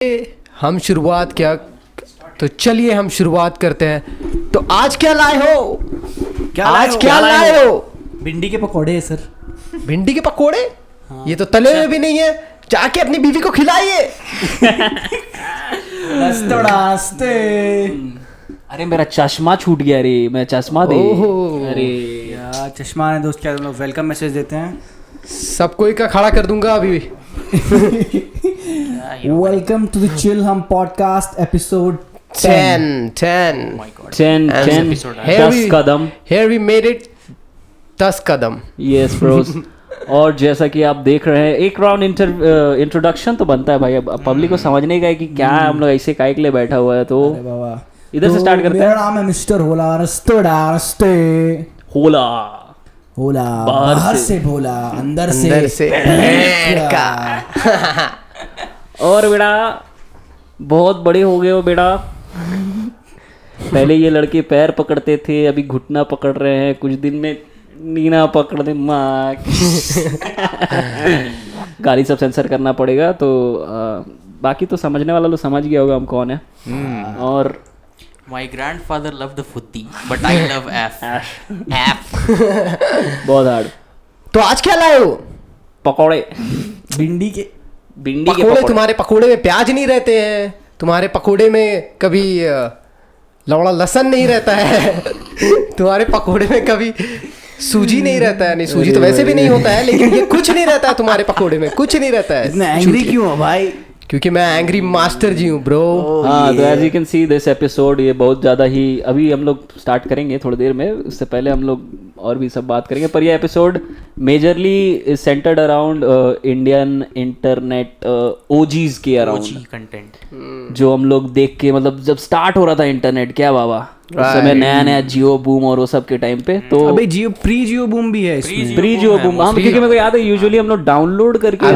हम शुरुआत क्या तो चलिए हम शुरुआत करते हैं। तो आज क्या लाए हो? क्या लाए हो? भिंडी के पकोड़े है सर। भिंडी के पकोड़े? ये तो तले हुए भी नहीं है, जाके अपनी बीवी को खिलाइए। नाश्ते। अरे मेरा चश्मा छूट गया रे, मैं चश्मा दे। अरे यार चश्मा है दोस्त, क्या तुम लोग वेलकम मैसेज देते हैं? सब कोई का खड़ा कर दूंगा अभी। वेलकम टू द चिल हम podcast episode 10 10 Kadam. Here we made it 10 Kadam. Yes Bros. और जैसा कि आप देख रहे हैं, एक राउंड इंट्रोडक्शन तो बनता है भाई, अब पब्लिक को समझने का है कि क्या हम लोग ऐसे काय के लिए बैठा हुआ है। तो बाबा इधर से स्टार्ट करते हैं। मेरा नाम है मिस्टर होला। रस्ते होला बाहर से भोला, अंदर से और बेटा बहुत बड़े हो गए हो बेटा। पहले ये लड़के पैर पकड़ते थे, अभी घुटना पकड़ रहे हैं, कुछ दिन में नीना पकड़ दे माँ। गाली सब सेंसर करना पड़ेगा। तो बाकी तो समझने वाला लोग समझ गया होगा हम कौन है। और My grandfather loved the footy, but I love F. बहुत हार्ड। तो आज क्या लाए हो? पकौड़े। भिंडी के पकोड़े। तुम्हारे पकोड़े में प्याज नहीं रहते हैं, तुम्हारे पकोड़े में कभी लौड़ा लहसुन नहीं रहता है। तुम्हारे पकोड़े में कभी सूजी नहीं रहता है। नहीं, सूजी तो वैसे भी नहीं होता है, लेकिन ये कुछ नहीं रहता है तुम्हारे पकोड़े में, कुछ नहीं रहता है। इतने एंग्री क्यों हो भाई? क्योंकि मैं एंग्री मास्टर जी हूँ ब्रो। हाँ, तो as you can see this episode ये बहुत ज़्यादा ही, अभी हम लोग स्टार्ट करेंगे थोड़ी देर में, उससे पहले हम लोग और भी सब बात करेंगे। पर ये episode majorly is centred around Indian internet OGs के अराउंड कंटेंट जो हम लोग देख के, मतलब जब स्टार्ट हो रहा था इंटरनेट, क्या बाबा उस समय नया नया जियो बूम और वो सब के टाइम पे। तो अबे जियो प्री जियो बूम भी है इसमें। प्री जियो बूम, हम क्योंकि मेरे को याद है यूजुअली हम लोग डाउनलोड करके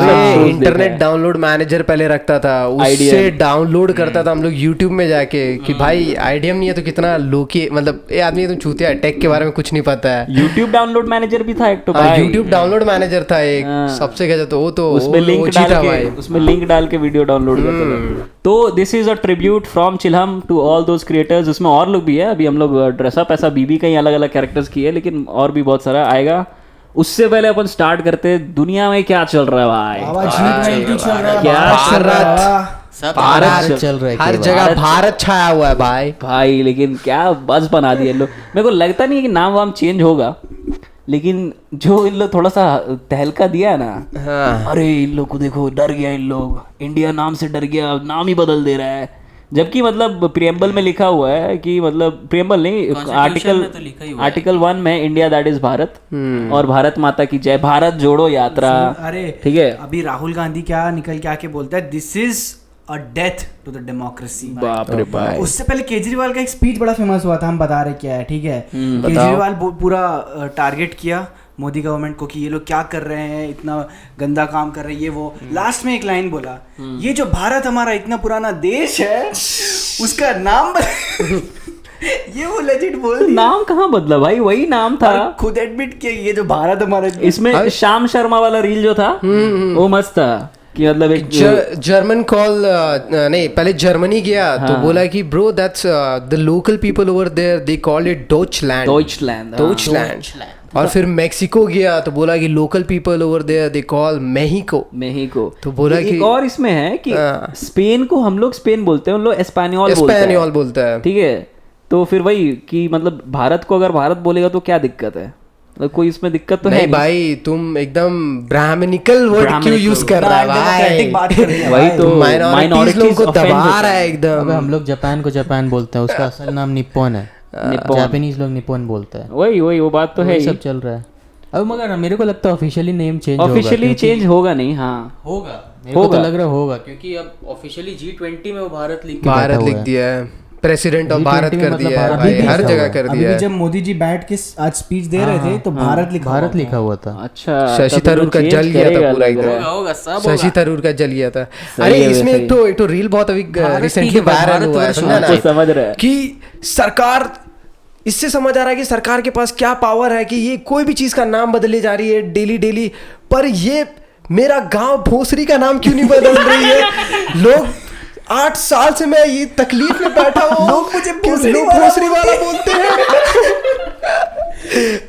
इंटरनेट डाउनलोड मैनेजर पहले रखता था, उससे डाउनलोड करता था हम लोग यूट्यूब में जाके कि भाई आईडीएम नहीं है तो कितना लोकी, मतलब ये आदमी तुम छूते है, टेक के बारे में कुछ नहीं पता है। यूट्यूब डाउनलोड मैनेजर भी था एक तो भाई। यूट्यूब डाउनलोड मैनेजर था एक, सबसे क्या तो वो तो उसमें लिंक डाल के वीडियो डाउनलोड करते थे। तो this is a tribute from Chillham to all those creators. उसमें और लोग भी है, अभी हम लोग ड्रेसअप ऐसा बीबी कई अलग अलग कैरेक्टर्स की है, लेकिन और भी बहुत सारा आएगा। उससे पहले अपन स्टार्ट करते हैं, दुनिया में क्या चल रहा है भाई? भारत चल रहा है, हर जगह भारत छाया हुआ है भाई। लेकिन क्या बस बना दिए लोग। मेरे को लगता नहीं है कि नाम वाम चेंज होगा, लेकिन जो इन लोग थोड़ा सा तहलका दिया है ना, हाँ। अरे इन लोग को देखो, डर गया इन लोग, इंडिया नाम से डर गया, नाम ही बदल दे रहा है। जबकि मतलब प्रियम्बल में लिखा हुआ है कि, मतलब प्रियम्बल नहीं, आर्टिकल 1 में इंडिया दैट इज भारत, और भारत माता की जय, भारत जोड़ो यात्रा। अरे ठीक है, अभी राहुल गांधी क्या निकल के आके बोलता है, this is a death to the democracy. बाप रे बाप। उससे पहले केजरीवाल का एक स्पीच बड़ा फेमस हुआ था, हम बता रहे क्या है, ठीक है। केजरीवाल पूरा टारगेट किया मोदी गवर्नमेंट को कि ये लोग क्या कर रहे हैं, इतना गंदा काम कर रहे हैं ये वो। लास्ट में एक लाइन बोला, ये जो भारत हमारा इतना पुराना देश है उसका नाम ये वो लेजिट बोल दिया। नाम कहाँ बदला भाई, वही नाम था। खुद एडमिट किया ये जो भारत हमारा। इसमें श्याम शर्मा वाला रील जो था वो मस्त था कि मतलब एक जर्मन कॉल नहीं, पहले जर्मनी गया तो बोला कि bro that's the local people over there they call it Deutschland. और फिर मेक्सिको गया तो बोला कि local people over there they call Mehico. तो बोला कि एक और इसमें है कि स्पेन को हम लोग स्पेन बोलते हैं, उन लोग एस्पेनियोल बोलता है। ठीक है, तो फिर वही कि मतलब भारत को अगर भारत बोलेगा तो क्या दिक्कत है? तो कोई इसमें दिक्कत तो नहीं भाई। तुम एकदम ब्राह्मणिकल वर्ड क्यों यूज कर रहा है भाई? वही तो माइनॉरिटीज को दबा रहा है एकदम। अबे हम लोग जापान को जापान बोलते हैं, उसका असल नाम निप्पॉन है। जापानीज लोग निप्पॉन बोलते हैं। वही वो बात तो है, सब चल रहा है। अब मगर मेरे को लगता है ऑफिशियली नेम चेंज होगा नहीं। हाँ होगा, मेरे को तो लग रहा होगा, क्योंकि अब ऑफिशियली G20 में वो भारत लिख दिया है, प्रेसिडेंट ऑफ भारत कर दिया है भाई, हर जगह कर दिया है। जब मोदी जी बैठ के आज स्पीच दे रहे थे तो भारत लिखा हुआ था। अच्छा, शशि थरूर का जल गया था पूरा एकदम। शशि थरूर का जल गया था। अरे इसमें एक तो रील बहुत अभी रिसेंटली वायरल हुआ है, समझ रहा है कि सरकार, इससे समझ आ रहा है कि सरकार के पास क्या पावर है कि ये कोई भी चीज का नाम बदले जा रही है डेली, पर ये मेरा गांव भोसरी का नाम क्यों नहीं बदल रही है? लोग 8 साल से मैं ये तकलीफ में बैठा हूँ, लोग मुझे भोसरी वाला बोलते हैं।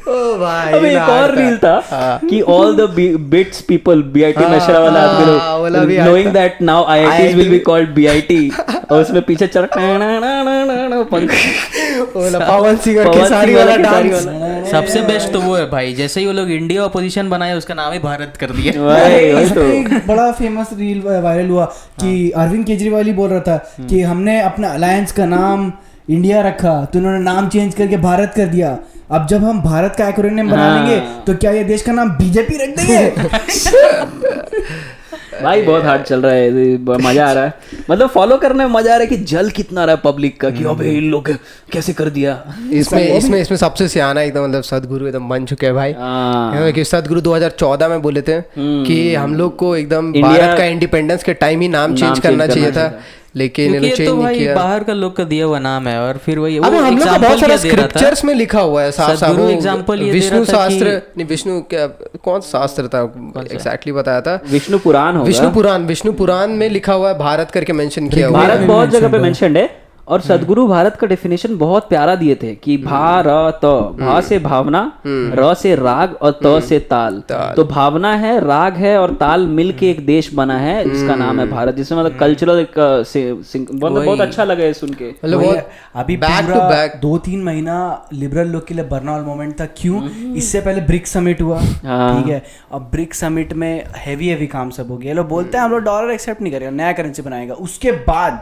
ओ भाई, अबे एक और रील था कि all the bits people BIT नशरा वाला आदमी knowing that now IITs will be called BIT, और उसमें पीछे चल पवन सिंह के सारी वाला डांस। सबसे बेस्ट तो वो है भाई, जैसे ही वो लोग इंडिया अपोजिशन बनाए उसका नाम ही भारत कर दिया। वही तो एक बड़ा फेमस रील वायरल हुआ कि अरविंद केजरीवाल ही बोल रहा था कि हमने अपना अलायंस का नाम इंडिया रखा तो उन्होंने नाम चेंज करके भारत कर दिया, अब जब हम भारत का एक्रोनिम बना लेंगे तो क्या ये देश का नाम बीजेपी रख देंगे? भाई बहुत हार्ड चल रहा है, मजा आ रहा है, मतलब फॉलो करने में मजा आ रहा है कि जल कितना आ रहा है पब्लिक का कि अबे इन लोग कैसे कर दिया। इसमें सबसे सियाना एकदम मतलब सदगुरु एकदम बन चुके हैं भाई, कि सदगुरु 2014 में बोले थे कि हम लोग को एकदम भारत का इंडिपेंडेंस के टाइम ही नाम चेंज करना चाहिए था, लेकिन ये चेंज तो नहीं भाई किया। बाहर का लोग का दिया हुआ नाम है, और फिर वही अबे हम लोग का बहुत सारा स्क्रिप्चर्स में लिखा हुआ है साफ साफ। एग्जांपल ये विष्णु शास्त्र नहीं, विष्णु क्या कौन सा शास्त्र था एग्जैक्टली बताया था, विष्णु पुराण होगा, विष्णु पुराण में लिखा हुआ है भारत करके मेंशन किया हुआ है। भारत बहुत जगह पे मेंशन्ड है, और सदगुरु भारत का डेफिनेशन बहुत प्यारा दिए थे कि भारत, भा से भावना, र से राग और त से ताल। तो भावना है, राग है और ताल मिलके एक देश बना है जिसका नाम है भारत, जिसमें मतलब कल्चरल बहुत अच्छा लगा है सुन के। मतलब अभी बैक टू बैक 2-3 महीना लिबरल लोग के लिए बर्नआउट मोमेंट था। क्यों? इससे पहले ब्रिक्स समिट हुआ, ठीक है, अब ब्रिक्स समिट में हेवी काम सब हो गया, लोग बोलते हैं हम लोग डॉलर एक्सेप्ट नहीं करेंगे, नया करेंसी बनाएगा, उसके बाद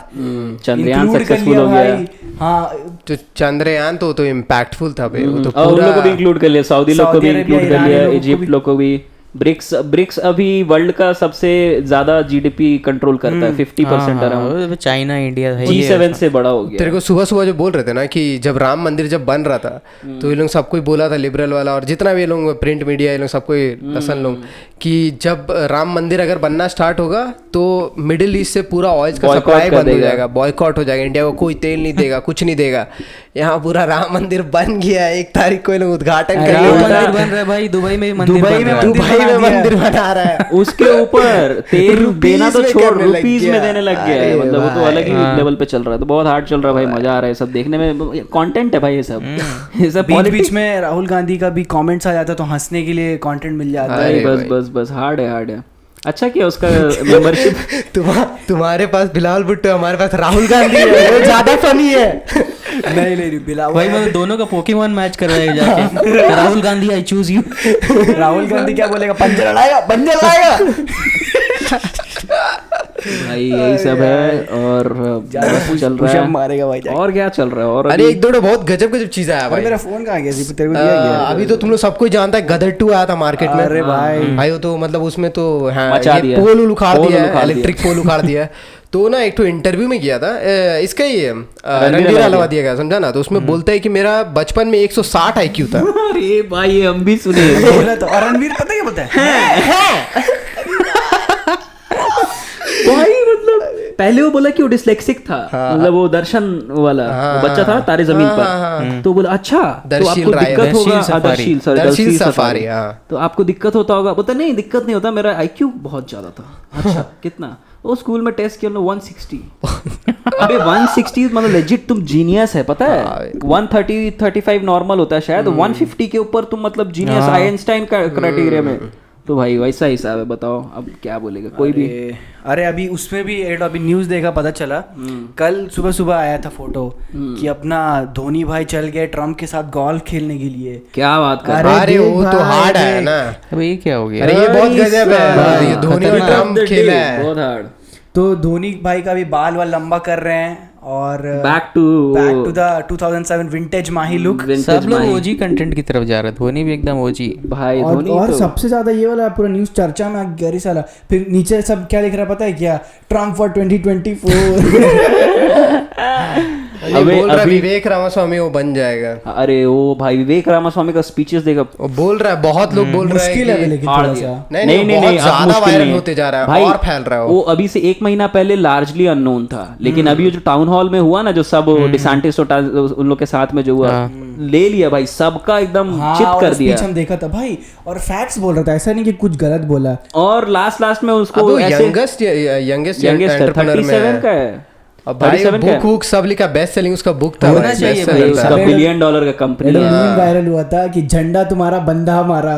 चंद्रयान सक्सेसफुल हो गया। हाँ, तो चंद्रयान तो इम्पैक्टफुल था भाई, वो तो और उन लोग को भी इंक्लूड कर लिया, सऊदी लोग को भी इंक्लूड कर लिया, इजिप्ट लोग को भी। ब्रिक्स अभी वर्ल्ड का सबसे ज्यादा जीडीपी कंट्रोल करता है, 50% अराउंड। चाइना इंडिया G7 से बड़ा हो गया। तेरे को सुबह जो बोल रहे थे ना कि जब राम मंदिर जब बन रहा था तो ये लोग सबको ही बोला था, लिबरल वाला और जितना भी ये लोग प्रिंट मीडिया ये लोग सबको लसन लोग, कि जब राम मंदिर अगर बनना स्टार्ट होगा तो मिडिल ईस्ट से पूरा ऑयल का सप्लाई बंद हो जाएगा, बॉयकॉट हो जाएगा, इंडिया को कोई तेल नहीं देगा, कुछ नहीं देगा। यहाँ पूरा राम मंदिर बन गया, 1 तारीख को उद्घाटन कर मंदिर बन रहा है भाई, दुबई में मंदिर बना रहा है, उसके ऊपर तेल देना तो छोड़, रुपीज में देने लग गया है, मतलब वो तो अलग ही लेवल पे चल रहा है। तो बहुत हार्ड चल रहा है भाई, मजा आ रहा है सब देखने में, कंटेंट है भाई ये सब। ये सब बीच में राहुल गांधी का भी कमेंट्स आ जाता है तो हंसने के लिए कंटेंट मिल जाता है। बस हार्ड है। अच्छा किया उसका मेंबरशिप। तुम्हारे पास बिलावल भुट्टो, हमारे पास राहुल गांधी है, वो ज्यादा फनी है। नहीं बिलावल भाई, मैं दोनों का पोकेमॉन मैच करवाएगा जाके। Rahul Gandhi I choose you. Rahul Gandhi क्या बोलेगा? पंजा लड़ाएगा। भाई यही सब है, और चल रहा है, मारेगा भाई, और क्या चल रहा है। और अरे 1-2 बहुत गजब चीजें आया भाई। मेरा फोन कहाँ गया? तेरे को दिया गया? अभी तो तुम लोग सबको जानता है, गदर 2 आया था मार्केट में। अरे भाई वो तो मतलब उसमें तो पोल उखाड़ दिया है, इलेक्ट्रिक पोल उखाड़ दिया है। तो ना एक तो इंटरव्यू में किया था इसका ही रणवीर अलावा दिया गया, समझा ना, तो उसमें बोलता है कि मेरा बचपन में 160 IQ था। अरे भाई हम भी सुने तो रणवीर पता क्या बोलता है भाई, मतलब पहले वो बोला कि वो डिस्लेक्सिक था, मतलब वो दर्शन वाला वो बच्चा था तारे जमीन पर, तो बोला अच्छा तो आपको दिक्कत होगा, दर्शील सफारी, तो आपको दिक्कत होता होगा। बोलता नहीं दिक्कत नहीं होता, मेरा IQ बहुत ज्यादा था। अच्छा कितना? वो स्कूल में टेस्ट किया 160। अबे 160 मतलब लेजिट तुम जीनियस है, पता है? 130-35 नॉर्मल होता है शायद, 150 के ऊपर तुम मतलब जीनियस, आइंस्टाइन का क्राइटेरिया में। तो भाई वैसा हिसाब है, बताओ अब क्या बोलेगा कोई भी। अरे अभी उसमें भी अभी न्यूज़ देखा, पता चला कल सुबह आया था फोटो कि अपना धोनी भाई चल गए ट्रम्प के साथ गोल्फ खेलने के लिए। क्या बात कर रहे? अरे वो तो हार्ड है ना। अबे ये क्या हो गया? अरे ये बहुत गजब है, धोनी और ट्रम्प खेला है, बहुत हार्ड। तो धोनी भाई का भी बाल लंबा कर रहे हैं, और back to the 2007 vintage Mahi look. सब लोग ओजी कंटेंट की तरफ जा रहे हैं, धोनी भी एकदम ओजी भाई। और तो सबसे ज्यादा ये वाला पूरा न्यूज़ चर्चा में गहरी साला, फिर नीचे सब क्या लिख रहा पता है क्या? Trump for 2024। ये बोल रहा है विवेक रामास्वामी वो बन जाएगा। अरे वो भाई विवेक रामास्वामी का स्पीचेस देखा, वो बोल रहा है, बहुत लोग बोल रहे हैं मुश्किल है लेकिन थोड़ा सा। नहीं, बहुत ज्यादा वायरल होते जा रहा है और फैल रहा है वो अभी से 1 महीना पहले लार्जली अननोन था, लेकिन अभी जो टाउन हॉल में हुआ ना, जो सब डिसांटिस उन लोग के साथ में जो हुआ, ले लिया भाई सबका एकदम चित कर दिया। हम देखा था भाई, और फैक्ट्स बोल रहा था, ऐसा नहीं कि कुछ गलत बोला। और लास्ट में उसको यंगेस्ट एंटरप्रेन्योर में 37 का है। अब भाई बुक सब लिखा, बेस्ट सेलिंग उसका बुक था, होना चाहिए भाई, उसका $1 बिलियन का कंपनी है। मीम वायरल हुआ था कि झंडा तुम्हारा बंदा हमारा।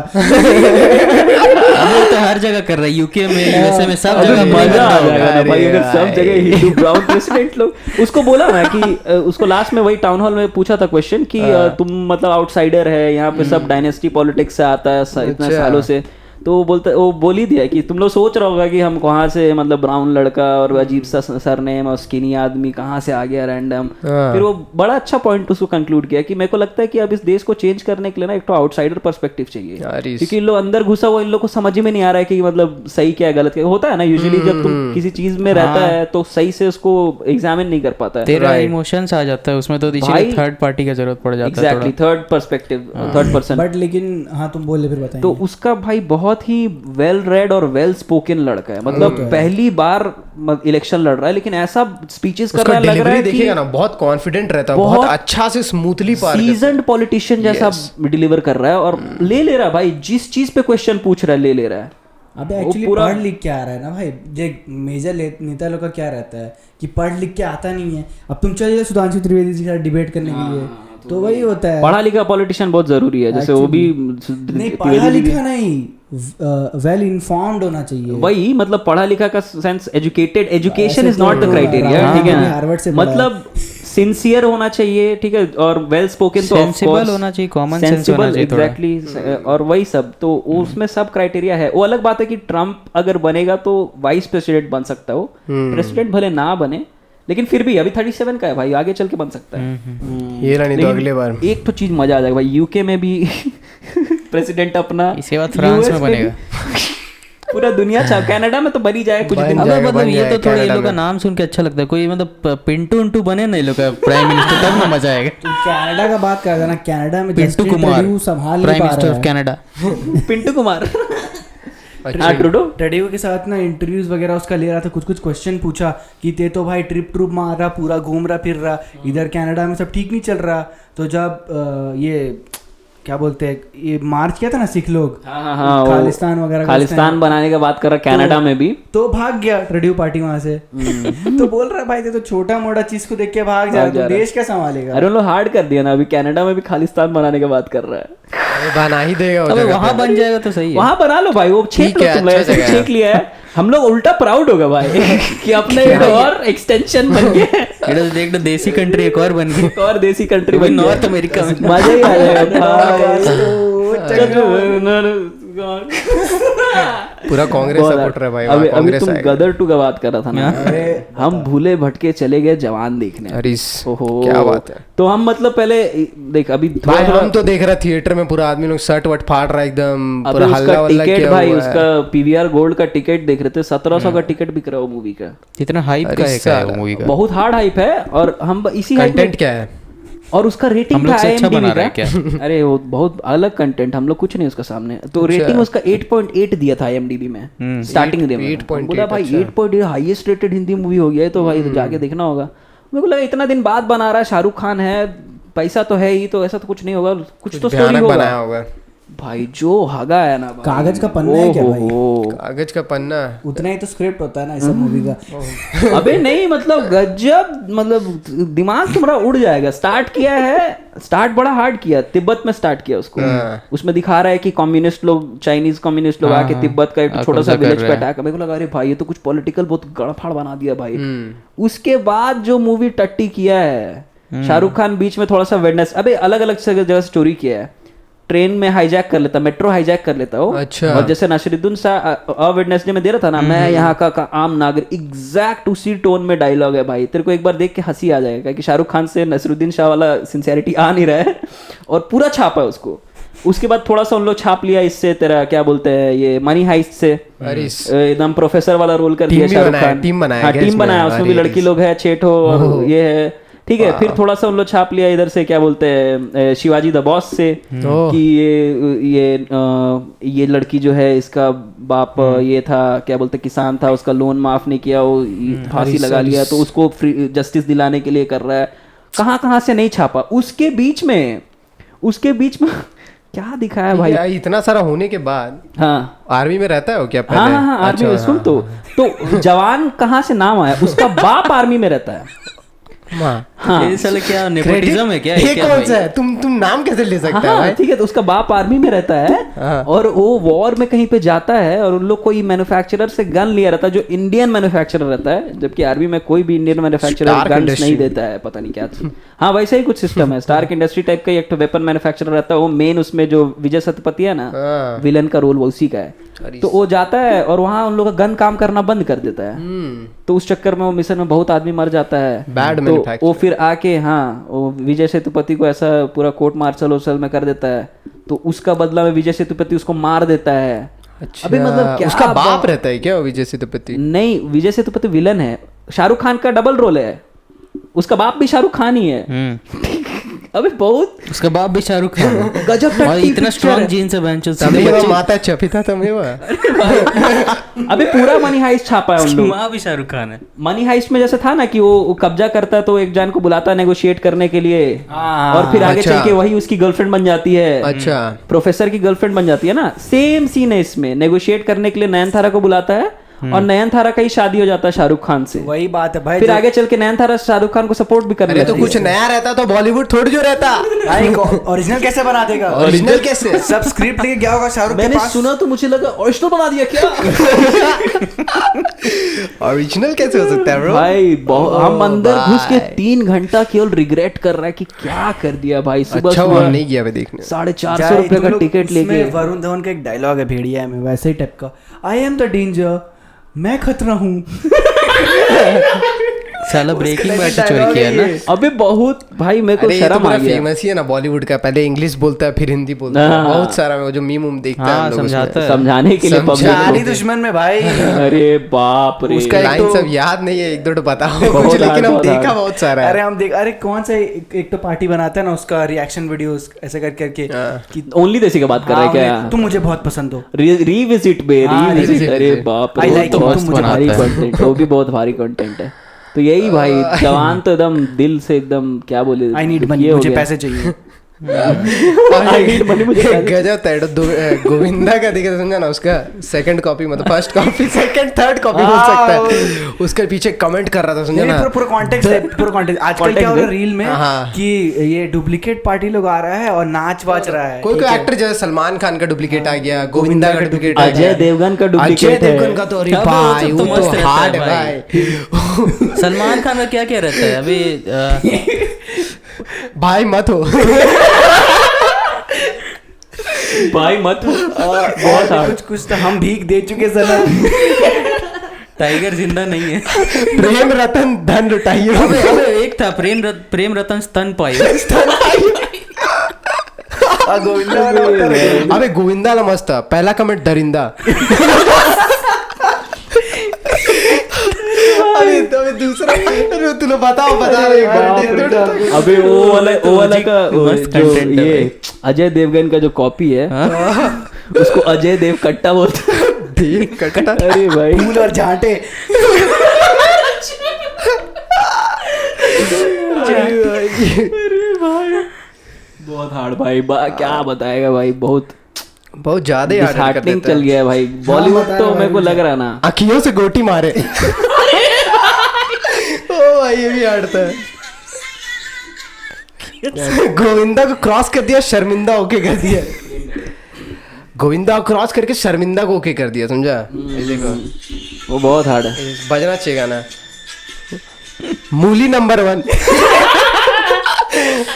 वो तो हर जगह कर रहा है, यूके में यूएसए में सब जगह मजा आ जाएगा ना भाई, अगर सब जगह हिंदू ब्राउन प्रेसिडेंट लोग उसको बोला ना कि उसको लास्ट में वही टाउन हॉल में पूछा था क्वेश्चन कि तुम मतलब आउटसाइडर है यहाँ पे, सब डायनेस्टी पॉलिटिक्स से आता है इतने सालों से, तो वो बोल ही दिया कि तुम लोग सोच रहे होगा कि हम कहाँ से मतलब ब्राउन लड़का और अजीब सा सरनेम और स्किनी आदमी कहाँ से आ गया रैंडम। फिर वो बड़ा अच्छा पॉइंट उसको कंक्लूड किया कि मेरे को लगता है कि अब इस देश को चेंज करने के लिए ना एक तो आउटसाइडर पर्सपेक्टिव चाहिए, क्योंकि इन लोग अंदर घुसा हुआ, इन लोग को समझ में नहीं आ रहा है कि मतलब सही क्या है गलत क्या होता है ना। यूजुअली जब तुम किसी चीज में रहता है तो सही से उसको एग्जामिन नहीं कर पाता है, तेरा इमोशंस आ जाता है उसमें, तो इसीलिए थर्ड पार्टी का जरूरत पड़ जाता है। Exactly, third perspective, third person. But लेकिन हाँ तुम बोले फिर बताएं। तो उसका भाई बहुत ही वेल रेड और वेल स्पोकन लड़का है, मतलब पहली बार इलेक्शन लड़ रहा है, लेकिन ऐसा स्पीचेस कर रहा है, लग रहा है देखिएगा ना बहुत कॉन्फिडेंट रहता है, बहुत अच्छा से स्मूथली पार सीजन्ड पॉलिटिशियन जैसा डिलीवर कर रहा है, और ले रहा है भाई, जिस चीज पे क्वेश्चन पूछ रहा है ले ले रहा है। अबे एक्चुअली पढ़ लिख के आ रहा है ना भाई, जो मेजर नेता लोग का क्या रहता है कि पढ़ लिख के आता नहीं है। अब तुम चलिए सुधांशु त्रिवेदी के साथ डिबेट करने के लिए, तो वही होता है, पढ़ा लिखा पॉलिटिशियन बहुत जरूरी है, जैसे वो भी नहीं पढ़ा लिखा नहीं, वेल इन्फॉर्म्ड होना चाहिए। वही मतलब पढ़ा लिखा का sense, education is not the criteria, ठीक है ना, मतलब सिंसियर होना चाहिए, ठीक है, और वेल स्पोकन, तो सेंसिबल होना चाहिए, कॉमन सेंस होना चाहिए, एग्जैक्टली, और वही सब, तो उसमें सब क्राइटेरिया है। वो अलग बात है कि ट्रम्प अगर बनेगा तो वाइस प्रेसिडेंट बन सकता है, वो प्रेसिडेंट भले ना बने, लेकिन फिर भी अभी 37 का है भाई, आगे चल के बन सकता है ये नहीं तो अगले बार। एक तो चीज मजा आ जाएगा भाई, यूके में भी प्रेसिडेंट अपना, इसके बाद फ्रांस में बनेगा, पूरा दुनिया चाह, कनाडा में तो बन ही जाए कुछ दिन। मतलब ये तो थोड़ा ये लोग का नाम सुन के अच्छा लगता है, कोई मतलब पिंटू बने ना ये लोग का प्राइम मिनिस्टर, तब ना मजा आएगा। कनाडा का बात कर रहा ना, कनाडा में Pintu Kumar prime minister of Canada, Pintu Kumar Trudeau के साथ ना इंटरव्यूज वगैरह उसका ले रहा था, कुछ क्वेश्चन पूछा कि ते तो भाई ट्रिप मार रहा, पूरा घूम रहा फिर रहा, इधर कनाडा में सब ठीक नहीं चल रहा, तो जब ये क्या बोलते हैं, ये मार्च किया था ना सिख लोग, खालिस्तान वगैरह, खालिस्तान बनाने का बात कर रहा कनाडा में भी, तो भाग गया ट्रूडो पार्टी वहां से। तो बोल रहा है भाई तो छोटा मोटा चीज को देख के भाग जा रहा है, तो देश क्या संभालेगा। अरे लोग हार्ड कर दिया ना, अभी कनाडा में भी खालिस्तान बनाने की बात कर रहा है, बना ही देगा, वहां बन जाएगा तो सही है, वहां बना लो भाई, वो छेक लो, तुम लोग छेक लिया है, हम लोग उल्टा प्राउड होगा भाई कि अपने एक और एक्सटेंशन बन गया, देख देसी कंट्री एक और बन गई, एक और देसी कंट्री बन, नॉर्थ अमेरिका में, मजा ही आ जाएगा। पूरा कांग्रेस सपोर्टर है भाई, अभी तुम गदर 2 का बात कर रहा था ना, हम भूले भटके चले गए जवान देखने। अरे क्या बात है। तो हम मतलब पहले देख, अभी भाई हम तो देख रहे थिएटर में, पूरा आदमी लोग शर्ट वट फाड़ रहा है एकदम, पूरा हल्ला वल्ला किया भाई, उसका पीवीआर गोल्ड का टिकट देख रहे थे, 1700 का टिकट बिक रहा है वो मूवी का। कितना हाइप का है वो मूवी का, बहुत हार्ड हाइप है, और हम इसी कंटेंट क्या है, और उसका रेटिंग था अच्छा बना रहा है क्या? अरे वो बहुत अलग कंटेंट, हम लोग कुछ नहीं उसका सामने, तो रेटिंग उसका 8.8 दिया था IMDb में स्टार्टिंग डे में। बोला भाई 8.8 हाईएस्ट रेटेड हिंदी मूवी हो गया है, तो भाई तो जाके देखना होगा। मेरे को लगा इतना दिन बाद बना रहा है, शाहरुख खान है, पैसा तो है ही, तो ऐसा तो कुछ नहीं होगा, कुछ तो स्टोरी होगा भाई। जो हगा है ना, कागज का पन्ना है क्या भाई, कागज का पन्ना, उतना ही तो स्क्रिप्ट होता है ना इस मूवी का। अबे नहीं मतलब गजब, मतलब दिमाग तुम्हारा उड़ जाएगा। स्टार्ट किया है, स्टार्ट बड़ा हार्ड किया, तिब्बत में स्टार्ट किया उसको, उसमें दिखा रहा है कि कम्युनिस्ट लोग, चाइनीज कम्युनिस्ट लोग आके तिब्बत का एक छोटा सा विलेज पे अटैक। मेरे को लगा अरे भाई ये तो कुछ पॉलिटिकल बहुत गड़फाड़ बना दिया भाई। उसके बाद जो मूवी टट्टी किया है शाहरुख खान, बीच में थोड़ा सा वेडनेस, अबे अलग अलग जगह स्टोरी किया है, ट्रेन में हाईजैक कर लेता, मेट्रो हाईजैक कर लेता हो। अच्छा। और जैसे नसीरुद्दीन शाह वेडनेसडे में दे रहा था ना, मैं यहाँ का आम नागरिक, एग्जैक्ट उसी टोन में डायलॉग है भाई। तेरे को एक बार देख के हंसी आ जाएगा कि शाहरुख खान से नसीरुद्दीन शाह वाला सिंसियरिटी आ नहीं रहा है, और पूरा छापा है उसको। उसके बाद थोड़ा सा उन लोग छाप लिया इससे, तेरा क्या बोलते हैं ये मनी हाइस्ट से, एकदम प्रोफेसर वाला रोल कर दिया शाहरुख खान। टीम बनाया, हाँ टीम बनाया, उसमें भी लड़की लोग है, छेठो और ये है, ठीक है। फिर थोड़ा सा उन लोग छाप लिया इधर से, क्या बोलते हैं शिवाजी द बॉस से, कि ये लड़की जो है इसका बाप ये था, क्या बोलते किसान था, उसका लोन माफ नहीं किया, वो फांसी लगा लिया, तो उसको जस्टिस दिलाने के लिए कर रहा है। कहाँ से नहीं छापा। उसके बीच में क्या दिखाया भाई, इतना सारा होने के बाद। हाँ आर्मी में रहता है वो क्या पहले? हाँ आर्मी में। सुन तो जवान कहाँ से नाम आया, उसका बाप आर्मी में रहता है। हाँ ये साले क्या नेपोटिज्म है क्या? ये कौन सा है? तुम नाम कैसे ले सकते हो भाई? ठीक है, तो उसका बाप आर्मी में रहता है और वो वॉर में कहीं पे जाता है और उन लोग कोई मैन्युफैक्चरर से गन लिया रहता है जो इंडियन मैन्युफैक्चरर रहता है, जबकि आर्मी में कोई भी इंडियन मैन्युफैक्चरर गन नहीं देता है, पता नहीं क्या। हाँ वैसे ही कुछ सिस्टम है। स्टार्क इंडस्ट्री टाइप का एक वेपन मैन्युफैक्चरर रहता है, वो मेन उसमें जो विजय सतपथी है ना, विलन का रोल वो उसी का है। तो वो जाता है और वहाँ उन लोग का गन काम करना बंद कर देता है, तो उस चक्कर में वो मिशन में बहुत आदमी मर जाता है। तो वो फिर आके वो विजय सेतुपति को ऐसा पूरा कोर्ट मार्शल वोर्सल में कर देता है, तो उसका बदला में विजय सेतुपति उसको मार देता है। अच्छा, अभी मतलब क्या उसका बाप रहता है क्या विजय सेतुपति? नहीं, विजय सेतुपति विलन है, शाहरुख खान का डबल रोल है, उसका बाप भी शाहरुख खान ही है। अबे बहुत, उसका बाप भी शाहरुख खान है। गजब और इतना स्ट्रॉन्ग जीन्स है बेंचो। माता चपिता तमेवा। अबे पूरा मनी हाइस्ट छापा है उन लोग। माँ भी शाहरुख खान है। मनी हाइस्ट में जैसे था ना कि वो कब्जा करता है तो एक जान को बुलाता है नेगोशिएट करने के लिए, और फिर आगे चल के वही उसकी गर्लफ्रेंड बन जाती है। अच्छा, प्रोफेसर की गर्लफ्रेंड बन जाती है ना। सेम सीन है इसमें, नेगोशिएट करने के लिए नयनतारा को बुलाता है और नयनतारा का ही शादी हो जाता है शाहरुख खान से। वही बात है भाई, फिर आगे चल के नयनतारा शाहरुख खान को सपोर्ट भी करने अरे तो कुछ नया रहता तो बॉलीवुड थोड़ी जो रहता भाई। ओरिजिनल कैसे बना देगा? ओरिजिनल कैसे? सब स्क्रिप्ट लेके गया होगा शाहरुख के मैंने पास। सुना तो मुझे लगा ओरिजिनल बना दिया क्या। ओरिजिनल कैसे हो सकता है ब्रो? भाई हम अंदर घुस के 3 घंटा केवल रिग्रेट कर रहा है कि क्या कर दिया भाई। सुबह अच्छा सुबह नहीं गया देखने। 450 रुपए का टिकट लेके। वरुण धवन का एक डायलॉग है भेड़िया में, वैसे ही टाइप का, आई एम द डेंजर, मैं खतरा हूँ। साला ब्रेकिंग बैड से चोरी किया ना। अबे बहुत भाई मेरे को शर्म आ गया। फेमस ही है ना बॉलीवुड का, पहले इंग्लिश बोलता है फिर हिंदी बोलता है, बहुत सारा वो जो मीम देखता है हम लोग उसमें। समझाने के लिए जानी दुश्मन में भाई। अरे बाप रे, उसका लाइन सब याद नहीं है, एक दो बताओ कुछ, लेकिन हम देखा बहुत सारा है। अरे हम देख, अरे कौन सा एक तो पार्टी बनाता है ना, उसका रिएक्शन वीडियोस ऐसे करके कि ओनली देसी का बात कर रहे हैं क्या? तुम मुझे बहुत पसंद हो, रीविजिट बे, रीविजिट। अरे बाप रे, बहुत भारी कंटेंट, वो भी बहुत भारी कंटेंट है। तो यही भाई, जवान तो एकदम दिल से एकदम क्या बोले, आई नीड मनी, मुझे पैसे चाहिए। गजब तैडो गोविंदा का दिखा समझा ना, उसका सेकंड कॉपी मतलब first copy second third copy बोल सकता है, उसके पीछे कमेंट कर रहा था समझा ना। पूरा कॉन्टेक्स्ट है, पूरा कॉन्टेक्स्ट। आजकल क्या हो रहा है रील में कि ये डुप्लीकेट पार्टी लोग आ रहा है और नाच वाच रहा है। कोई एक्टर जैसे सलमान खान का डुप्लीकेट आ गया, गोविंदा का डुप्लीकेट आ गया, अजय देवगन का डुप्लीकेट है। अजय देवगन का तो अरे भाई वो तो हार्ड है भाई। सलमान खान का क्या क्या रहता है अभी? भाई मत हो भाई मत हो, बहुत हार्ड। कुछ तो हम भीख दे चुके सर। टाइगर जिंदा नहीं है। प्रेम रतन धन लुटाइए। अबे एक था प्रेम रतन स्तन पाइयो। अबे गोविंदा वाला मस्त था, पहला कमेंट दरिंदा। अबे दूसरा तूने बता रहे। अबे वो वाला का जो ये अजय देवगन का जो कॉपी है, उसको अजय देव कट्टा बोलते हैं। देव कट्टा? अरे भाई फूल और झांटे। बहुत हार्ड भाई, क्या बताएगा भाई, बहुत ज्यादा डिसहार्टनिंग चल गया है भाई बॉलीवुड। तो मेरे को लग रहा ना अखियों से गोटी मारे। ओ भाई ये भी हार्ड था। गोविंदा को क्रॉस कर दिया, शर्मिंदा होके कर दिया। गोविंदा को क्रॉस करके शर्मिंदा को ओके कर दिया, समझा? देखो वो बहुत हार्ड है, बजना चाहिए गाना। मूली नंबर 1।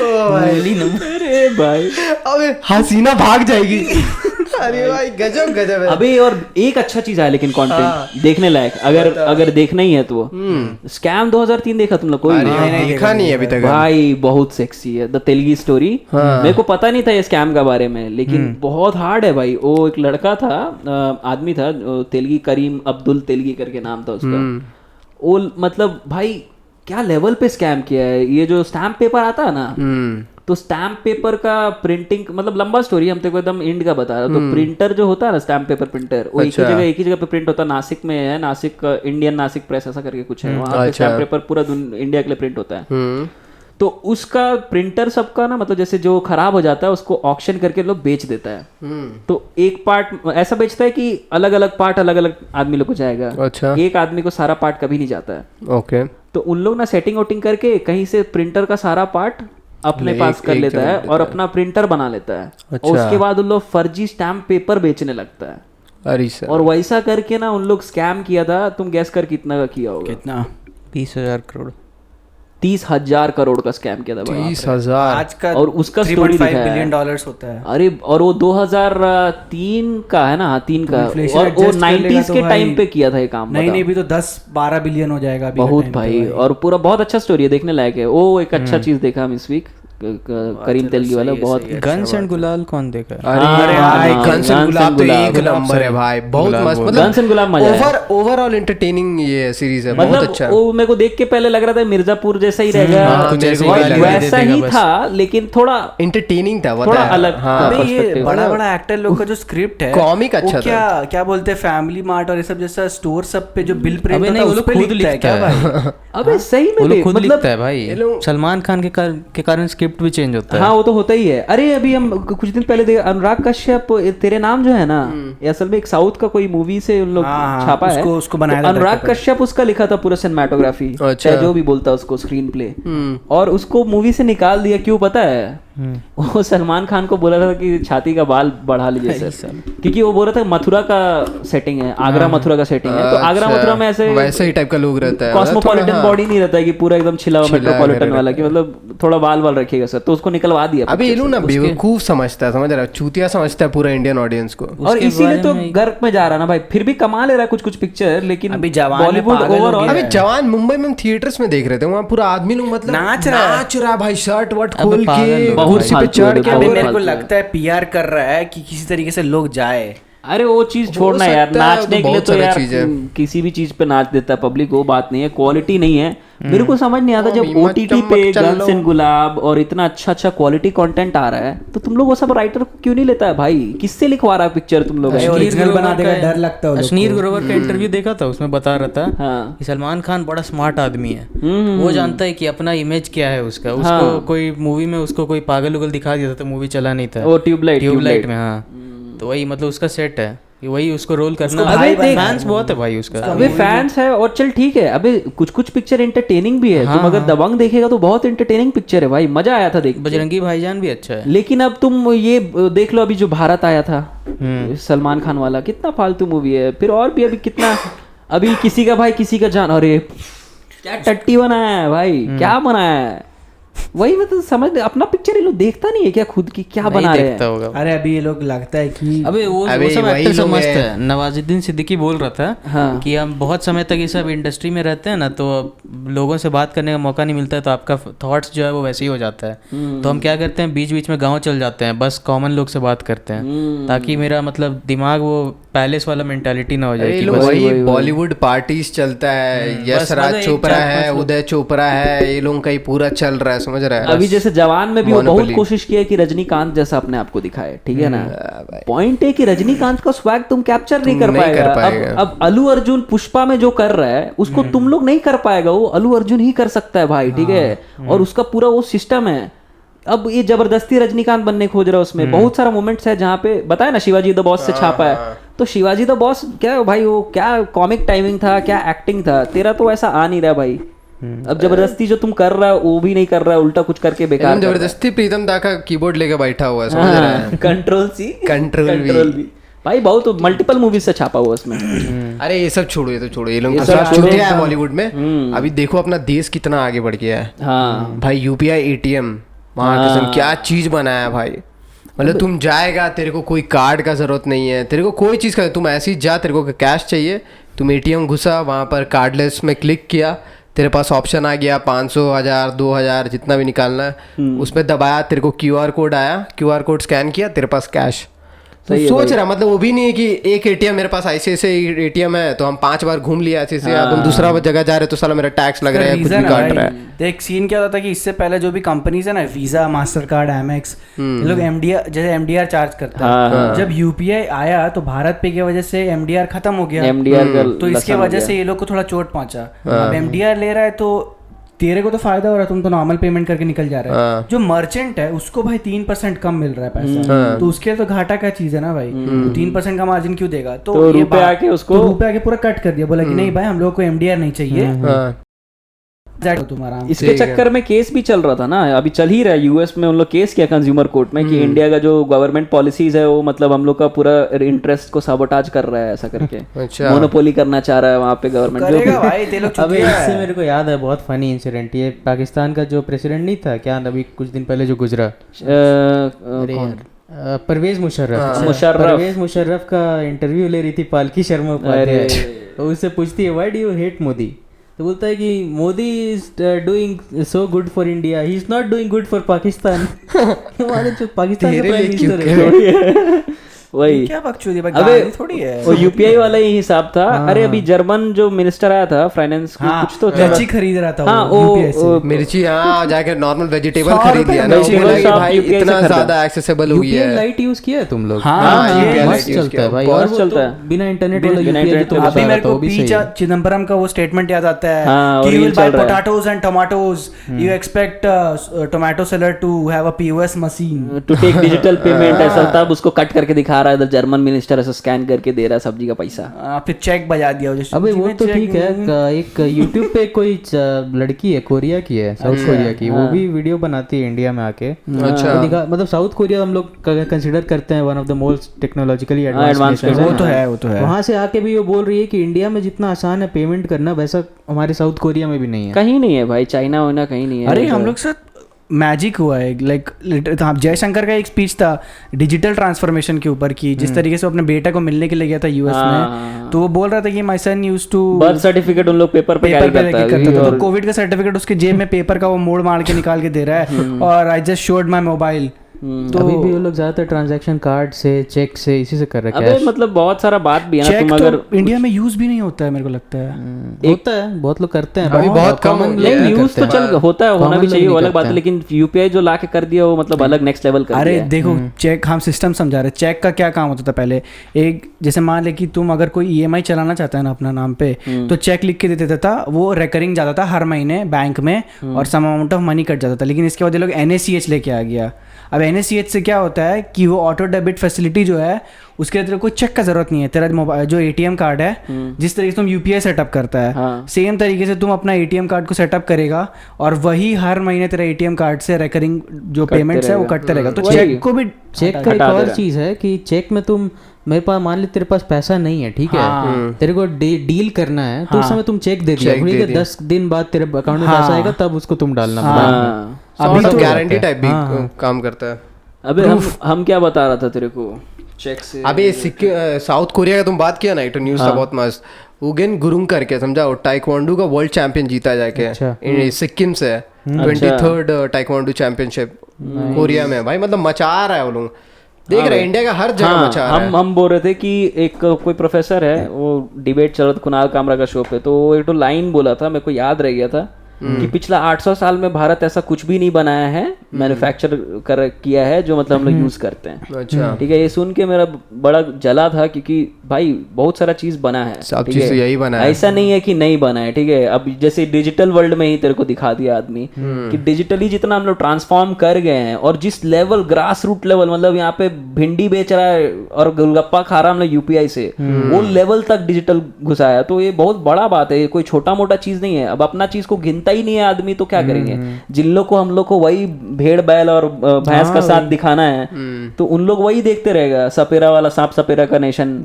मूली नंबर, अरे भाई अबे हसीना भाग जाएगी। अरे भाई गजब गजब है। अबे और एक अच्छा चीज है लेकिन कंटेंट देखने लायक, अगर देखना ही है तो स्कैम 2003 देखा तुम लोग? कोई देखा नहीं अभी तक भाई, बहुत सेक्सी है द तेलगी स्टोरी। मेरे को पता नहीं था ये स्कैम का बारे में, लेकिन बहुत हार्ड है भाई। वो एक लड़का था, आदमी था तेलगी, करीम अब्दुल तेलगी करके नाम था उसका। वो मतलब भाई क्या लेवल पे स्कैम किया है। ये जो स्टैम्प पेपर आता है ना, तो स्टैम्प पेपर का प्रिंटिंग, मतलब लंबा स्टोरी, हम तेरे को एकदम एंड का बता रहा। तो प्रिंटर जो होता है ना, स्टैम्प पेपर प्रिंटर, वो एक ही जगह पे प्रिंट होता है। नासिक में है, नासिक इंडियन नासिक प्रेस ऐसा करके कुछ है, वहाँ पे स्टैम्प पेपर पूरा इंडिया के लिए प्रिंट होता है। तो उसका प्रिंटर सबका ना, मतलब जैसे जो खराब हो जाता है उसको ऑक्शन करके लोग बेच देता है। तो एक पार्ट ऐसा बेचता है कि अलग अलग पार्ट अलग अलग आदमी लोग को जाएगा। अच्छा। एक आदमी को सारा पार्ट कभी नहीं जाता है। ओके। तो उन लोग ना सेटिंग वोटिंग करके कहीं से प्रिंटर का सारा पार्ट अपने पास कर लेता है और अपना प्रिंटर बना लेता है। अच्छा। और उसके बाद उन लोग फर्जी स्टैम्प पेपर बेचने लगता है। अरे सर। और वैसा करके ना उन लोग स्कैम किया था। तुम गैस कर कितना का किया होगा? कितना? 30,000 करोड़। 30,000 करोड़ का स्कैम किया था भाई। 30,000 आज का और उसका स्टोरी 3.5 दिखाया है। बिलियन डॉलर्स होता है। अरे और वो 2003 का है ना, 3 का, Inflation और वो adjust कर लेगा 90s तो के भाई- टाइम पे किया था ये काम। नहीं बताओ। नहीं, भी तो 10-12 बिलियन हो जाएगा अभी का बहुत time पे भाई। और पूरा बहुत अच्छा स्टोरी है, देखने लायक है। वो एक अच्छा चीज देखा हम इस वीक, करीम तेलगी वाला, बहुत गन्स एंड गुलाल कौन देखा है? अरे भाई हाँ, गन्स एंड गुलाब तो एक नंबर है भाई, बहुत मस्त। मतलब गन्स एंड गुलाब मजा है। ओवरऑल एंटरटेनिंग ये सीरीज है, बहुत मतलब अच्छा। वो मेरे को देख के पहले लग रहा था मिर्जापुर जैसा ही रहेगा, कुछ ऐसे ही और लग रहा है, वैसा ही था, लेकिन थोड़ा एंटरटेनिंग था, थोड़ा अलग। हाँ। अबे ये perspective। बड़ा बड़ा एक्टर लोग का जो स्क्रिप्ट है, कॉमिक अच्छा वो क्या क्या बोलते हैं, फैमिली मार्ट और ये सब जैसा स्टोर सब पे जो बिल प्रिंट अबे होता नहीं, है वो उस लोग पे खुद लिखता है क्या लिखता भाई? अबे सही वो में लोग खुद मतलब लिखता है भाई। सलमान खान के कारण स्क्रिप्ट भी चेंज होता है। हाँ वो तो होता ही है। अरे अभी हम कुछ दिन पहले देखे अनुराग कश्यप, तेरे नाम जो है ना, ये असल में एक साउथ का कोई मूवी से उन लोग हाँ, छापा है। उसको बनाया तो था अनुराग director। कश्यप उसका लिखा था पूरा सिनेमेटोग्राफी, अच्छा। चाहे जो भी बोलता है उसको, स्क्रीन प्ले। और उसको मूवी से निकाल दिया, क्यों पता है? वो सलमान खान को बोला था कि छाती का बाल बढ़ा लीजिए सर, क्योंकि वो बोल रहा था मथुरा का सेटिंग है, आगरा मथुरा का सेटिंग है। तो आगरा मथुरा में ऐसे वैसे ही टाइप का लोग रहता है, कॉस्मोपॉलिटन बॉडी नहीं रहता है कि पूरा एकदम छिला हुआ मेट्रोपॉलिटन वाला, कि मतलब थोड़ा बाल बाल रखिएगा सर। तो उसको निकलवा दिया। अभी ये लोग ना बेवकूफ समझता है, समझ रहा है, चूतिया समझता है पूरा इंडियन ऑडियंस को। और इसीलिए तो गर्क में जा रहा ना भाई। फिर भी कमा ले रहा है कुछ कुछ पिक्चर, लेकिन अभी जवान में बॉलीवुड पागल हो ओवरऑल। गया अभी जवान मुंबई में हम थिएटर्स में देख रहे थे, वहाँ पूरा आदमी लोग मतलब नाच रहा है भाई, शर्ट वर्ट अबे खोल पागल के लोग, बहुत कुर्सी पे फालतू चढ़ है, के। अभी बहुत मेरे को फालतू है। लगता है पीआर कर रहा है कि किसी तरीके से लोग जाए। अरे वो चीज छोड़ना हो यार, सकता है, नाचने तो के लिए बहुत तो सारी यार चीज़ है। किसी भी चीज पे नाच देता है पब्लिक, वो बात नहीं है, क्वालिटी नहीं है। मेरे को समझ नहीं आता, जब हिम्मत ओटीटी चमक पे चल गन्स लो। एंड गुलाब और इतना अच्छा अच्छा क्वालिटी कंटेंट आ रहा है, तो तुम लोग वो सब राइटर को क्यों नहीं लेता है भाई? किससे लिखवा रहा है पिक्चर तुम लोग? ओरिजिनल बना देगा, डर लगता है वो लोग अश्नीर को। ग्रोवर का इंटरव्यू देखा था, उसमें बता रहा था हाँ। कि सलमान खान बड़ा स्मार्ट आदमी है। वो जानता है कि अपना इमेज क्या है उसका। उसको कोई मूवी में उसको कोई पागल उगल दिखा दिया था तो मूवी चला नहीं था। वो ट्यूबलाइट में, हाँ। तो वही मतलब उसका सेट है, वही उसको रोल करना। अबे देख, फैंस बहुत है भाई उसका। अबे फैंस है और चल ठीक है। अबे कुछ कुछ पिक्चर एंटरटेनिंग भी है। तुम अगर दबंग देखेगा तो बहुत एंटरटेनिंग पिक्चर है भाई, मजा आया था देख के। बजरंगी भाईजान भी अच्छा है। लेकिन अब तुम ये देख लो, अभी जो भारत आया था सलमान खान वाला, कितना फालतू मूवी है। फिर और भी अभी कितना, अभी किसी का भाई किसी का जान, अरे क्या टट्टी बनाया है भाई, क्या बनाया है। वही मतलब समझ, अपना पिक्चर ये लोग देखता नहीं है क्या खुद की, क्या बना रहे देखता हैं? होगा। अरे अभी ये लोग लगता है कि अबे वो अबे सब वही एक्टर सब लोग मस्त हैं। है। नवाजुद्दीन सिद्दीकी बोल रहा था हाँ। कि हम बहुत समय तक ये सब इंडस्ट्री में रहते हैं ना, तो लोगों से बात करने का मौका नहीं मिलता है, तो आपका थॉट्स जो है वो वैसे ही हो जाता है। तो हम क्या करते हैं, बीच बीच में गाँव चल जाते हैं, बस कॉमन लोग से बात करते हैं, ताकि मेरा मतलब दिमाग वो पैलेस वाला मेंटालिटी ना हो जाए ये कि लोग बस वही बॉलीवुड पार्टीज चलता है, यश राज मतलब चोपड़ा एक है, उदय चोपड़ा है, ये लोग का ही पूरा चल रहा है, समझ रहा है। अभी जैसे जवान में भी वो बहुत Monopoly। कोशिश किया कि रजनीकांत जैसा अपने आप को दिखाए, ठीक है ना। पॉइंट है कि रजनीकांत का स्वैग तुम कैप्चर नहीं कर नहीं कर पाएगा। पाएगा। अब अल्लू अर्जुन पुष्पा में जो कर रहा है उसको तुम लोग नहीं कर पाएगा, वो अल्लू अर्जुन ही कर सकता है भाई, ठीक है। और उसका पूरा वो सिस्टम है। अब ये जबरदस्ती रजनीकांत बनने खोज रहा है, उसमें बहुत सारा मोमेंट्स है जहाँ पे बताया ना शिवाजी द बॉस से छापा है। तो शिवाजी द बॉस क्या भाई, वो क्या कॉमिक टाइमिंग था, क्या एक्टिंग था, तेरा तो ऐसा आ नहीं रहा भाई। अब जबरदस्ती जो तुम कर रहा है वो भी नहीं कर रहा है, उल्टा कुछ करके बेकार एकदम जबरदस्ती प्रीतम दा का कीबोर्ड लेके बैठा हुआ है, समझ रहा है। कंट्रोल सी कंट्रोल भी। भाई बहुत मल्टीपल मूवीज से छापा हुआ उसमें। अरे ये सब छोड़ो, ये तो छोड़ो, ये लोग ये तो सब सब छोड़ो। चुतिया है बॉलीवुड में। अभी देखो अपना देश कितना आगे बढ़ गया है हाँ भाई। यूपीआई एटीएम वहाँ कसम क्या चीज बनाया है भाई। मतलब तुम जाएगा, तेरे को कोई कार्ड का जरूरत नहीं है, तेरे को कोई चीज़ का, तुम ऐसे ही जा, तेरे को कैश चाहिए, तुम एटीएम घुसा, वहाँ पर कार्डलेस में क्लिक किया, तेरे पास ऑप्शन आ गया 500, 1000, 2000 जितना भी निकालना है, उसमें दबाया, तेरे को क्यूआर कोड आया, क्यूआर कोड स्कैन किया, तेरे पास कैश। तो सोच रहा, मतलब वो भी नहीं है कि एक एटीएम मेरे पास ऐसे एटीएम है तो हम 5 बार घूम लिया ऐसे से, तुम दूसरा जगह जा रहे तो साला मेरा टैक्स लग रहा है, कुछ भी काट रहा है। देख सीन क्या होता था कि इससे पहले जो भी कंपनीज है ना, वीजा, मास्टर कार्ड, एमएक्स, ये लोग एमडीआर, जैसे एमडीआर चार्ज करता है। जब यूपीआई आया तो भारत पे की वजह से एमडीआर खत्म हो गया, तो इसके वजह से ये लोग को थोड़ा चोट पहुंचा। अब एमडीआर ले रहा है तो तेरे को तो फायदा हो रहा है, तुम तो नॉर्मल पेमेंट करके निकल जा रहा है। जो मर्चेंट है उसको भाई 3% कम मिल रहा है पैसा, तो उसके लिए तो घाटा का चीज है ना भाई, 3% का मार्जिन क्यों देगा? तो रुपए आके उसको रुपए आके पूरा कट कर दिया, बोला कि नहीं भाई हम लोग को एमडीआर नहीं चाहिए। तुम्हारा इसके चक्कर में केस भी चल रहा था ना, अभी चल ही रहा है यूएस में, उन लोग केस किया कंज्यूमर कोर्ट में कि इंडिया का जो गवर्नमेंट पॉलिसीज है वो मतलब हम लोग का पूरा इंटरेस्ट को साबोटाज कर रहा है ऐसा करके, मोनोपोली करना चाह रहा है वहाँ पे गवर्नमेंट। अबे इससे मेरे को याद है बहुत फनी इंसिडेंट, ये पाकिस्तान का जो प्रेसिडेंट नहीं था क्या, अभी कुछ दिन पहले जो गुजरा, परवेज मुशर्रफ का इंटरव्यू ले रही थी पालकी शर्मा उपाध्याय, तो उससे पूछती है why do you hate Modi, तो बोलता है कि Modi is doing so good for India, he is not doing good for Pakistan. हमारे जो पाकिस्तान का प्राइम मिनिस्टर है वही क्या बकचोदी है, अबे थोड़ी है वो यूपीआई वाला ही हिसाब था। अरे अभी जर्मन जो मिनिस्टर आया था फाइनेंस की, कुछ तो मिर्ची खरीद रहा था, हाँ वो मिर्ची, हाँ जाके नॉर्मल वेजिटेबल खरीद लिया ना, भाई इतना ज्यादा एक्सेसिबल हो गया है। लाइट यूज किया है तुम लोग? हाँ मस्त चलता है भाई, और चलता है बिना इंटरनेट वाला यूपीआई। तो अभी मेरे को पी चिदम्बरम का वो स्टेटमेंट याद आता है कि you will buy potatoes and tomatoes, you expect tomato seller to have a POS machine to take digital payment, ऐसा तब उसको कट करके दिखा रहा है इधर जर्मन मिनिस्टर, ऐसा स्कैन करके दे रहा है सब्जी का पैसा, फिर चेक बजा दिया। अबे वो तो ठीक है, एक यूट्यूब पे कोई लड़की है, कोरिया की है, साउथ कोरिया की, वो भी वीडियो बनाती है इंडिया में आके। अच्छा, मतलब साउथ कोरिया हम लोग कंसिडर करते हैं one of the most technologically advance, वो तो है, वो तो है। वहाँ से आके भी वो बोल रही है कि इंडिया में जितना आसान है पेमेंट करना, वैसा हमारे साउथ कोरिया में भी नहीं है, कहीं नहीं है भाई, चाइना होना कहीं नहीं है। अरे हम लोग साथ मैजिक हुआ है, लाइक जयशंकर का एक स्पीच था डिजिटल ट्रांसफॉर्मेशन के ऊपर की, जिस तरीके से अपने बेटा को मिलने के लिए गया था यूएस में, तो वो बोल रहा था कि my son used to birth certificate उन लोग पेपर पे कैरी करता था, तो कोविड का सर्टिफिकेट उसके जेब में पेपर का वो मोड़ मार के निकाल के दे रहा है, और I just showed my mobile. तो अभी भी वो लोग ज्यादातर ट्रांजैक्शन कार्ड से, चेक से, इसी से कर रहे हैं। अबे मतलब बहुत सारा बात भी है ना, तुम अगर इंडिया में यूज भी नहीं होता है, मेरे को लगता है होता है, बहुत लोग करते हैं, अभी बहुत कॉमन यूज तो चल होता है, होना भी चाहिए, वो अलग बात है, लेकिन यूपीआई जो लाके कर दिया वो मतलब अलग नेक्स्ट लेवल कर दिया। अरे देखो चेक, हम सिस्टम समझा रहे, चेक का क्या काम होता था पहले, एक जैसे मान ले कि तुम अगर कोई ईएमआई चलाना चाहता है ना अपना नाम पे, तो चेक लिख के दे देता था, वो रिकरिंग जाता था हर महीने बैंक में, और सम अमाउंट ऑफ मनी कट जाता था। लेकिन इसके बाद ये लोग एनएसीएच लेके आ गया। अब एनएसीएच से क्या होता है कि वो ऑटो डेबिट फैसिलिटी जो है उसके लिए तेरे को चेक का जरूरत नहीं है, तेरा मोबाइल जो एटीएम कार्ड है, जिस तरीके से तुम यूपीआई सेटअप करता है, सेम तरीके से तुम अपना एटीएम कार्ड को सेटअप करेगा, और वही हर महीने तेरा एटीएम कार्ड से रिकरिंग जो पेमेंट्स है वो कटते रहेगा। तो चेक को भी, चेक का एक और चीज है कि चेक में तुम, मेरे पास मान ले तेरे पास पैसा नहीं है, ठीक है, तेरे को डील करना है, तो उस समय तुम चेक दे दिया, ठीक है, 10 दिन बाद तेरे अकाउंट में पैसा आएगा, तब उसको तुम डालना पड़ेगा। अभी तो गारंटी टाइप भी काम करता है। अबे हम क्या बता रहा था तेरे को चेक से, अभी साउथ कोरिया का तुम बात किया ना, एक तो न्यूज़ था बहुत मस्त, उगेन गुरुंग करके, समझा, टाइक्वांडो का वर्ल्ड चैंपियन जीता जाके सिक्किम से, 23rd टाइक्वांडो चैंपियनशिप कोरिया में, भाई मतलब मचा रहा है वो लोग, देख रहे हैं इंडिया का हर जगह मचा रहा है। हम बोल रहे थे कि एक कोई प्रोफेसर है, वो डिबेट चल रहा था कुणाल कामरा का शो पे, तो वो एक तो लाइन बोला था, मेरे को याद रह गया था कि पिछला 800 साल में भारत ऐसा कुछ भी नहीं बनाया है, मैन्युफैक्चर किया है जो मतलब हम लोग यूज करते हैं। अच्छा, ठीक है, ये सुन के मेरा बड़ा जला था, क्योंकि भाई बहुत सारा चीज बना है, सब चीज यही बना है, ऐसा नहीं है कि नहीं बना है। ठीक है, अब जैसे डिजिटल वर्ल्ड में ही तेरे को दिखा दिया आदमी कि डिजिटली जितना हम लोग ट्रांसफॉर्म कर गए हैं, और जिस लेवल ग्रास रूट लेवल, मतलब यहाँ पे भिंडी बेच रहा है और गोलगप्पा खा रहा है हम लोग यूपीआई से, वो लेवल तक डिजिटल घुसाया, तो ये बहुत बड़ा बात है, कोई छोटा मोटा चीज नहीं है। अब अपना चीज को गिनता ही नहीं है आदमी, तो क्या करेंगे? जिन लोग को हम लोग को वही भेड़ बैल और भैंस का साथ दिखाना है, तो उन लोग वही देखते रहेगा, सपेरा वाला सांप सपेरा का नेशन,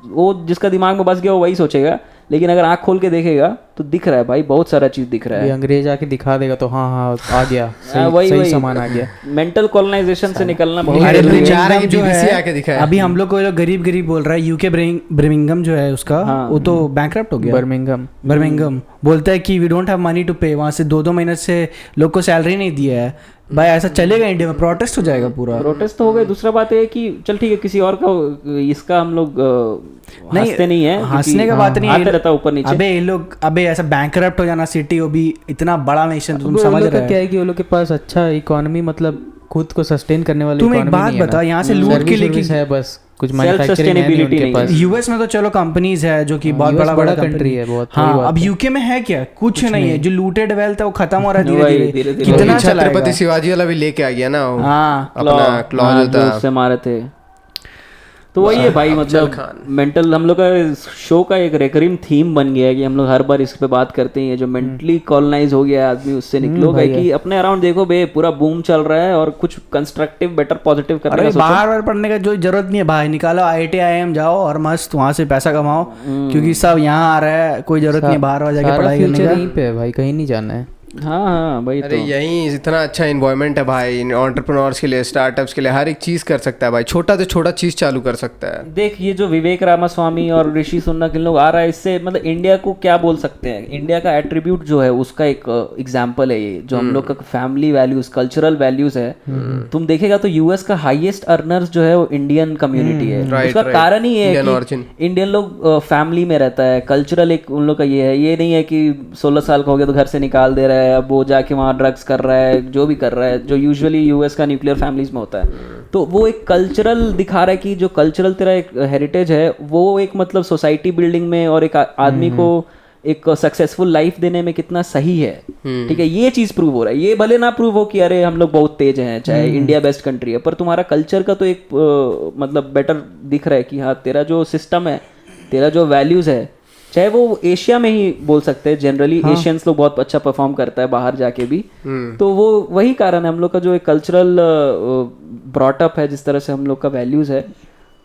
वो जिसका दिमाग में बस गया वो वही सोचेगा लेकिन अगर आँख खोल के देखेगा तो दिख रहा है भाई, बहुत सारा चीज़ दिख रहा ये है। अंग्रेज आके दिखा देगा तो हाँ हाँ आ गया, वही सही वही सामान आ गया। मेंटल कॉलोनाइजेशन से निकलना बहुत अरे जरूरी है। बेचारा ये जो BBC है, आके दिखाया। अभी हम लोग को जो गरीब गरीब बोल रहा है, यूके ब्रिमिंगम जो है उसका, वो तो बैंकरप्ट हो गया। बर्मिंगम बोलता है कि we don't have money to pay, वहाँ से 2-2 महीने से लोग को सैलरी नहीं दिया है भाई। ऐसा चलेगा इंडिया में, प्रोटेस्ट हो जाएगा पूरा। प्रोटेस्ट तो हो गए। दूसरा बात है कि चल ठीक है, किसी और का इसका हम लोग हंसते नहीं है, हंसने का बात नहीं आते रहता ऊपर नीचे। अबे ये लोग, अबे ऐसा बैंकरप्ट हो जाना सिटी, वो भी इतना बड़ा नेशन, तुम वो समझ लोग का रहे क्या हो। है कि वो लोग के पास अच्छा इकोनॉमी, मतलब खुद को सस्टेन करने वाली तुम एक इकोनॉमी बात नहीं है बता, ना। यहाँ से लूट के सर्विस लेके वर्विस है, बस कुछ Self मैन्युफैक्चरिंग है नहीं sustainability उनके नहीं पास। यूएस में तो चलो कंपनीज है जो कि बहुत US बड़ा बड़ा कंट्री country है, बहुत बड़ी हाँ। बात अब है। यूके में है क्या, कुछ नहीं है। जो लूटेड वेल्थ है वो खत्म हो रहा है वही, धीरे धीरे-धीरे। धीरे। कितना चलाएगा? छत्रपति शिवाजी वाला भी लेके आ गया ना वो, हाँ अपना क्लॉज जो होता। उससे मारे थे। तो वही है भाई, मतलब मेंटल, हम लोग का शो का एक रेकरिंग थीम बन गया है कि हम लोग हर बार इस पे बात करते हैं। जो मेंटली कॉलोनाइज हो गया है आदमी, उससे निकलो भाई कि अपने अराउंड देखो बे, पूरा बूम चल रहा है और कुछ कंस्ट्रक्टिव बेटर पॉजिटिव करने अरे का सोचो। बाहर पढ़ने का जो जरूरत नहीं है भाई, निकालो IIT IIM जाओ और मस्त वहाँ से पैसा कमाओ, क्योंकि सब यहाँ आ रहा है, कोई जरूरत नहीं है बाहर जाके सारा पढ़ाई करने फ्यूचर का। यहीं पे है भाई, कहीं नहीं जाना है। हाँ हाँ भाई। अरे तो यही इतना अच्छा इन्वायरमेंट है भाई, एंटरप्रेन्योर्स के लिए, स्टार्टअप्स के लिए, हर एक चीज़ कर सकता है भाई, छोटा से छोटा चीज़ चालू कर सकता है। देख, ये जो विवेक रामास्वामी और ऋषि सुनक इन लोग आ रहा है, इससे मतलब इंडिया को क्या बोल सकते हैं, इंडिया का एट्रीब्यूट जो है उसका एक एग्जाम्पल है ये, जो हम लोग का फैमिली वैल्यूज, कल्चरल वैल्यूज है। तुम देखेगा तो यूएस का हाईएस्ट अर्नर्स जो है वो इंडियन कम्युनिटी है। उसका कारण ही है कि इंडियन लोग फैमिली में रहता है, कल्चरल एक उन लोग का ये है। ये नहीं है कि 16 साल का हो गया तो घर से निकाल दे रहा है, अब वो जाके वहाँ ड्रग्स कर रहा है, जो भी कर रहा है, जो यूजुअली यूएस का न्यूक्लियर फैमिलीज में होता है। तो वो एक कल्चरल दिखा रहा है कि जो कल्चरल तेरा एक हेरिटेज है वो एक मतलब सोसाइटी बिल्डिंग में और एक आदमी को एक सक्सेसफुल लाइफ देने में कितना सही है। ठीक है, ये चीज़ प्रूव हो रहा है। ये भले ना प्रूव हो कि अरे हम लोग बहुत तेज हैं, चाहे इंडिया बेस्ट कंट्री है, पर तुम्हारा कल्चर का तो एक मतलब बेटर दिख रहा है कि हाँ, तेरा जो सिस्टम है, तेरा जो वैल्यूज़ है, चाहे वो एशिया में ही बोल सकते हैं, जनरली एशियंस लोग बहुत अच्छा परफॉर्म करता है बाहर जाके भी। तो वो वही कारण है हम लोग का जो एक कल्चरल ब्रॉटअप है, जिस तरह से हम लोग का वैल्यूज है,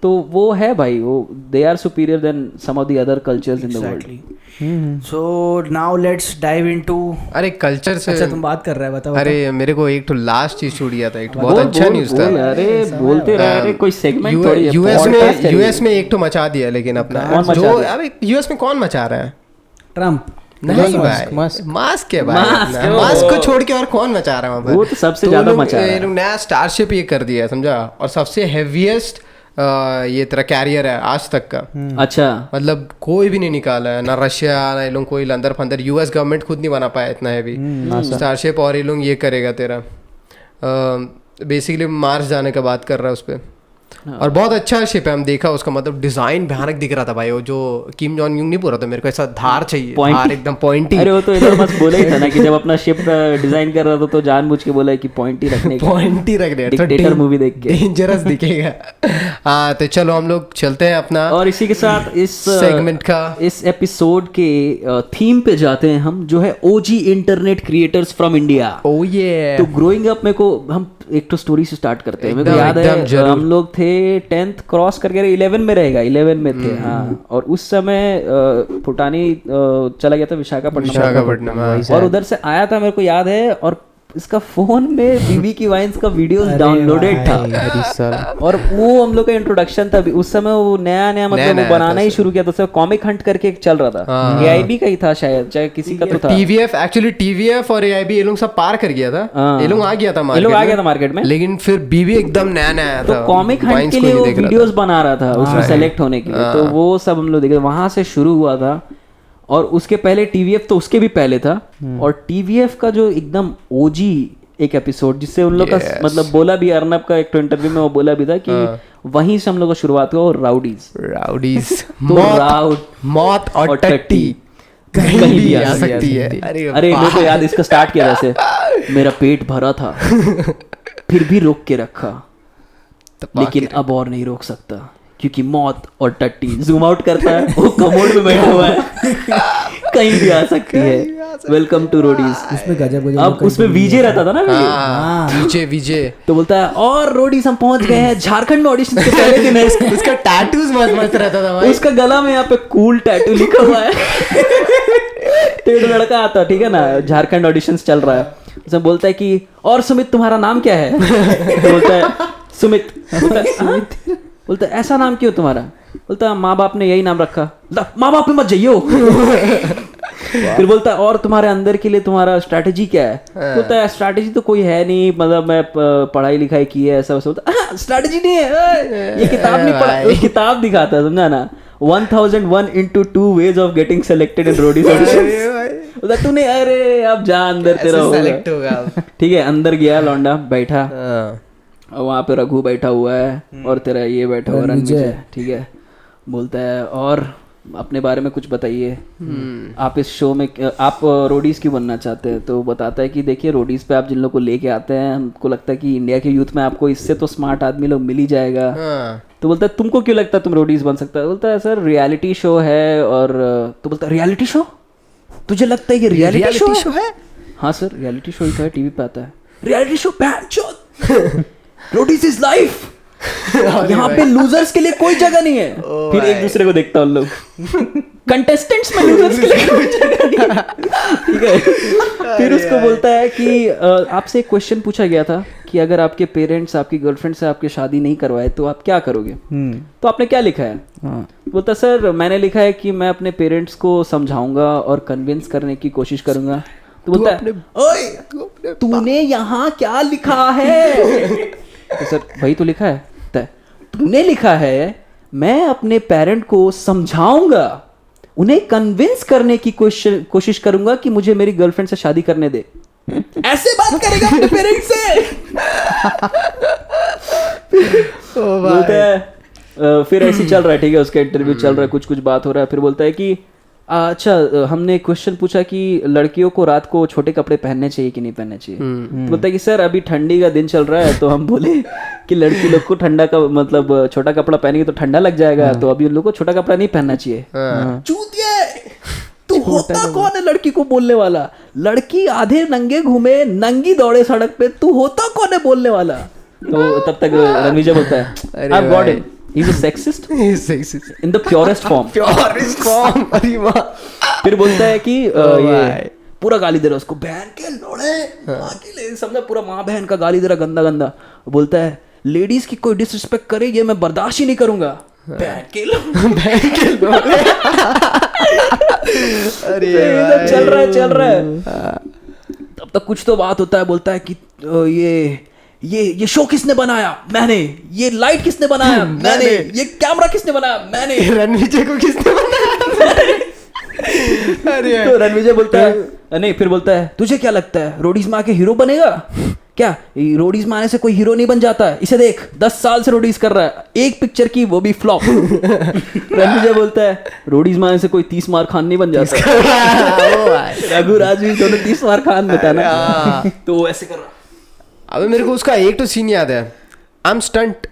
तो वो है भाई, वो they are superior than some of the other cultures in the world. So now let's dive into. अरे कल्चर से अच्छा तुम बात कर रहे हैं, बताओ। अरे मेरे को एक तो लास्ट चीज छूट गया था, एक तो बहुत अच्छा न्यूज़ था। अरे बोलते रहे, अरे कोई सेगमेंट थोड़ी है। यूएस में एक तो मचा दिया, लेकिन अपना जो अबे यूएस में कौन मचा रहा है? ट्रम्प। नहीं भाई, मास्क है भाई, मास्क को छोड़ के और कौन मचा रहा है वहाँ पर? वो तो सबसे ज्यादा मचा रहा है। ये लोग नया स्टारशिप ये कर दिया है, समझा, और सबसे हेवीएस्ट ये तेरा कैरियर है आज तक का। अच्छा, मतलब कोई भी नहीं निकाला है, ना रशिया ना ये लोग कोई लंदर फंदर, यूएस गवर्नमेंट खुद नहीं बना पाया इतना हैवी स्टारशिप, और ये लोग ये करेगा तेरा बेसिकली मार्स जाने का बात कर रहा है उस पर। और बहुत अच्छा शिप है, हम देखा उसका मतलब डिजाइन भयानक दिख रहा था भाई। वो जो किम जॉन्ग यूंग नहीं बोल रहा था, मेरे को ऐसा धार चाहिए, धार एकदम पॉइंटी। अरे वो तो इधर बस बोला ही था ना कि जब अपना शिप डिजाइन कर रहा था तो जानबूझ के बोला है कि पॉइंटी रखने का, पॉइंटी रख दे, डिक्टेटर मूवी देख के डेंजरस दिखेगा। हाँ तो चलो हम लोग चलते हैं अपना, और इसी के साथ इस सेगमेंट का, इस एपिसोड के थीम पे जाते हैं हम, जो है ओजी इंटरनेट क्रिएटर्स फ्रॉम इंडिया। ओ ये तो ग्रोइंग अप मेरे को, हम एक तो स्टोरी से स्टार्ट करते हैं। मेरे को याद है हम लोग थे 10th क्रॉस करके 11 में रहेगा, 11 में थे हाँ। और उस समय फुटानी चला गया था विशाखापट्टनम, और उधर से आया था, मेरे को याद है, और इसका फोन में बीबी की वाइन्स का वीडियोस डाउनलोडेड था, और वो हम लोग का इंट्रोडक्शन था। उस समय वो नया मतलब वो बनाना ही शुरू किया था, कॉमिक हंट करके एक चल रहा था, AIB का ही था शायद, चाहे किसी का तो था। TVF एक्चुअली TVF और AIB ये लोग सब पार कर गया था, ये लोग आ गया था मार्केट में, लेकिन फिर बीबी एकदम नया आया था, तो कॉमिक हंट के लिए वो वीडियोस बना रहा था उसमें सेलेक्ट होने के लिए। तो वो सब हम लोग देखे, वहां से शुरू हुआ था। और उसके पहले TVF तो उसके भी पहले था, और TVF का जो एकदम ओजी एक एपिसोड, जिससे उन लोग का मतलब बोला भी, अर्नब का एक इंटरव्यू में वो बोला भी था कि वहीं से हम लोग का शुरुआत हुआ, और राउडीज तो मौत और टट्टी कहीं भी आ सकती है। अरे मेरे को याद, इसका स्टार्ट किया वैसे, मेरा पेट भरा था फिर भी रोक के रखा, लेकिन अब और नहीं रोक सकता, क्योंकि मौत और टट्टी जूम आउट करता है, वो कमोड में बैठा हुआ है, कहीं भी आ सकती है, वेलकम टू रोडीज। उसमें गजब गजब अब उसमें विजय रहता था ना, विजय विजय तो बोलता है और रोडीज हम पहुंच गए हैं झारखंड में ऑडिशन के पहले दिन है। उसका टैटूज मस्त मस्त रहता था भाई। उसका गला में यहाँ पे कूल टैटू लिखा हुआ है। टेढ़ लड़का आता, ठीक है ना, झारखंड ऑडिशंस चल रहा है, उसमें बोलता है कि और सुमित तुम्हारा नाम क्या है? तो बोलता है सुमित। बोलता है ऐसा नाम क्यों तुम्हारा? बोलता है माँ बाप ने यही नाम रखा। माँ बाप पे मत जाइयो। फिर बोलता है और तुम्हारे अंदर के लिए तुम्हारा स्ट्रैटेजी क्या है? बोलता है स्ट्रैटेजी तो कोई है नहीं, मतलब मैं पढ़ाई लिखाई की है ऐसा वैसा। बोलता स्ट्रैटेजी नहीं है, ये किताब नहीं पढ़ा, ये किताब दिखाता है, समझा ना, 1001 into 2 ways of getting selected in roadies auditions। बोलता तूने, अरे अब जा अंदर तेरा सेलेक्ट होगा। ठीक है, अंदर गया लौंडा, बैठा और वहाँ पे रघु बैठा हुआ है और तेरा ये बैठा हुआ रणविजय, ठीक है। बोलता है और अपने बारे में कुछ बताइए, आप इस शो में आप रोडीज क्यों बनना चाहते हैं? तो बताता है कि देखिए रोडीज पे आप जिन लोग को लेके आते हैं, हमको लगता है कि इंडिया के यूथ में आपको इससे तो स्मार्ट आदमी लोग मिल ही जाएगा। तो बोलता है तुमको क्यों लगता है तुम रोडीज बन सकता है? बोलता है सर रियलिटी शो है। और तो बोलता है रियलिटी शो, तुझे लगता है ये रियलिटी शो है? हाँ सर रियलिटी शो ही तो है, टीवी पे आता है। Reality show Roadies is life, यहाँ पे लूजर्स के लिए कोई जगह नहीं है। फिर एक दूसरे को देखता उन लोग, कंटेस्टेंट्स में लूजर्स के लिए कोई जगह नहीं है, ठीक है। फिर उसको बोलता है कि आपसे एक क्वेश्चन पूछा गया था कि अगर आपके पेरेंट्स आपकी गर्लफ्रेंड से आपकी शादी नहीं करवाए तो आप क्या करोगे? तो आपने क्या लिखा है? बोलता सर मैंने लिखा है कि मैं अपने पेरेंट्स को समझाऊंगा और कन्विंस करने की कोशिश करूंगा। तो बोलता है ओए तूने यहाँ क्या लिखा है? तो सर वही तो लिखा है। तूने लिखा है मैं अपने पेरेंट को समझाऊंगा, उन्हें कन्विंस करने की कोशिश करूंगा कि मुझे मेरी गर्लफ्रेंड से शादी करने दे। ऐसे बात करेगा अपने पेरेंट से? बोलता है फिर ऐसे चल रहा है, ठीक है, उसका इंटरव्यू चल रहा है, कुछ कुछ बात हो रहा है। फिर बोलता है कि अच्छा हमने क्वेश्चन पूछा कि लड़कियों को रात को छोटे कपड़े पहनने चाहिए कि नहीं पहनने चाहिए? तो बोलता है कि सर अभी ठंडी का दिन चल रहा है तो हम बोले कि लड़की लोग को ठंडा का मतलब छोटा कपड़ा पहनेंगे तो ठंडा लग जाएगा, तो अभी उन लोग को छोटा कपड़ा नहीं पहनना चाहिए। चूतिया, तू होता कौन है लड़की को बोलने वाला? लड़की आधे नंगे घूमे, नंगी दौड़े सड़क पे, तू होता कौन है बोलने वाला? तो तब तक रणविजय बोलता है I've got it. He's a sexist. He's sexist in the purest form. Purest form. अरे वाह। फिर बोलता है कि ये पूरा गाली दे रहा उसको, बहन के लोड़े, समझा, पूरा माँ बहन का गाली दे रहा, गंदा गंदा। बोलता है लेडीज की कोई डिसरिस्पेक्ट करे ये मैं बर्दाश्त ही नहीं करूंगा। बहन के लोड़े। अरे चल रहा है। तब तक कुछ तो बात होता है। बोलता है कि ये शो किसने बनाया? मैंने। ये लाइट किसने बनाया? मैंने। ये कैमरा किसने बनाया? मैंने। रणविजय को किसने बनाया? अरे तो रणविजय बोलता है नहीं, फिर बोलता है तुझे क्या लगता है रोडीज में आके हीरो बनेगा क्या? रोडीज में आने से कोई हीरो नहीं बन जाता है, इसे देख 10 साल से रोडीज कर रहा है, एक पिक्चर की वो भी फ्लॉप। रणविजय बोलता है रोडीज में आने से कोई 30 मार खान नहीं बन जाता। रघु राजवीर दोनों 30 मार खान बताना। तो वो ऐसे कर रहा। अबे मेरे को उसका एक तो सीन याद है, I'm stunt.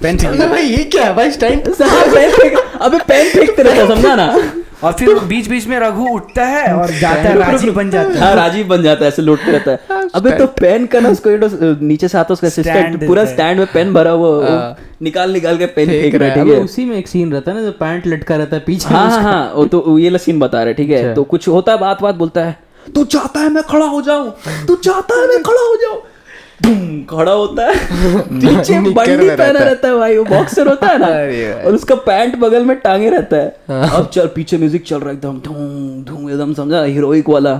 पेन भाई ये क्या है भाई स्टंट? अबे पेन फेंकते रहता, समझा ना। और फिर बीच बीच में रघु उठता है और जाता है, राजीव बन जाता है। हाँ राजीव बन जाता है, ऐसे लौटते रहता है। अबे तो पेन का ना उसको नीचे से आता, उसका असिस्टेंट पूरा स्टैंड में पेन भरा हुआ निकाल के पेन फेंक रहा है, ठीक है। उसी में एक सीन रहता है ना जो पैंट लटका रहता है पीछे। हाँ वो तो ये सीन बता रहे, ठीक है। तो कुछ होता है, बात बोलता है तू चाहता है मैं खड़ा हो जाऊं, तू चाहता है मैं खड़ा हो जाऊं। खड़ा होता है, पीछे बंडी पहना रहता है भाई, वो बॉक्सर होता है ना, और उसका पैंट बगल में टांगे रहता है। अब चल पीछे म्यूजिक चल रहा है एकदम धूम धूम एकदम, समझा, हीरोइक वाला।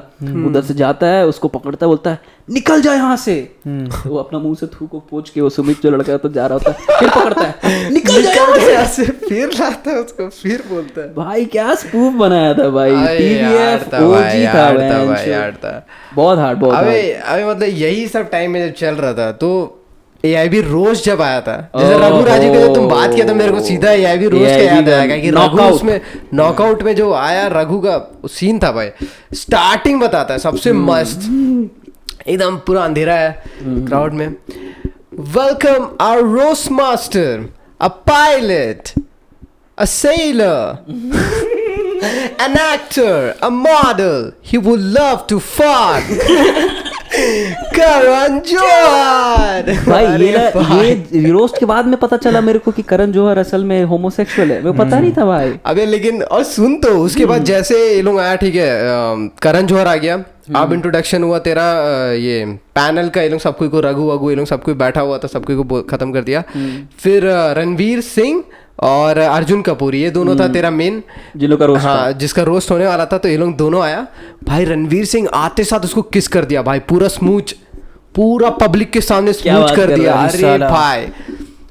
उधर से जाता है, उसको पकड़ता है, बोलता है निकल जाए यहाँ से। वो अपना मुंह से थू को पोंछ के, वो सुमित जो लड़का तो जा रहा होता है, फिर पकड़ता है निकल जाए यहाँ से, फिर लाता है उसको, फिर बोलता है। भाई क्या स्पूफ बनाया था भाई, टीवीएफ ओजी था भाई, बहुत हार्ड। अबे मतलब यही सब टाइम में जब चल रहा था तो AIB रोज जब आया था, जैसे रघु राजीव का तुम बात किया तो मेरे को सीधा AIB रोज का याद आया कि रघु उसमें नॉकआउट में जो आया, रघु का सीन था भाई, स्टार्टिंग बताता है सबसे मस्त, एकदम पूरा अंधेरा है क्राउड में। Welcome our roast master, a pilot, a sailor, an actor, a model, he would love to fuck. Karan Johar भाई अरे ये रोस्ट के बाद में पता चला मेरे को कि करण जौहर असल में होमोसेक्सुअल है, मेरे को पता नहीं था भाई। अबे लेकिन और सुन तो उसके बाद जैसे ये लोग आया ठीक है, करण जौहर आ गया, अब इंट्रोडक्शन हुआ तेरा ये पैनल का, ये लोग सबको को रघु वघु ये लोग सबको बैठा हुआ था, सबको को खत्म कर दिया। फिर रणवीर सिंह और अर्जुन कपूर, ये दोनों था तेरा मेन जिन लोग का रोस्ट, हाँ जिसका रोस्ट होने वाला था। तो ये लोग दोनों आया भाई, रणवीर सिंह आते साथ उसको किस कर दिया भाई, पूरा स्मूच, पूरा पब्लिक के सामने स्मूच कर दिया। अरे भाई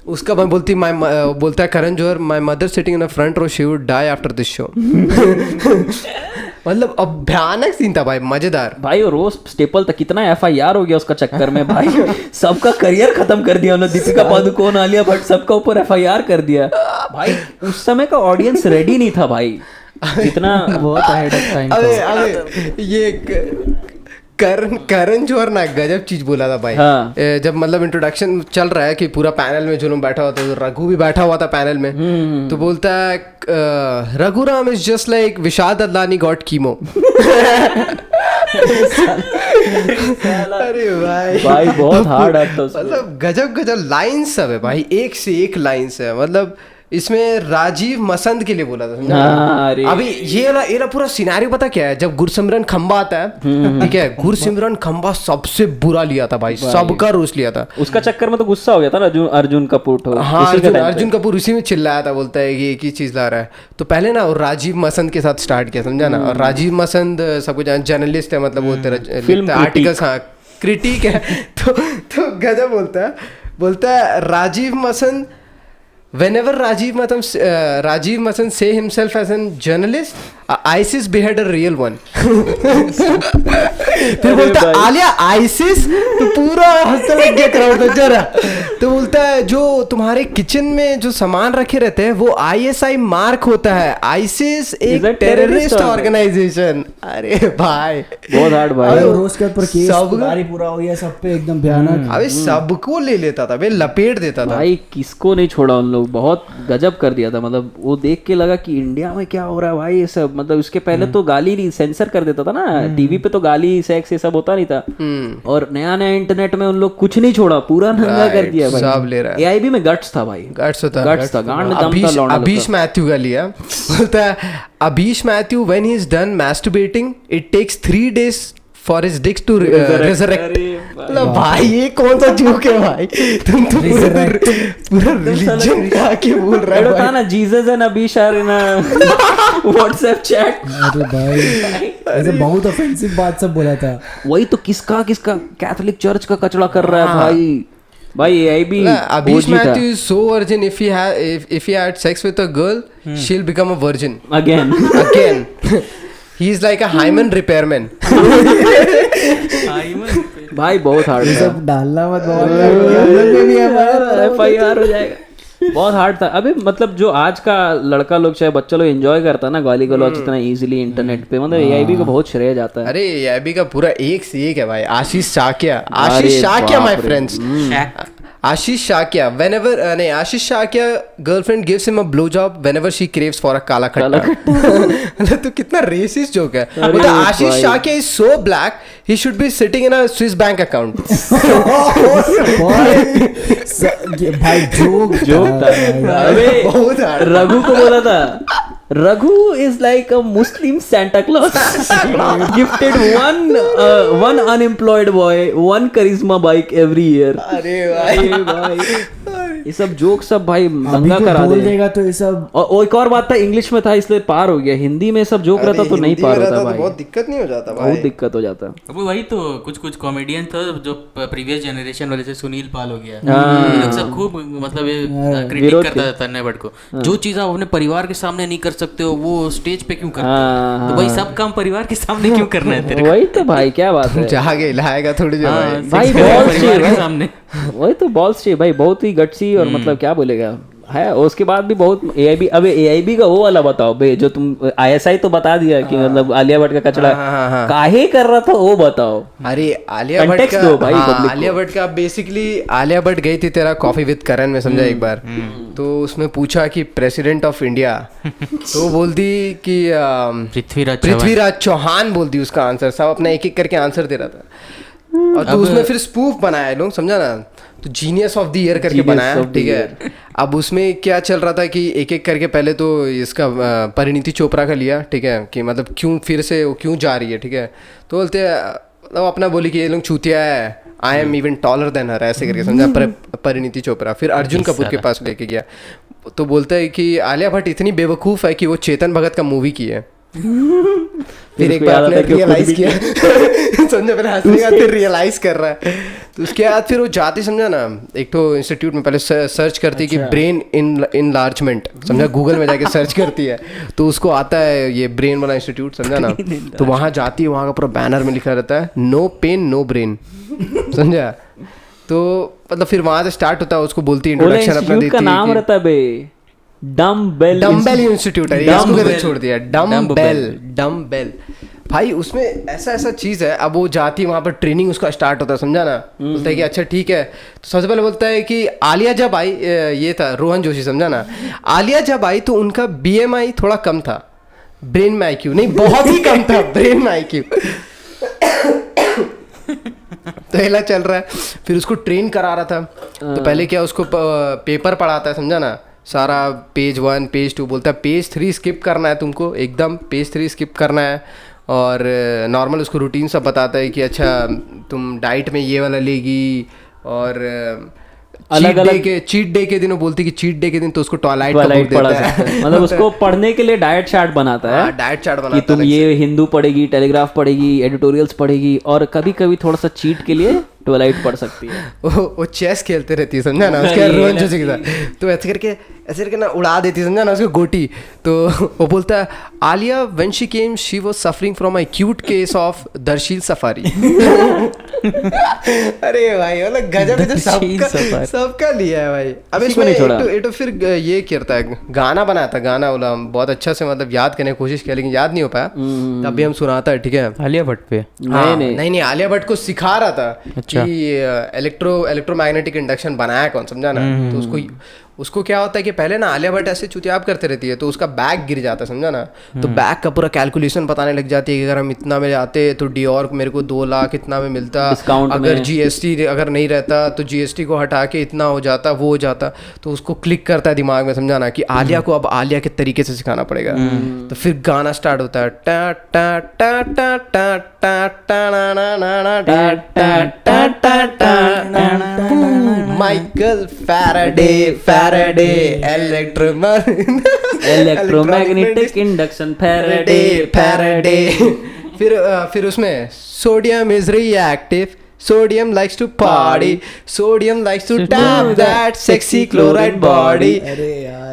उसका मैं बोलता है Karan Johar, my mother sitting in front row, she would die after this show. मतलब अब भयानक सीन था भाई, मजेदार भाई। वो रोस्ट स्टेपल था, कितना FIR हो गया उसका चक्कर में भाई। सबका करियर खत्म कर दिया उन्होंने, दीपिका पादुकोण, आलिया भट्ट, सबका ऊपर FIR कर दिया भाई। उस समय का ऑडियंस रेडी नहीं था भाई, इतना बहुत ahead of time था। अबे ये करण जौहर ना गजब चीज बोला था भाई। हाँ। जब मतलब इंट्रोडक्शन चल रहा है कि पूरा पैनल में जो लोग बैठा हुआ था, तो रघु भी बैठा हुआ था पैनल में, तो बोलता है Raghuram is just like Vishal Adlani got chemo. अरे भाई बहुत हार्ड था उसमें। मतलब गजब लाइंस सब है भाई, एक से एक लाइंस है। मतलब इसमें राजीव मसंद के लिए बोला था, समझा? हाँ, अरे। अभी ये पूरा सिनेरियो पता क्या है, जब गुरसिमरन खंबा आता है, ठीक है, गुरसिमरन खंबा सबसे बुरा लिया था भाई, सबका रोस्ट लिया था। उसका चक्कर में तो गुस्सा हो गया था ना अर्जुन कपूर। हाँ अर्जुन कपूर उसी में चिल्लाया था, बोलता है कि एक ही चीज ला रहा है। तो पहले ना और राजीव मसंद के साथ स्टार्ट किया, समझा ना। और राजीव मसंद सबको जर्नलिस्ट है, मतलब वो तेरा फिल्म आर्टिकल्स, हाँ क्रिटिक है। तो गजब बोलता है Rajiv Masand, whenever Rajiv Masand say himself as a journalist, ISIS beheaded a real one. फिर बोलता है आलिया आइसिस, तो पूरा हंसने लग गया क्राउड में जरा। तो बोलता है जो तुम्हारे किचन में जो सामान रखे रहते हैं वो ISI मार्क होता है, आइसिस एक टेररिस्ट ऑर्गेनाइजेशन। अरे भाई बहुत हार्ड भाई। रोज के ऊपर केस पूरा हो गया सब पे, एकदम भयानक। अबे सबको ले लेता था बे, लपेट देता था भाई, किसको नहीं छोड़ा उन लोग, बहुत गजब कर दिया था। मतलब वो देख के लगा कि इंडिया में क्या हो रहा है भाई ये सब। मतलब उसके पहले तो गाली नहीं, सेंसर कर देता था ना टीवी पे, तो गाली सेक्स ये सब होता नहीं था। और नया इंटरनेट में उन लोग कुछ नहीं छोड़ा, पूरा नंगा कर दिया भाई। सब ले रहा है। AIB में गट्स था भाई, गट्स था, गांड में दम था लौंडा। अभीश मैथ्यू का लिया, बोलता है Abhish Matthew when he is done masturbating it takes 3 days for his dick to resurrect। मतलब भाई ये कौन सा जोक है भाई, तुम तो पूरा रिलीजन का के बोल रहा है भाई। ना Jesus and Abhish are in WhatsApp chat. अरे भाई ऐसे बहुत ऑफेंसिव बात सब बोला था। वही तो किसका कैथोलिक चर्च का कचड़ा कर रहा है भाई AIB। Abhish Matthew is so virgin, if he had sex with a girl, she'll become a virgin again. He is like a hymen repairman. भाई बहुत हार्ड था, सब डालना मत, FIR हो जाएगा। बहुत हार्ड था। अबे मतलब जो आज का लड़का लोग चाहे बच्चा लोग एंजॉय करता ना गाली गलौज इतना इजीली इंटरनेट पे, मतलब AIB को बहुत श्रेय जाता है। अरे AIB का पूरा एक से एक है भाई। Ashish Shakya my friends, Ashish Shakya, Ashish Shakya girlfriend gives him a blowjob whenever she craves for a kala khatta। मतलब तो कितना racist joke है। मतलब Ashish Shakya is so black, he should be sitting in a Swiss bank account। भाई joke था। अबे रघु को बोला था, Raghu is like a Muslim Santa Claus, gifted one unemployed boy, one charisma bike every year। अरे भाई ये सब जोक सब भाई दंगा करा देगा तो ये सब। और एक और बात था, इंग्लिश में था इसलिए पार हो गया, हिंदी में सब जोक रहता तो नहीं पार होता भाई, बहुत दिक्कत नहीं हो जाता भाई, बहुत दिक्कत हो जाता। अब वही तो कुछ कॉमेडियन था जो प्रीवियस जनरेशन वाले, से सुनील पाल हो गया, ये लोग सब खूब मतलब क्रिटिक करता था तन्ने भट्ट को। जो चीज आप अपने परिवार के सामने नहीं कर सकते हो वो स्टेज पे क्यों करते हो, तो भाई सब काम परिवार के सामने क्यों करना है तेरे को। वही तो भाई क्या बात है, जागे लाएगा थोड़ी जो भाई बॉल्स चाहिए सामने, वही तो बॉल्स चाहिए भाई, बहुत ही गट्सी। और मतलब क्या बोलेगा, है। उसके बाद भी बहुत AIB, अबे AIB का वो वाला बताओ बे, जो तुम ISI तो बता दिया कि मतलब आलिया भट्ट का कचड़ा काहे कर रहा था वो बताओ। अरे आलिया भट्ट Context का, दो भाई public को। आलिया भट्ट का बेसिकली, आलिया भट्ट गई थी तेरा कॉफी विद करण में, समझा एक बार, तो उसमें पूछा कि प्रेसिडेंट ऑफ इंडिया, तो वो बोलती कि पृथ्वीराज चौहान बोलती उसका आंसर, सब अपना एक एक करके आंसर दे रहा था। और तो उसमें फिर स्पूफ बनाया लोग, समझा ना, तो जीनियस ऑफ द ईयर करके बनाया, ठीक है। अब उसमें क्या चल रहा था कि एक एक करके पहले तो इसका परिणीति चोपड़ा का लिया, ठीक है, कि मतलब क्यों फिर से वो क्यों जा रही है, ठीक है। तो बोलते मतलब अपना बोली कि ये लोग चूतिया है, I am even taller than her, ऐसे करके समझा परिणीति चोपड़ा। फिर अर्जुन कपूर के पास लेके गया, तो बोलता है कि आलिया भट्ट इतनी बेवकूफ़ है कि वो चेतन भगत का मूवी की है। फिर एक बार आपने रियलाइज किया समझा, फिर हंसने का फिर रियलाइज कर रहा है। तो उसके बाद फिर वो जाती, समझा ना, एक तो इंस्टीट्यूट में पहले सर्च करती है कि ब्रेन इनलार्जमेंट, समझा, गूगल में जाके सर्च करती है तो उसको आता है ये ब्रेन वाला इंस्टीट्यूट, समझा ना। तो वहाँ जाती है, वहाँ का पूरा बैनर में लिखा रहता है नो पेन नो ब्रेन, समझा। तो मतलब फिर वहाँ से स्टार्ट होता है, उसको बोलती है इंट्रोडक्शन अपना देती है का नाम रहता है बे डम्बेल इंस्टीट्यूट है, इसको कैसे छोड़ दिया, डम्बेल भाई। उसमें ऐसा ऐसा चीज़ है। अब वो जाती है वहाँ पर, ट्रेनिंग उसका स्टार्ट होता है, समझा ना। बोलता है कि अच्छा ठीक है, तो सबसे पहले बोलता है कि आलिया जब आई, ये था रोहन जोशी, समझा ना, आलिया जब आई तो उनका BMI थोड़ा कम था, ब्रेन में IQ नहीं, बहुत ही कम था ब्रेन में IQ। तो ऐसा चल रहा है। फिर उसको ट्रेन करा रहा था, तो पहले क्या उसको पेपर पढ़ाता है, समझा ना, सारा पेज 1 पेज 2, बोलता है पेज 3 स्किप करना है तुमको, एकदम पेज 3 स्किप करना है। और नॉर्मल उसको रूटीन सब बताता है कि अच्छा तुम डाइट में ये वाला लेगी, और चीट डे के दिन वो बोलती कि चीट डे के दिन तो उसको टॉयलेट पढ़ा सकता है, मतलब उसको पढ़ने के लिए डाइट चार्ट बनाता है, डाइट चार्ट बनाता है कि तुम ये हिंदू पढ़ेगी, टेलीग्राफ पढ़ेगी, एडिटोरियल्स पढ़ेगी, और कभी कभी थोड़ा सा चीट के लिए टॉयलेट पढ़ सकती है। वो चेस खेलते रहती है, समझा ना, उसके रोहन जोशी के साथ, तो ऐसे करके ना उड़ा देती है, समझा ना, उसको गोटी। तो वो बोलता है Alia when she came she was suffering from a acute case of Darsheel safari. अरे भाई मतलब गजब, सबका लिया है भाई। अब इसमें एक तो फिर ये करता है, गाना बनाया था, गाना वाला बहुत अच्छा से मतलब याद करने की कोशिश किया, लेकिन याद नहीं हो पाया, तब भी हम सुनाता है, ठीक है। आलिया भट्ट पे नहीं, आलिया भट्ट को सिखा रहा था कि इलेक्ट्रोमैग्नेटिक इंडक्शन बनाया कौन, समझा ना। तो उसको क्या होता है कि पहले ना आलिया भट्ट ऐसे चुतियाब करते रहती है, तो उसका बैग गिर जाता है, समझा ना। तो बैग का पूरा कैलकुलेशन बताने लग जाती है कि अगर हम इतना में जाते तो डियोर मेरे को 2 लाख इतना में मिलता, अगर GST अगर नहीं रहता तो GST को हटा के इतना हो जाता, वो हो जाता। तो उसको क्लिक करता है दिमाग में, समझा ना, कि आलिया को अब आलिया के तरीके से सिखाना पड़ेगा। तो फिर गाना स्टार्ट होता है, टा टा टा टा टा टा टा ना Michael Faraday electromagnetic induction Faraday. फिर उसमें sodium is reactive, sodium likes to party, sodium likes to tap that sexy chloride body,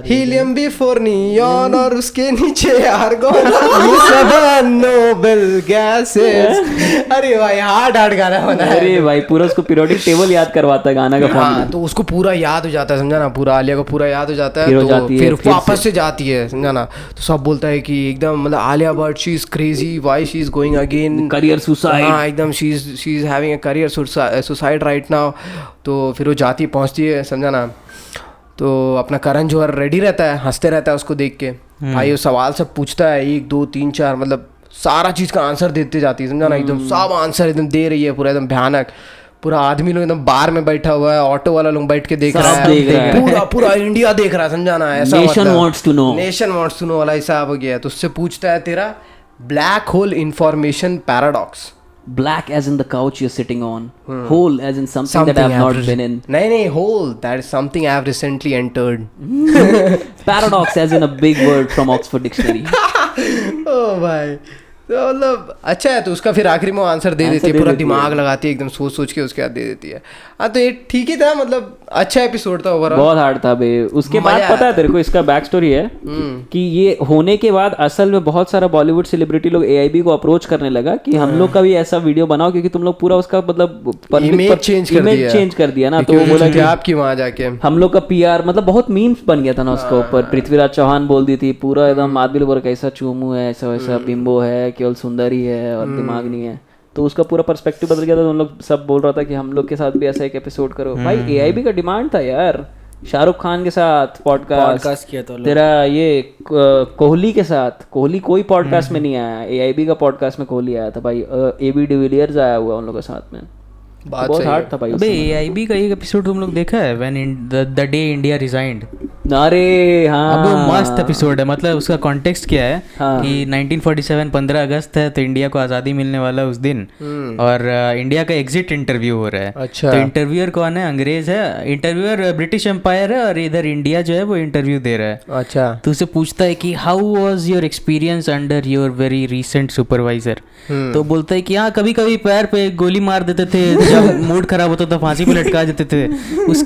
helium before neon और उसके नीचे argon, ये सब noble gases। अरे भाई हार्ड गाना बना है। अरे भाई पूरा उसको पीरियोडिक टेबल याद करवाता है गाना का फॉर्मूला। तो उसको पूरा याद हो जाता है, समझा ना, पूरा आलिया को पूरा याद हो जाता है। तो फिर वापस से जाती है, समझा ना। तो सब बोलता है कि एकदम मतलब Alia Bhatt she is crazy, why she is going again career suicide. हाँ एकदम she is having a career suicide right now. तो फिर वो जाती पहुंचती है, समझा ना। तो अपना करण जौहर रेडी रहता है, हंसते रहता है उसको देख के। भाई वो सवाल सब पूछता है, 1 2 3 4 मतलब सारा चीज़ का आंसर देते जाती है, समझा ना। एकदम सब आंसर एकदम दे रही है, पूरा एकदम भयानक। पूरा आदमी लोग एकदम बार में बैठा हुआ है, ऑटो वाला लोग बैठ के देख रहा है, पूरा इंडिया देख रहा है, समझा ना। ऐसा नेशन वांट्स टू नो वाला हिसाब हो गया। तो उससे पूछता है तेरा black hole information paradox. Black as in the couch you're sitting on. Hole as in something that I've not been in. नहीं hole that is something I've recently entered. Paradox as in a big word from Oxford Dictionary. Oh भाई तो मतलब अच्छा है, तो उसका फिर आखिरी में आंसर दे देती है, पूरा दिमाग लगाती है एकदम सोच सोच के, उसके बाद दे देती है। हाँ तो ये ठीक ही था, मतलब अच्छा एपिसोड था ओवरऑल। बहुत हार्ड था बे। उसके बाद पता है तेरे को इसका बैक स्टोरी है कि ये होने के बाद असल में बहुत सारा बॉलीवुड सेलिब्रिटी लोग AIB को अप्रोच करने लगा कि हम लोग का भी ऐसा वीडियो बनाओ, क्योंकि तुम लोग पूरा उसका मतलब इमेज चेंज कर दिया ना। तो वो बोला कि आपकी वहां जाके हम लोग का PR मतलब बहुत मीम्स बन गया था ना उसके ऊपर। पृथ्वीराज चौहान बोल दी थी पूरा एकदम, आदमी लोग कैसा चूमू है, ऐसा वैसा बिंबो है, केवल सुंदरी है और दिमाग नहीं है। तो उसका पूरा पर्सपेक्टिव बदल गया था। उन लोग सब बोल रहा था कि हम लोग के साथ भी ऐसा एक एपिसोड करो। भाई AIB का डिमांड था यार, शाहरुख खान के साथ पॉडकास्ट किया था तेरा, ये कोहली के साथ, कोहली कोई पॉडकास्ट में नहीं आया, AIB का पॉडकास्ट में कोहली आया था भाई। AB डिविलियर्स आया हुआ उन लोग के साथ में। बहुत हार्ड था भाई। अबे AIB का एक एपिसोड तुम लोग देखा है, when the day India resigned? अरे हाँ, अब वो मस्त एपिसोड है। मतलब उसका कॉन्टेक्स्ट क्या है कि 1947 15 अगस्त है, तो इंडिया को आज़ादी मिलने वाला है उस दिन, और इंडिया का एग्जिट इंटरव्यू हो रहा है। अच्छा। तो इंटरव्यूअर कौन है? अंग्रेज है। इंटरव्यूअर ब्रिटिश एम्पायर है, और इधर इंडिया जो है वो इंटरव्यू दे रहा है। अच्छा। तो उसे पूछता है कि how was your experience under your very recent supervisor? तो बोलता है कि हाँ, कभी कभी पैर पे गोली मार देते थे, जब मूड खराब होता था फांसी पे लटका देते थे।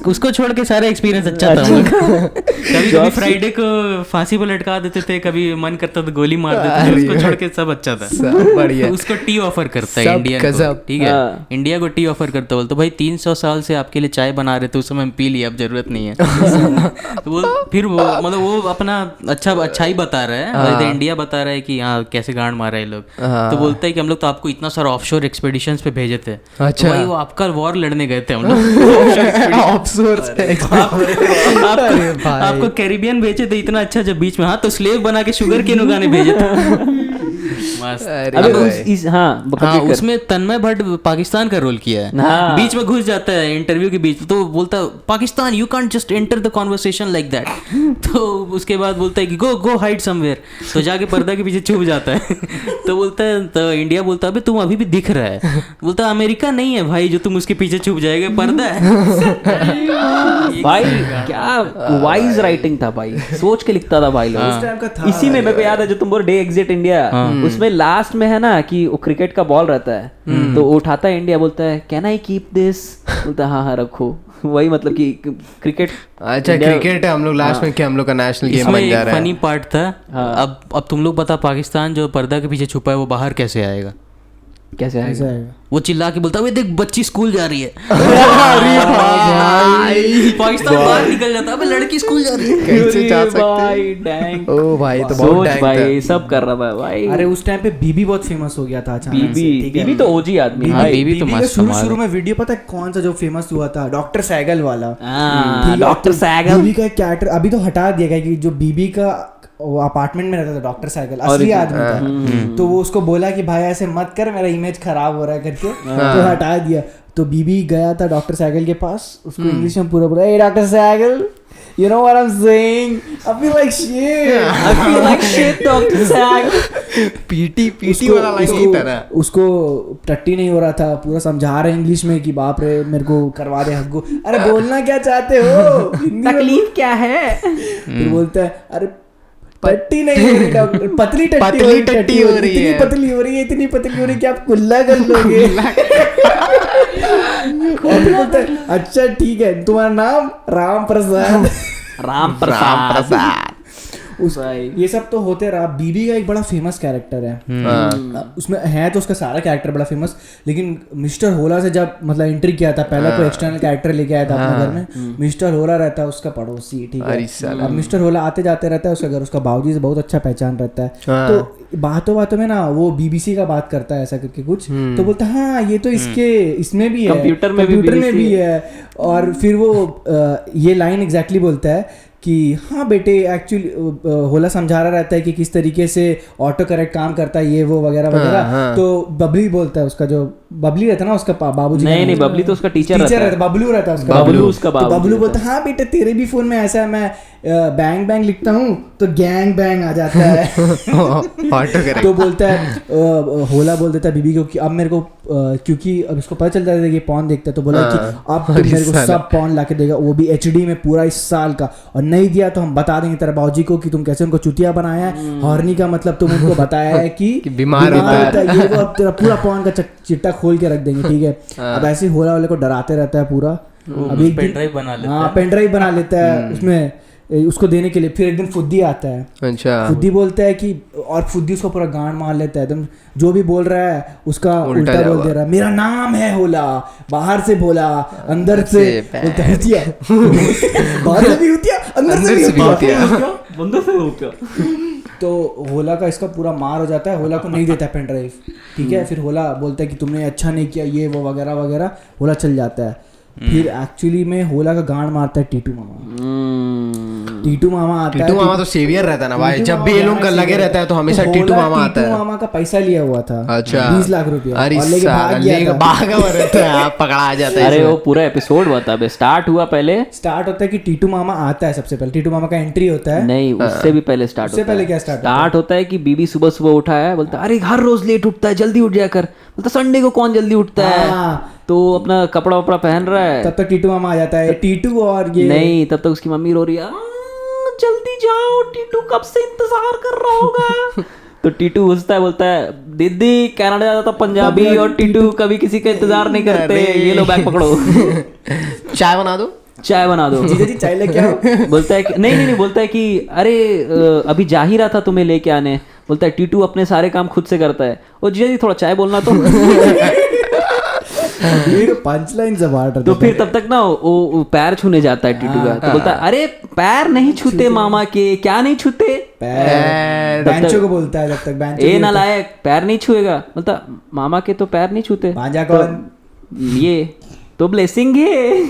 उसको छोड़ के सारा एक्सपीरियंस अच्छा था। कभी कभी फ्राइडे को फांसी पे लटका देते थे, कभी मन करता था गोली मार देते थे, उसको छोड़ के सब अच्छा था। बढ़िया। उसको टी ऑफर करता है इंडिया को, ठीक है, इंडिया को टी ऑफर करता बोलते भाई 300 साल से आपके लिए चाय बना रहे थे, उस समय हम पी लिया, अब जरूरत नहीं है। तो वो फिर वो मतलब वो अपना अच्छा ही बता रहा है, इंडिया बता रहा है कि हाँ कैसे गांड मारा है लोग। तो बोलता है कि हम लोग तो आपको इतना सारा ऑफशोर एक्सपेडिशंस पे भेजे थे। अच्छा। भाई वो आपका वॉर लड़ने गए थे हम लोग। आपको कैरिबियन भेजे थे इतना अच्छा, जब बीच में हाँ तो स्लेव बना के शुगर केन उगाने भेजे थे। हाँ, उसमें तन्मय भट्ट पाकिस्तान का रोल किया है। हाँ। बीच में घुस जाता है इंटरव्यू के बीच, तो बोलता Pakistan you can't just enter the conversation like that. तो उसके बाद बोलता है कि गो हाइड समवेयर, तो जाके पर्दा के पीछे छुप जाता है। तो बोलता है, तो इंडिया बोलता है अबे तुम अभी भी दिख रहा है। बोलता है अमेरिका नहीं है भाई जो तुम उसके पीछे छुप जाएगा, पर्दा है। भाई क्या वाइज राइटिंग था भाई, सोच के लिखता था भाई लोग। इसी में मेरे को याद है जो तुम बोल डे एग्जिट इंडिया, उसमें लास्ट में है ना कि वो क्रिकेट का बॉल रहता है, तो उठाता है इंडिया, बोलता है कैन आई कीप दिस, बोलता है हाँ रखो। वही मतलब कि क्रिकेट, अच्छा क्रिकेट है हम लोग लास्ट में क्या हम लोग का नेशनल गेम बन जा रहा है। फनी पार्ट था। अब तुम लोग बता, पाकिस्तान जो पर्दा के पीछे छुपा है वो बाहर कैसे आएगा? कैसे आएगा? वो चिल्ला के बोलता है देख बच्ची स्कूल जा रही है। पाकिस्तान बाहर निकल जाता है, लड़की स्कूल जा रही है, कैसे जा सकते भाई? ओ भाई तो बहुत सोच भाई, सब कर रहा था भाई। अरे उस टाइम पे बीबी बहुत फेमस हो गया था अचानक से, ठीक है? बीबी तो ओजी आदमी भाई। बीबी तो मस्त शुरू में वीडियो पता है कौन सा जो फेमस हुआ था? डॉक्टर सहगल वाला। डॉक्टर सहगल बीबी का कैरेक्टर अभी तो हटा दिया गया कि जो बीबी का वो अपार्टमेंट में रहता था डॉक्टर सहगल, असली आदमी था। तो वो उसको बोला कि भाई ऐसे मत कर, मेरा इमेज खराब हो रहा है करके, तो हटा दिया। तो बीबी गया था डॉक्टर सहगल के पास, उसको इंग्लिश में पूरा ए doctor Sehgal, you know what I'm saying? I feel like shit, doctor Sehgal. PT वाला लाइन यही था ना। उसको टट्टी नहीं हो रहा था, पूरा समझा रहे इंग्लिश में कि बाप रे मेरे को करवा दे हग्गो। अरे बोलना क्या चाहते हो, तकलीफ क्या है? फिर बोलता है अरे टट्टी नहीं हो रही डॉक्टर, पतली टट्टी हो रही है, इतनी पतली हो रही है, इतनी पतली हो रही है कि आप कुल्ला कर लोगे। और फिर बोलता है अच्छा ठीक है, तुम्हारा नाम राम प्रसाद। राम प्रसाद। ये सब तो होते रहा। बीबी का एक बड़ा फेमस कैरेक्टर है उसमें, है तो उसका सारा कैरेक्टर बड़ा फेमस, लेकिन मिस्टर होला से जब मतलब एंट्री किया था, पहला तो एक्सटर्नल कैरेक्टर लेके आया था अपने घर में। मिस्टर होला रहता है उसका पड़ोसी, ठीक है? अब मिस्टर होला आते जाते रहता है उसका घर, उसका बाबूजी से बहुत अच्छा पहचान रहता है। तो बातों में ना वो BBC का बात करता है ऐसा करके कुछ, तो बोलता है हाँ ये तो इसमें भी है, कंप्यूटर में भी है। और फिर वो ये लाइन एग्जैक्टली बोलता है कि हाँ बेटे, एक्चुअली होला समझा रहा रहता है कि किस तरीके से ऑटो करेक्ट काम करता है, ये वो वगैरह वगैरह। तो बबली बोलता है उसका जो बबली रहता ना उसका बाबूजी का नहीं नाम। नहीं, बबली तो उसका टीचर टीचर रहता रहता, बबलू रहता है उसका। बबलू उसका तो बाबूजी बबलू रहता बोलता हाँ बेटा तेरे भी फोन में ऐसा है, मैं बैंग बैंग लिखता हूँ तो गैंग बैंग आ जाता है। Auto correct. तो बोलता है होला बोल देता है बीबी को कि अब मेरे को क्योंकि अब इसको पता चल जाता है कि पॉन देखता है, तो बोला कि अब तुम मेरे को सब पॉन ला के देगा, वो भी HD में पूरा इस साल का, और नहीं दिया तो हम बता देंगे तेरे बाबूजी को कि तुम कैसे उनको चुतिया बनाया है। हॉर्नी का मतलब तुम उनको बताया है कि बीमार होता है, ये वो, अब तेरा पूरा पॉन का चिट्टा खोल के रख देंगे, ठीक है। अब ऐसे ही होला वाले को डराते रहता है पूरा। अभी एक दिन पेन ड्राइव बना लेता हाँ पेन ड्राइव बना लेता है उसमें उसको देने के लिए। फिर एक दिन फुद्दी आता है, अच्छा फुद्दी बोलता है कि, और फुद्दी उसको पूरा गांड मार लेता है एकदम, जो भी बोल रहा है उसका उल्टा बोल दे रहा है। मेरा नाम है होला, बाहर से बोला अंदर से बोलता है हुतिया। बाहर से भी हुतिया अंदर से भी हुतिया। बंदर से हो क्या? तो होला का इसका पूरा मार हो जाता है, होला को नहीं देता है पेन ड्राइव, ठीक है। फिर होला बोलता है कि तुमने अच्छा नहीं किया ये वो वगैरह वगैरह, होला चल जाता है। फिर एक्चुअली में होला का गांड मारता है टीटू मामा। टीटू मामा आता है। टीटू मामा तो सेवियर रहता है ना भाई, जब भी ये लोग लगे रहता है तो हमेशा टीटू मामा आता है। टीटू मामा का पैसा लिया हुआ था, अच्छा 20 लाख रुपया, अरे और लेके भाग गया था। भागा हुआ रहता है, आप पकड़ा आ जाता है। अरे वो पूरा एपिसोड बता बे, स्टार्ट हुआ पहले, स्टार्ट होता है कि टीटू मामा आता है सबसे पहले, टीटू मामा का एंट्री होता है। नहीं उससे भी पहले स्टार्ट उससे होता पहले है। क्या स्टार्ट होता है कि बीबी सुबह सुबह उठा है, बोलता है अरे हर रोज लेट उठता है, जल्दी उठ जाया कर। बोलता संडे को कौन जल्दी उठता है, हाँ। तो अपना कपड़ा वपड़ा पहन रहा है। तब तक टीटू मामा आ जाता है, टीटू और ये नहीं तब तक उसकी मम्मी रो रही है, जल्दी जाओ टीटू कब से इंतजार कर रहा होगा। तो टीटू हंसता है, बोलता है दीदी कनाडा जाता था पंजाबी, और टीटू कभी किसी का इंतजार नहीं करते, ये लो बैग पकड़ो। चाय बना दो, चाय बना दो। जीजा जी चाय लेके आओ। बोलता है कि नहीं बोलता है कि अरे अभी जा ही रहा था तुम्हें लेके आने। बोलता है टीटू अपने सारे काम खुद से करता है, और जीजा जी थोड़ा चाय बोलना तो। पंच लाइन से बाहर तो फिर तब तक ना वो पैर छूने जाता है टीटू का, तो बोलता है अरे पैर नहीं छूते मामा के, क्या नहीं छूते, बैंचो को बोलता है जब तक बैंचो ए नालायक पैर नहीं छुएगा। बोलता मामा के तो पैर नहीं छूते, भांजा कौन, ये तो ब्लेसिंग है।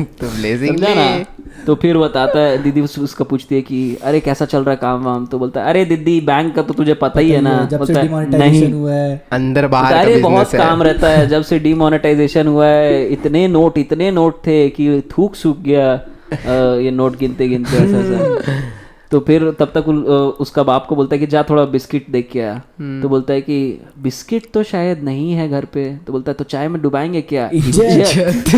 तो ब्लेसिंग समझा ना। तो फिर बताता है, दीदी उसका पूछती है कि अरे कैसा चल रहा है काम वाम, तो बोलता है अरे दीदी बैंक का तो तुझे पता ही है ना। जब से बोलता है डिमोनेटाइजेशन हुआ है अंदर बाहर बोलता है, का अरे बिजनेस बहुत है। काम रहता है, जब से डिमोनेटाइजेशन हुआ है इतने नोट थे कि थूक सूख गया, ये नोट गिनते गिनते ऐसा। तो फिर तब तक उसका बाप को बोलता है कि जा थोड़ा बिस्किट देख के आ। तो बोलता है कि बिस्किट तो शायद नहीं है घर पे। तो बोलता है तो चाय में डुबाएंगे क्या, इज्जत।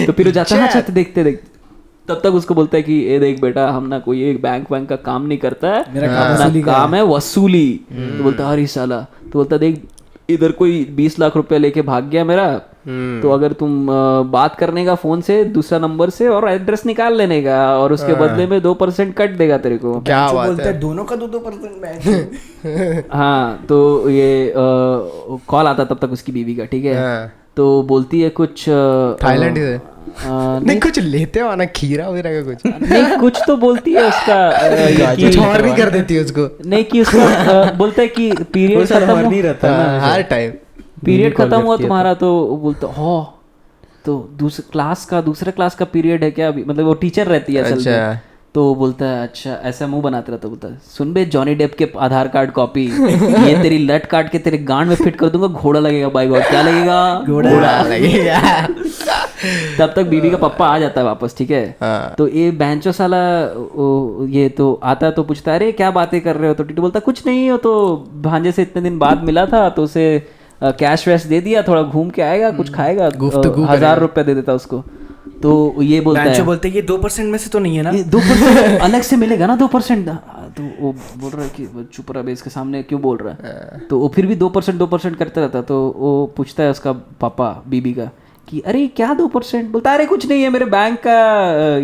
तो फिर वो जाता है छत देखते देखते। तब तक उसको बोलता है कि ये देख बेटा, हम ना कोई एक बैंक का काम नहीं करता है, मेरा अपना काम है वसूली। तो बोलता है अरे साला, तो बोलता देख इधर कोई 20 लाख रुपया लेके भाग गया मेरा, तो अगर तुम बात करने का फोन से दूसरा नंबर से और एड्रेस निकाल लेने का, और उसके बदले में 2% कट देगा तेरे को। क्या बात बोलता है दोनों का 2% मैच। हाँ तो ये कॉल आता तब तक उसकी बीवी का, ठीक है। तो बोलती है कुछ थाईलैंड से नहीं कुछ लेते हो ना, खीरा वगैरह का कुछ नहीं, कुछ तो बोलती है उसका कुछ और भी कर देती है उसको। नहीं कि उसका बोलता है कि पीरियड खत्म नहीं रहता ना हर टाइम पीरियड खत्म हुआ तुम्हारा, तो बोलता हो तो दूसरा क्लास का पीरियड है क्या अभी, मतलब वो टीचर रहती है असल में। तो बोलता है अच्छा, ऐसा मुंह बनाते रहता, बोलता है सुन बे जॉनी डेप के आधार कार्ड कॉपी, ये तेरी लट काट के तेरे गांड में फिट कर दूंगा, घोड़ा लगेगा बाई गॉड। क्या लगेगा? घोड़ा लगेगा। तब तक बीबी का पप्पा आ जाता है वापस, ठीक है। तो ये बैंचो साला ये तो आता है, तो पूछता है अरे क्या बातें कर रहे हो। तो टीटू बोलता कुछ नहीं हो, तो भांजे से इतने दिन बाद मिला था तो उसे कैश वैश दे दिया, थोड़ा घूम के आएगा, कुछ खाएगा, 1000 रुपया दे देता उसको। तो ये बोलता है बोलते ये 2% में से तो नहीं है ना, 2% अलग से मिलेगा ना 2%। तो वो बोल रहा है कि चुप रहा, इसके सामने क्यों बोल रहा है। तो वो फिर भी 2% करता रहता। तो वो पूछता है उसका पापा बीबी का कि अरे क्या 2%। बोलता है अरे कुछ नहीं है, मेरे बैंक का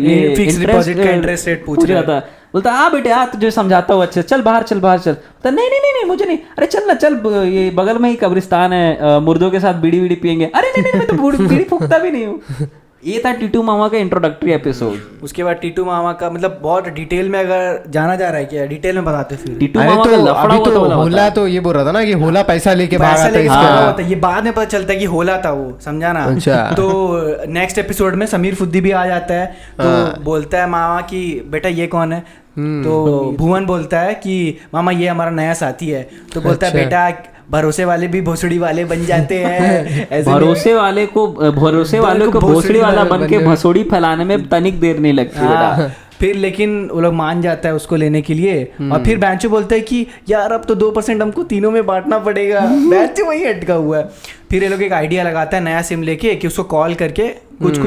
ये फिक्स डिपॉजिट का इंटरेस्ट रेट पूछ रहा था। बोलता हाँ बेटे आ तुझे समझाता हूँ अच्छे, चल बाहर चल। बोलता नहीं मुझे नहीं, अरे चल ना चल, ये बगल में ही कब्रिस्तान है, मुर्दों के साथ बीड़ी पियेंगे। अरे नहीं मैं तो बीड़ी फूकता भी नहीं हूँ। ये था टीटू मामा का इंट्रोडक्टरी एपिसोड। उसके बाद टीटू मामा का मतलब बहुत डिटेल में अगर जाना जा रहा है, क्या डिटेल में बताते फिर टीटू मामा का लफड़ा अभी तो होला तो ये बोल रहा था ना कि होला पैसा लेके भागा था इसका। ये बाद में पता चलता है कि होला था वो, समझा ना। तो नेक्स्ट एपिसोड में समीर फुद्दी भी आ जाता है। तो बोलता है मामा कि बेटा ये कौन है। तो भुवन बोलता है कि मामा ये हमारा नया साथी है। तो बोलता है बेटा भरोसे वाले भी भोसड़ी वाले बन जाते हैं ऐसे भरोसे वाले को भोसड़ी वाला बन के भसोड़ी फैलाने में तनिक देर नहीं लगती बेटा। हाँ, फिर लेकिन वो लोग मान जाता है उसको लेने के लिए और फिर बैंचो बोलता है कि यार अब तो 2% हमको तीनों में बांटना पड़ेगा। बैंचो वही अटका हुआ है। फिर ये लोग एक आइडिया लगाता है नया सिम लेके कि उसको कॉल करके कुछ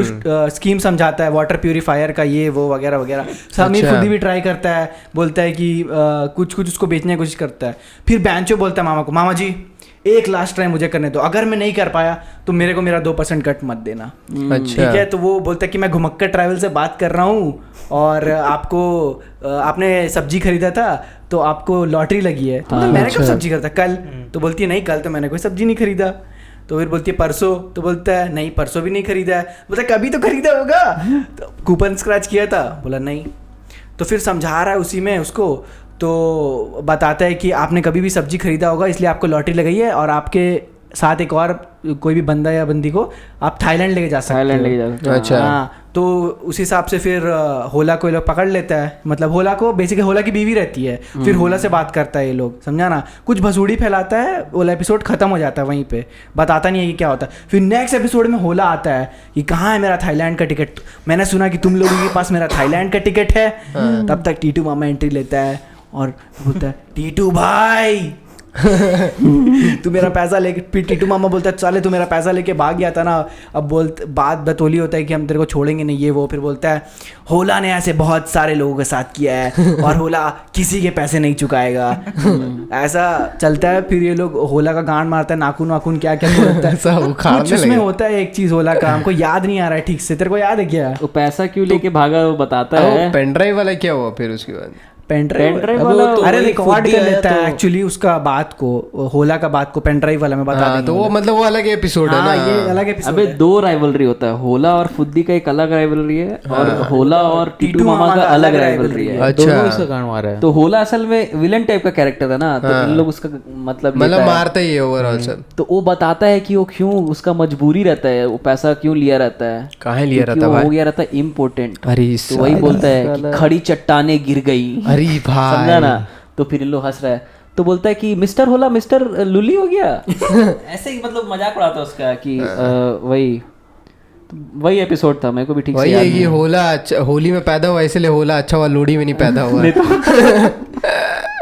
स्कीम समझाता है, वाटर प्यूरिफायर का ये वो वगैरह वगैरह। समीर खुद भी ट्राई करता है, बोलता है कि कुछ उसको बेचने की कोशिश करता है। फिर बैंचो बोलता है मामा को, मामा जी एक लास्ट ट्राई मुझे करने दो, अगर मैं नहीं कर पाया तो मेरे को मेरा 2% कट मत देना। अच्छा ठीक है। तो वो बोलता है कि मैं घुमक्कर ट्रैवल से बात कर रहा हूँ और आपको आपने सब्जी खरीदा था तो आपको लॉटरी लगी है। तो मैंने कब सब्जी खरीदा? कल। तो बोलती है नहीं कल तो मैंने कोई सब्जी नहीं खरीदा। तो फिर बोलती है परसों। तो बोलता है नहीं परसों भी नहीं खरीदा है। बोलता है कभी तो खरीदा होगा, तो कूपन स्क्रैच किया था। बोला नहीं। तो फिर समझा रहा है उसी में उसको, तो बताता है कि आपने कभी भी सब्जी खरीदा होगा इसलिए आपको लॉटरी लगाई है और आपके साथ एक और कोई भी बंदा या बंदी को आप थाईलैंड लेके जा सकते हो। अच्छा। हाँ, तो उस हिसाब से फिर होला को ये लोग पकड़ लेता है। मतलब होला को बेसिकली होला की बीवी रहती है। फिर होला से बात करता है ये लोग, समझा ना। कुछ भसूड़ी फैलाता है, होला एपिसोड खत्म हो जाता है वहीं पे, बताता नहीं है कि क्या होता है। फिर नेक्स्ट एपिसोड में होला आता है कि कहाँ है मेरा थाईलैंड का टिकट, मैंने सुना कि तुम लोगों के पास मेरा थाईलैंड का टिकट है। तब तक टीटू मामा एंट्री लेता है और बोलता है टीटू भाई तू मेरा पैसा लेके, फिर टीटू मामा बोलता है चले तू मेरा पैसा लेके भाग गया था ना। अब बात बतौली होता है कि हम तेरे को छोड़ेंगे नहीं ये वो। फिर बोलता है होला ने ऐसे बहुत सारे लोगों के साथ किया है और होला किसी के पैसे नहीं चुकाएगा। ऐसा चलता है। फिर ये लोग होला का गांड मारता है, नाखून वाखून क्या क्या बोलता है। कुछ उसमें होता है एक चीज होला का, हमको याद नहीं आ रहा है ठीक से। तेरे को याद है क्या? वो पैसा क्यों लेके भागा वो बताता है। पेन ड्राइव वाला क्या हुआ फिर उसके बाद? पेनड्राइव वाला अरे रिकॉर्ड कर लेता है एक्चुअली उसका बात को, होला का बात को पेनड्राइव वाला में बता देंगे। तो वो मतलब वो अलग एपिसोड है ना। ये अलग एपिसोड अबे दो राइवलरी होता है, होला और फुद्दी का एक अलग राइवलरी है और होला और टीटू मामा का अलग राइवलरी है। अच्छा। तो होला असल में विलन टाइप का कैरेक्टर है ना, तो इन लोग उसका मतलब मारता ही है ओवरऑल सब। तो वो बताता है कि वो क्यों उसका मजबूरी रहता है, वो पैसा क्यों लिया रहता है, कहाँ लिया रहता है, हो गया रहता है इम्पोर्टेंट। अरे तो वही बोलता है कि खड़ी चट्टाने गिर गई। अरे भाई ना। तो फिर इन लोग हंस रहा है। तो बोलता है कि मिस्टर होला मिस्टर लुली हो गया। ऐसे ही मतलब मजाक उड़ाता है उसका कि वही एपिसोड था, मेरे को भी ठीक से याद नहीं। होला होली में पैदा हुआ इसलिए होला अच्छा हुआ, लोहड़ी में नहीं पैदा हुआ।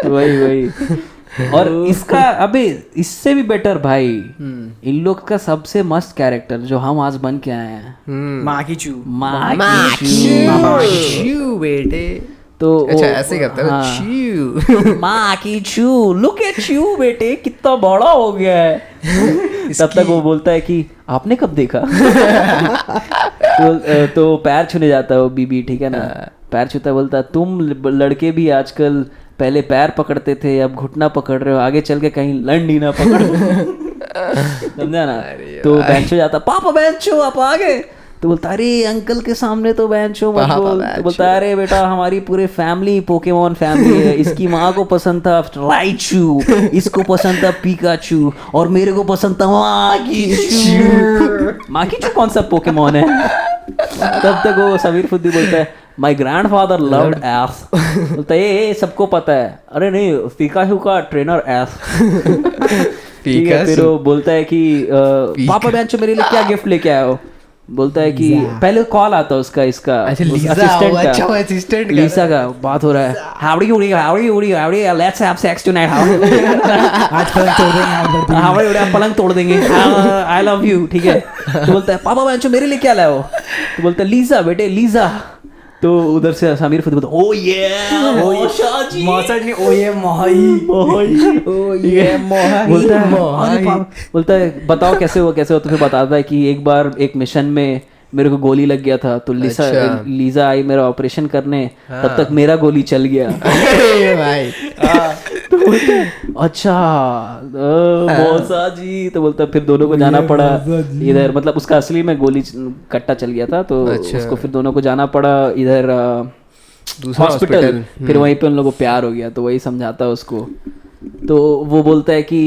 वही और इसका अबे इससे भी बेटर भाई इन लोग का सबसे मस्त कैरेक्टर जो हम आज बन के आए हैं, माकीचू बेटे। तो अच्छा ऐसे करता है माकीचू, लुक एट यू बेटे कितना बड़ा हो गया है। तब तक वो बोलता है कि आपने कब देखा। तो पैर छूने जाता है वो बीबी, ठीक है ना। पैर छूता बोलता है तुम लड़के भी आजकल पहले पैर पकड़ते थे अब घुटना पकड़ रहे हो, आगे चल के कहीं लंड ही ना पकड़। समझा ना। तो बेंचो जाता पापा बेंचो आप आगे। तो बोलता अरे अंकल के सामने तो बेंचो मत बोल। तो बोलता अरे बेटा हमारी पूरे फैमिली पोकेमोन फैमिली है, इसकी माँ को पसंद था राइचू, इसको पसंद था पिकाचू और मेरे को पसंद था माकीचू। माकीचू कौन सा पोकेमोन है? तब तक वो समीर फुद्दी बोलता है my grand father loved S. बोलता है सबको पता है। अरे नहीं पिकाचू का ट्रेनर एस। ठीक है। फिर वो बोलता है कि पापा बेंचो मेरे लिए क्या गिफ्ट लेके आए हो? बोलता है कि पहले कॉल आता है उसका इसका असिस्टेंट लीसा का बात हो रहा है। हावड़ी उड़ी लेट्स हैव सेक्स टुनाइट। आज पलंग तोड़ देंगे, हावड़ी उड़ी पलंग तोड़ देंगे, आई लव यू। ठीक है। तो बोलता है पापा बेंचो मेरे लिए क्या लाए हो? तो बोलता है लीजा बेटे लीजा। तो उधर से समीर फुद्दी बोलता ओ ये शाजी मौसम नहीं ओ ये मोहाई बोलता है बताओ कैसे हो। तो फिर बताता है कि एक बार एक मिशन में मेरे को गोली लग गया था तो लीजा आई मेरा ऑपरेशन करने, तब तक मेरा गोली चल गया। भाई तो बोलते अच्छा मौसा जी। तो बोलता फिर दोनों को जाना पड़ा इधर, मतलब उसका असली में गोली कट्टा चल गया था तो उसको फिर दोनों को जाना पड़ा इधर हॉस्पिटल। फिर वहीं पे उन लोगों को प्यार हो गया। तो वही समझाता है उसको। तो वो बोलता है कि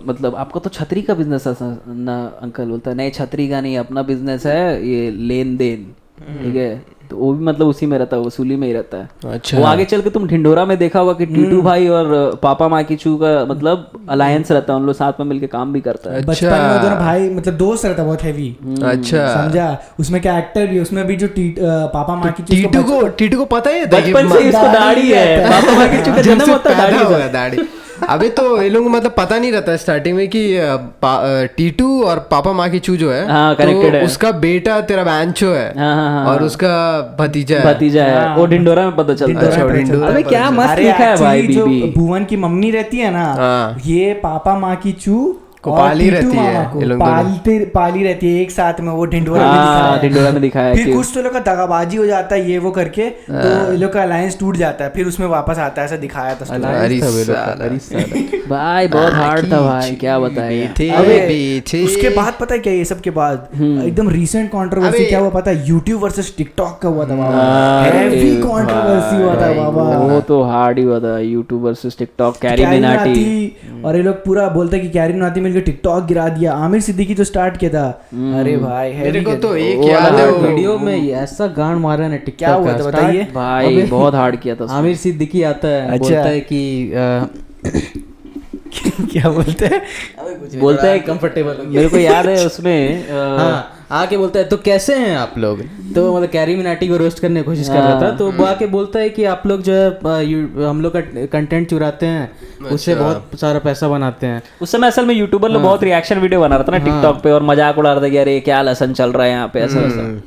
मतलब आपका तो छतरी का बिजनेस है ना अंकल? बोलता है नहीं छतरी का नहीं, अपना बिजनेस है ये लेन देन। ठीक है, तो वो भी मतलब उसी में रहता है, वसूली में ही रहता है। अच्छा। वो आगे चल के तुम ढिंडोरा में देखा होगा कि टीटू भाई और पापा माकीचू का मतलब अलायंस रहता है, उन लोग साथ में मिलके काम भी करता है। बचपन में दोनों भाई मतलब दोस्त रहता बहुत हैवी। अच्छा। समझा? उसमें क्या एक्टर भी, उसमें भी जो पापा माँ की टीटू को पता है बचपन से इसको दाढ़ी है, पापा माकीचू का जन्म होता है दाढ़ी से। दाढ़ी। अबे तो ये लोग मतलब पता नहीं रहता स्टार्टिंग में कि टीटू और पापा माँ की चू जो है, हाँ, तो connected है। उसका बेटा तेरा बैंचो है, हाँ, और उसका भतीजा है, वो ढिंडोरा में पता चलता है। अच्छा, ढिंडोरा अबे में क्या पता मस्त लिखा है भाई। जो बीबी भुवन की मम्मी रहती है ना, हाँ। ये पापा माँ की चू को और पाली टीटू रहती है, मामा को ये लोग दोनों। पाली रहती है एक साथ में। वो ढिंडोरा में दिखाया हाँ, है। ढिंडोरा में दिखाया है फिर कि कुछ तो लोग का दगाबाजी हो जाता है ये वो करके, तो ये लोग का अलायंस टूट जाता है, फिर उसमें वापस आता है, ऐसा दिखाया था story। अरे साला। भाई बहुत हार्ड था भाई, क्या बताएं। अबे उसके बाद पता है क्या, ये सब के बाद एकदम रीसेंट कंट्रोवर्सी अबे- क्या हुआ पता है? यूट्यूब वर्सेस टिकटॉक का हुआ था बाबा। अरे हैवी कंट्रोवर्सी हुआ था बाबा। वो तो हार्ड ही हुआ था, YouTube versus TikTok, carry Minati. और ये लोग पूरा बोलते हैं कि कैरी मिनाटी मिलकर टिकटॉक गिरा दिया। आमिर सिद्दीकी तो स्टार्ट किया था। अरे भाई मेरे को तो एक वो याद है, वाला वो वीडियो में ये ऐसा गांड मारा ना टिकटॉक क्या हुआ था बताइए? भाई बहुत हार्ड किया था। आमिर सिद्दीकी आता है, अच्छा। बोलता है कि क्या बोलते हैं? बोलता है कंफर्टेबल मेरे को याद है उसमें हाँ, आके बोलता है तो कैसे हैं आप लोग, तो मतलब कैरी मिनाटी को रोस्ट करने की कोशिश कर रहा था, तो वो आके बोलता है कि आप लोग जो है हम लोग का कंटेंट चुराते हैं, उससे बहुत सारा पैसा बनाते हैं। उस समय असल में यूट्यूबर लोग बहुत रिएक्शन वीडियो बना रहा था ना टिकटॉक पे, और मजाक उड़ा रहा था कि अरे क्या लेसन चल रहा है यहाँ पे, ऐसा वैसा।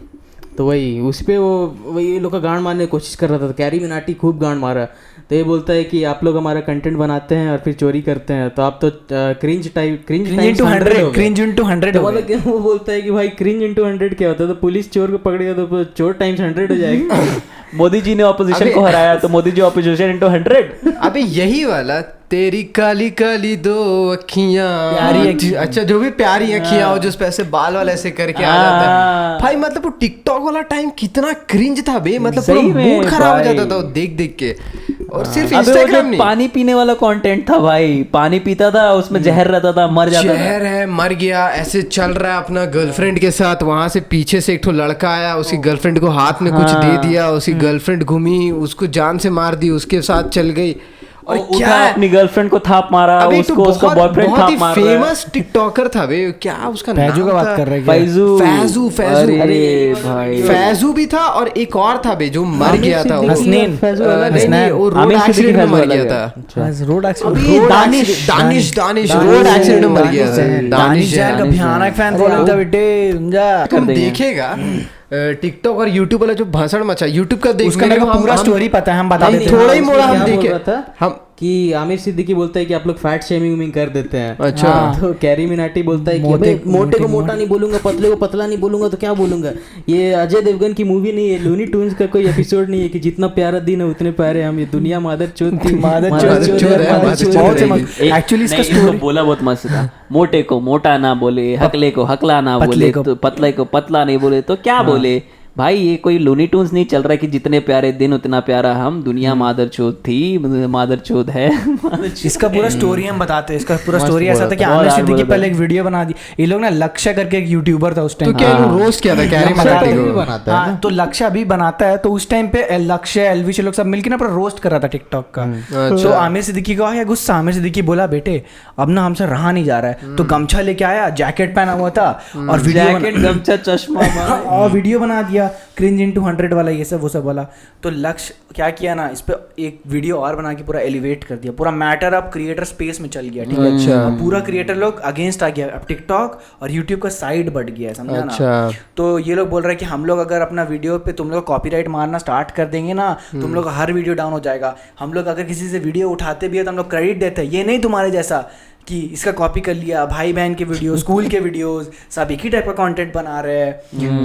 तो वही उस पे वो वही लोग का गांड मारने की कोशिश कर रहा था, तो कैरी मिनाटी खूब गांड मारा। तो ये बोलता है कि आप लोग हमारा कंटेंट बनाते हैं और फिर चोरी करते हैं, तो आप तो क्रिंज into 100 cringe into 100 तो हो मतलब कि वो बोलता है कि भाई क्रिंज into 100 क्या होता है, तो पुलिस चोर को पकड़ेगा तो चोर टाइम्स 100 हो जाएगा। मोदी जी ने ऑपोजिशन को हराया तो मोदी जी ऑपोजिशन इनटू 100। अबे यही वाला तेरी काली काली दो अखियां, अच्छा जो भी प्यारी अखियां हो, जो पे ऐसे बाल वाले ऐसे करके आ जाता है भाई। मतलब वो टिकटॉक वाला टाइम कितना क्रिंज था बे, मतलब पूरा सही में मूड खराब हो भाई। जाता था वो देख देख के। और सिर्फ अबे वो इंस्टाग्राम जो नहीं, पानी पीने वाला कंटेंट था भाई, पानी पीता था उसमें जहर रहता था, मर जाता था। जहर है, मर गया, ऐसे चल रहा है अपना गर्लफ्रेंड के साथ, वहां से पीछे से एक ठो लड़का आया, उसकी गर्लफ्रेंड को हाथ में कुछ दे दिया, उसकी गर्लफ्रेंड घूमी, उसको जान से मार दी, उसके साथ चल गई। और उठा क्या है? अपनी गर्लफ्रेंड को थाप मारा, अबे उसको तो उसका बॉयफ्रेंड बहुत थाप ही मार रहा है। फेमस टिकटॉकर था बे, क्या उसका फैजू नाम का बात था? कर रहे हैं क्या? फैजू फैजू भाई फैजू भी था, और एक और था बे जो मर गया था वो। हसनैन। नहीं, नहीं, वो रोड आमिर सिद्दीकी एक्सीडेंट में फैजू मर अलग गया है। था। रोड अभी दानिश रोड एक्सीडेंट में मर गया था। दानिश जैन का भयानक फैन फॉलोइंग था बेटे, समझा? तुम देखेगा टिकटॉक और यूट्यूब वाला जो भाषण मचा, यूट्यूब का देख उसका मेरे को पूरा स्टोरी पता है, हम बता देते हैं। थोड़ा ही उसमें मोड़ा हम क्या बोल देखे रहा था हम। कि आमिर सिद्दीकी बोलता है कि आप लोग फैट शेमिंग कर देते हैं। अच्छा। तो कैरी मिनाटी बोलता है कि मोटे- अबे, मोटे को मोटा नहीं बोलूंगा, पतले को पतला नहीं बोलूंगा, तो क्या बोलूंगा? ये अजय देवगन की मूवी नहीं है, लूनी ट्यून्स का कोई एपिसोड नहीं है कि जितना प्यारा दिन है उतने प्यारे हम, ये दुनिया मादर चोद थी, एक्चुअली इसका नहीं, इसको बोला बहुत मस्त था, मोटे को मोटा ना बोले, हकले को हकला ना बोले, तो पतले को पतला नहीं बोले तो क्या बोले भाई? ये कोई लूनी टून्स नहीं चल रहा है कि जितने प्यारे दिन उतना प्यारा हम, दुनिया मादर चोद थी, मादर चोद है। इसका पूरा स्टोरी हम बताते हैं। इसका पूरा स्टोरी ऐसा था कि आमिर सिद्दीकी पहले एक वीडियो बना दी। ये लोग ना लक्ष्य करके एक यूट्यूबर था उस टाइम। तो क्या रोस्ट किया था कैरी मिनाटी को? बनाता है हाँ, तो लक्ष्य अभी बनाता है, तो उस टाइम पे लक्ष्य एलविश लोग सब मिलके ना पूरा रोस्ट कर रहा था टिकटॉक का। तो आमिर सिद्दीकी को आया गुस्सा। आमिर सिद्दीकी बोला बेटे अब ना हमसे रहा नहीं जा रहा है, तो गमछा लेके आया, जैकेट पहना हुआ था और जैकेट गमछा चश्मा और वीडियो बना दिया क्रिंज into 100 वाला, ये सब वो सब वाला। तो लक्ष्य क्या किया ना, इस पे एक वीडियो और बना के पूरा एलिवेट कर दिया, पूरा मैटर अब क्रिएटर स्पेस में चल गया, ठीक है? अच्छा। अब पूरा क्रिएटर लोग अगेंस्ट आ गया, अब टिकटॉक और यूट्यूब का साइड बढ़ गया है, समझा ना? तो ये लोग बोल रहे हैं कि हम लोग अगर अपना वीडियो पे तुम लोग कॉपीराइट मारना स्टार्ट कर देंगे ना, तुम लोग का हर वीडियो डाउन हो जाएगा। हम लोग अगर किसी से वीडियो उठाते भी है तो हम लोग क्रेडिट देते हैं, ये नहीं तुम्हारे जैसा कि इसका कॉपी कर लिया, भाई बहन के वीडियो, स्कूल के वीडियोस, सब एक ही टाइप का कंटेंट बना रहे हैं।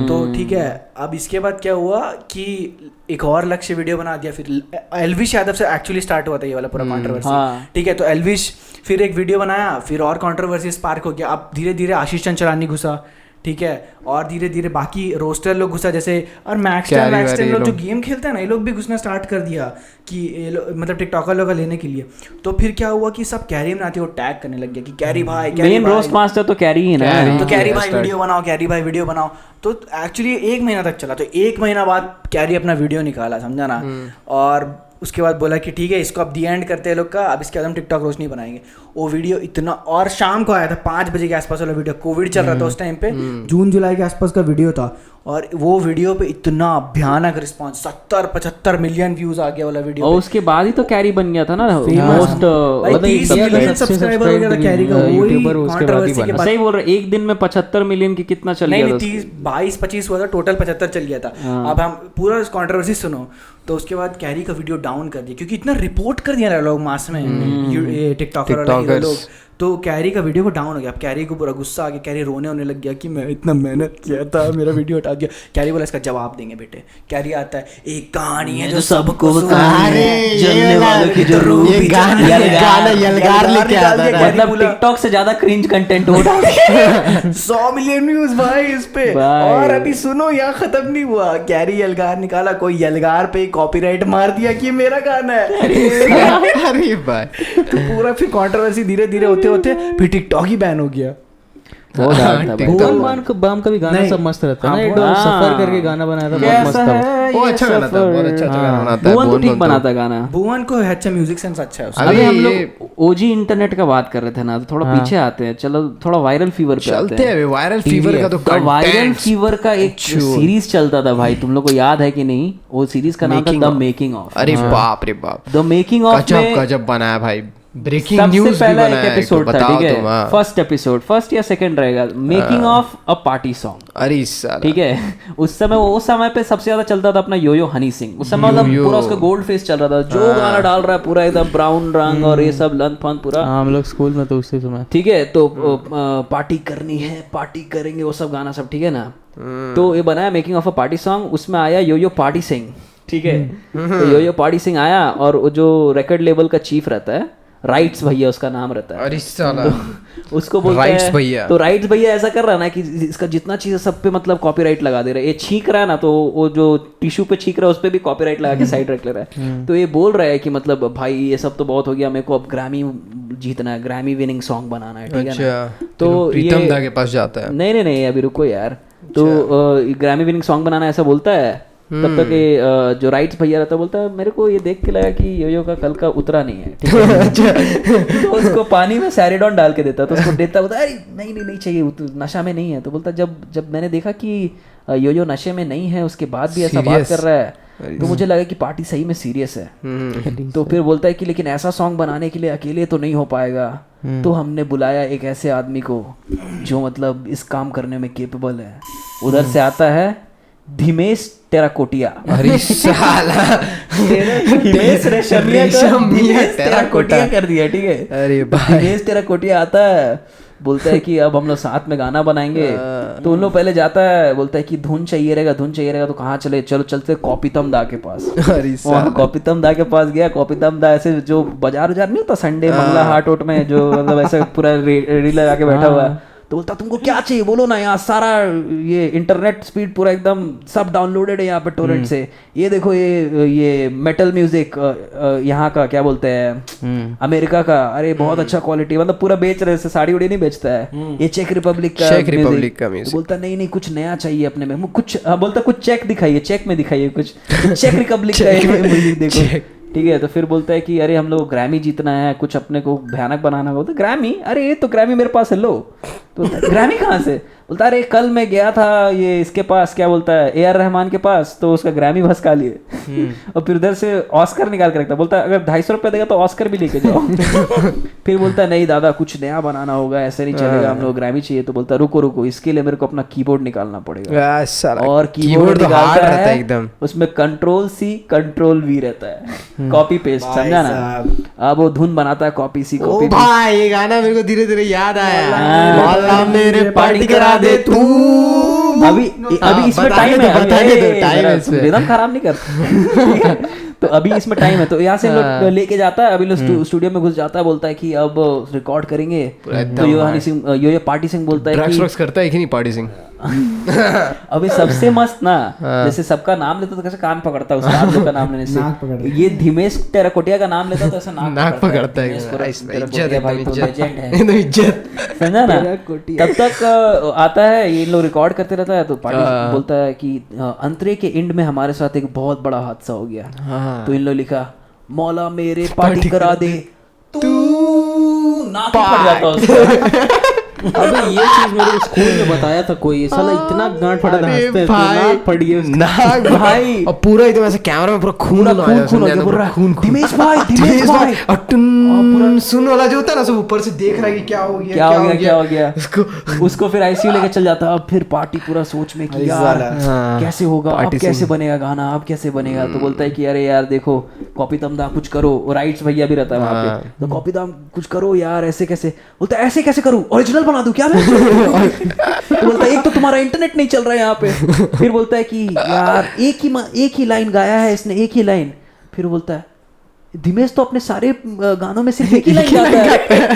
तो ठीक है, अब इसके बाद क्या हुआ कि एक और लक्ष्य वीडियो बना दिया, फिर एलविश यादव से एक्चुअली स्टार्ट हुआ था ये वाला पूरा कंट्रोवर्सी, ठीक है? तो एलविश फिर एक वीडियो बनाया, फिर और कंट्रोवर्सी स्पार्क हो गया। अब धीरे धीरे आशीष चंचलानी घुसा, ठीक है, और धीरे धीरे बाकी रोस्टर लोग घुसा, जैसे और मैक्स कैरी लोग जो गेम खेलते हैं ना, ये लोग भी घुसना स्टार्ट कर दिया कि ये मतलब टिकटॉकर लोग का लेने के लिए। तो फिर क्या हुआ कि सब कैरी बनाते हो टैग करने लग गया कि कैरी भाई, मेन रोस्ट मास्टर तो कैरी ही ना, तो कैरी भाई वीडियो बनाओ, कैरी भाई वीडियो बनाओ। तो एक्चुअली 1 महीना तक चला, तो 1 महीना बाद कैरी अपना वीडियो निकाला, समझा ना, और उसके बाद बोला कि ठीक है इसको अब दी एंड करते हैं लोग का, अब इसके बाद हम टिकटॉक रोज नहीं बनाएंगे। वो वीडियो इतना, और शाम को आया था 5 बजे के आसपास वाला वीडियो, कोविड चल रहा था उस टाइम पे, जून जुलाई के आसपास का वीडियो था, और वो वीडियो पे इतना भयानक रिस्पांस, 70-75 मिलियन व्यूज आ गया वाला वीडियो। और उसके बाद ही तो कैरी बन गया था ना मोस्ट, 30 मिलियन सब्सक्राइबर हो गया था कैरी का, यूट्यूबर उसके बाद ही बना। सही बोल रहे, एक दिन में 75 मिलियन की कितना चल गया था? 22-25 हुआ था, टोटल 75 चल गया था। अब हम पूरा कंट्रोवर्सी सुनो। तो उसके बाद कैरी का वीडियो डाउन कर दिया, क्योंकि इतना रिपोर्ट कर दिया ना लोग मास में, टिकटॉकर लोग, तो कैरी का वीडियो को डाउन हो गया। अब कैरी को पूरा गुस्सा आ गया, कैरी रोने होने लग गया कि मैं इतना मेहनत किया था, मेरा वीडियो हटा दिया। कैरी बोला इसका जवाब देंगे बेटे। कैरी आता है, एक कहानी है जो सबको जलने वालों की जरूर, ये गाना यलगार लेके आता है, मतलब टिकटॉक से ज्यादा क्रिंज कंटेंट हो रहा है। 100 मिलियन व्यूज भाई इस पे। और अभी सुनो, यहाँ खत्म नहीं हुआ, कैरी यलगार निकाला, कोई यलगार पे कॉपीराइट मार दिया कि मेरा गाना है। अरे भाई, तो पूरा फिर कंट्रोवर्सी धीरे धीरे होते होते फिर टिकटॉक ही बैन हो गया। बहुत हार्ड था भाई। भुवन बाम का भी गाना सब मस्त रहता है ना, एक बार सफर करके गाना बनाया था, बहुत मस्त था वो, अच्छा गाना था, बहुत अच्छा गाना बनाता है भुवन, तो ठीक बनाता गाना। भुवन को अच्छा म्यूजिक सेंस अच्छा है उसका। अभी हम लोग ओजी इंटरनेट का बात कर रहे थे ना, तो थोड़ा पीछे आते हैं, चलो थोड़ा वायरल फीवर पे आते चलते हैं। वायरल फीवर का तो वायरल फीवर का एक सीरीज चलता था भाई, तुम लोग को याद है कि नहीं? वो सीरीज का नाम था द मेकिंग ऑफ। अरे बाप रे बाप, द मेकिंग ऑफ में गजब बनाया भाई, ब्रेकिंग सबसे न्यूज़ भी पहला एक बनाया है, एपिसोड था, बताओ ठीक तुम। है, फर्स्ट एपिसोड, फर्स्ट या सेकंड रहेगा, making of a party song. अरे साला, ठीक है, उस समय पे सबसे ज्यादा चलता था अपना योयो हनी सिंह। उस समय मतलब पूरा उसका गोल्ड फेस चल रहा था, जो गाना डाल रहा है पूरा एकदम ब्राउन रंग और ये सब लन फन पूरा। हम लोग स्कूल में तो उसी समय, ठीक है, तो पार्टी करनी है, पार्टी करेंगे, वो सब गाना सब, ठीक है ना। तो ये बनाया making of a party song, उसमें आया योयो पार्टी सिंह, ठीक है। तो योयो पार्टी सिंह आया, और वो जो रिकॉर्ड लेवल का चीफ रहता है, राइट्स भैया उसका नाम रहता है, अरे साला, तो उसको बोलते राइट्स हैं भैया। तो राइट्स भैया ऐसा कर रहा है ना कि इसका जितना चीज है सब पे मतलब कॉपीराइट लगा दे रहा है। ये छींक रहा है ना, तो वो जो टिश्यू पे छींक रहा है उस पे भी कॉपीराइट लगा के साइड रख ले रहा है। तो ये बोल रहा है कि मतलब भाई ये सब तो बहुत हो गया, मेरे को अब ग्रैमी जीतना है, ग्रैमी विनिंग सॉन्ग बनाना है, ठीक है ना। तो प्रीतम दा के पास जाता है। नहीं अभी रुको यार, तो ग्रैमी विनिंग सॉन्ग बनाना ऐसा बोलता है। तब तक ये जो राइट्स भैया रहता बोलता है, मेरे को ये देख के लगा कि योयो का कल का उतरा नहीं है, ठीक है। तो उसको पानी में सैरिडॉन डाल के देता, तो उसको देता, बोलता अरे नहीं चाहिए, नशा में नहीं है। तो बोलता जब मैंने देखा कि योयो नशे में नहीं है, उसके बाद भी ऐसा बात कर रहा है, तो मुझे लगा कि पार्टी सही में सीरियस है। तो फिर बोलता है कि लेकिन ऐसा सॉन्ग बनाने के लिए अकेले तो नहीं हो पाएगा, तो हमने बुलाया एक ऐसे आदमी को जो मतलब इस काम करने में केपेबल है। उधर से आता है धीमेश टेराकोटिया। अरे साला, धीमेश रेशमिया का धीमेश टेराकोटिया कर दिया, ठीक है। अरे भाई, धीमेश टेराकोटिया आता है, बोलता है कि अब हम लोग साथ में गाना बनाएंगे। तो उन लोग पहले जाता है, बोलता है कि धुन चाहिए रहेगा। तो कहाँ चले, चलो चलते कॉपीतम दा के पास। अरे कॉपीतम दा के पास गया। कॉपीतम दा ऐसे जो बाजार नहीं होता संडे मंगला हाट ओट में, जो मतलब ऐसे पूरा रेडी लगा के बैठा हुआ है। तो बोलता तुमको क्या चाहिए बोलो ना, यहाँ सारा ये इंटरनेट स्पीड पूरा एकदम सब डाउनलोडेड है यहाँ पे टोरेंट से। ये देखो ये मेटल म्यूजिक यहाँ का क्या बोलते हैं, अमेरिका का, अरे बहुत अच्छा क्वालिटी, मतलब पूरा बेच रहे, साड़ी उड़ी नहीं बेचता है, ये चेक रिपब्लिक का म्यूजिक। तो बोलता नहीं कुछ नया चाहिए अपने में, कुछ बोलता कुछ चेक दिखाइए, चेक में दिखाइए कुछ चेक रिपब्लिक का म्यूजिक देखो, ठीक है। तो फिर बोलता है कि अरे हम लोग ग्रैमी जीतना है, कुछ अपने को भयानक बनाना होगा। तो ग्रैमी, अरे ये तो ग्रैमी मेरे पास है, लो। तो ग्रैमी कहाँ से? बोलता अरे कल मैं गया था ये इसके पास, क्या बोलता है, ए आर रहमान के पास, तो उसका ग्रैमी भसका लिए। और फिर उधर से ऑस्कर निकाल के रखता, बोलता अगर 250 रुपये देगा तो ऑस्कर भी लेके जाओ। फिर बोलता नहीं दादा कुछ नया बनाना होगा, ऐसे नहीं चलेगा, हम लोग ग्रैमी चाहिए। तो बोलता रुको इसके लिए मेरे को अपना कीबोर्ड निकालना पड़ेगा। और कीबोर्ड निकालता है एकदम, उसमें Ctrl+C Ctrl+V रहता है, कॉपी पेस्ट, समझा ना। अब वो धुन बनाता है कॉपी सी कॉपी। भाई ये गाना मेरे को धीरे धीरे याद आया, मेरे पार्टी करा दे तू, अभी इसमें टाइम है, बताने दो, टाइम है इसमें। रिदम खराब नहीं करता। तो अभी इसमें टाइम है, तो यहाँ से लोग लेके जाता है, अभी लोग स्टूडियो में घुस जाता है, बोलता है कि अब रिकॉर्ड करेंगे। तो यो पार्टी सिंह बोलता है कि ड्रग्स करता है कि नहीं पार्टी सिंह? अभी सबसे मस्त ना, जैसे सबका नाम लेता तो कैसे कान पकड़ता है उसका, आप लोग का नाम लेने से। ये धीमेश टेराकोटिया का नाम लेता तो ऐसा नाक पकड़ता है। इज्जत, समझा ना? तब तक आता है, ये लोग रिकॉर्ड करते रहता है, तो पार्टी बोलता है कि अंतरे के एंड में हमारे साथ एक बहुत बड़ा हादसा हो गया। तो इन लोग लिखा, मौला मेरे पार्टी करा दे, तू नाक फट जाता उसका। अबे ये चीज मेरे स्कूल में बताया था कोई, साला इतना गांड फटा था, हंसते हैं, नाक फट गई उसकी। नाक भाई, और पूरा एकदम ऐसे कैमरा में पूरा खून हो गया, खून। दिनेश भाई अटुन सुन वाला जो होता है ना, सब ऊपर से देख रहा है कि क्या हो गया उसको फिर आईसीयू लेके चल जाता। अब फिर पार्टी पूरा सोच में कि यार कैसे होगा, अब कैसे बनेगा गाना, अब कैसे बनेगा। तो बोलता है कि अरे यार देखो, कॉपी तमदा कुछ करो, राइट्स भैया भी रहता है वहाँ पे, तो कॉपी दाम कुछ करो यार, ऐसे कैसे। बोलता है ऐसे कैसे करूँ, ओरिजिनल बना दूं क्या मैं? तो बोलता है एक तो तुम्हारा इंटरनेट नहीं चल रहा है यहाँ पे। फिर बोलता है कि यार एक ही लाइन गाया है इसने, एक ही लाइन। फिर बोलता है दिमेश तो अपने सारे गानों में सिर्फ एक ही लाइन गाता है।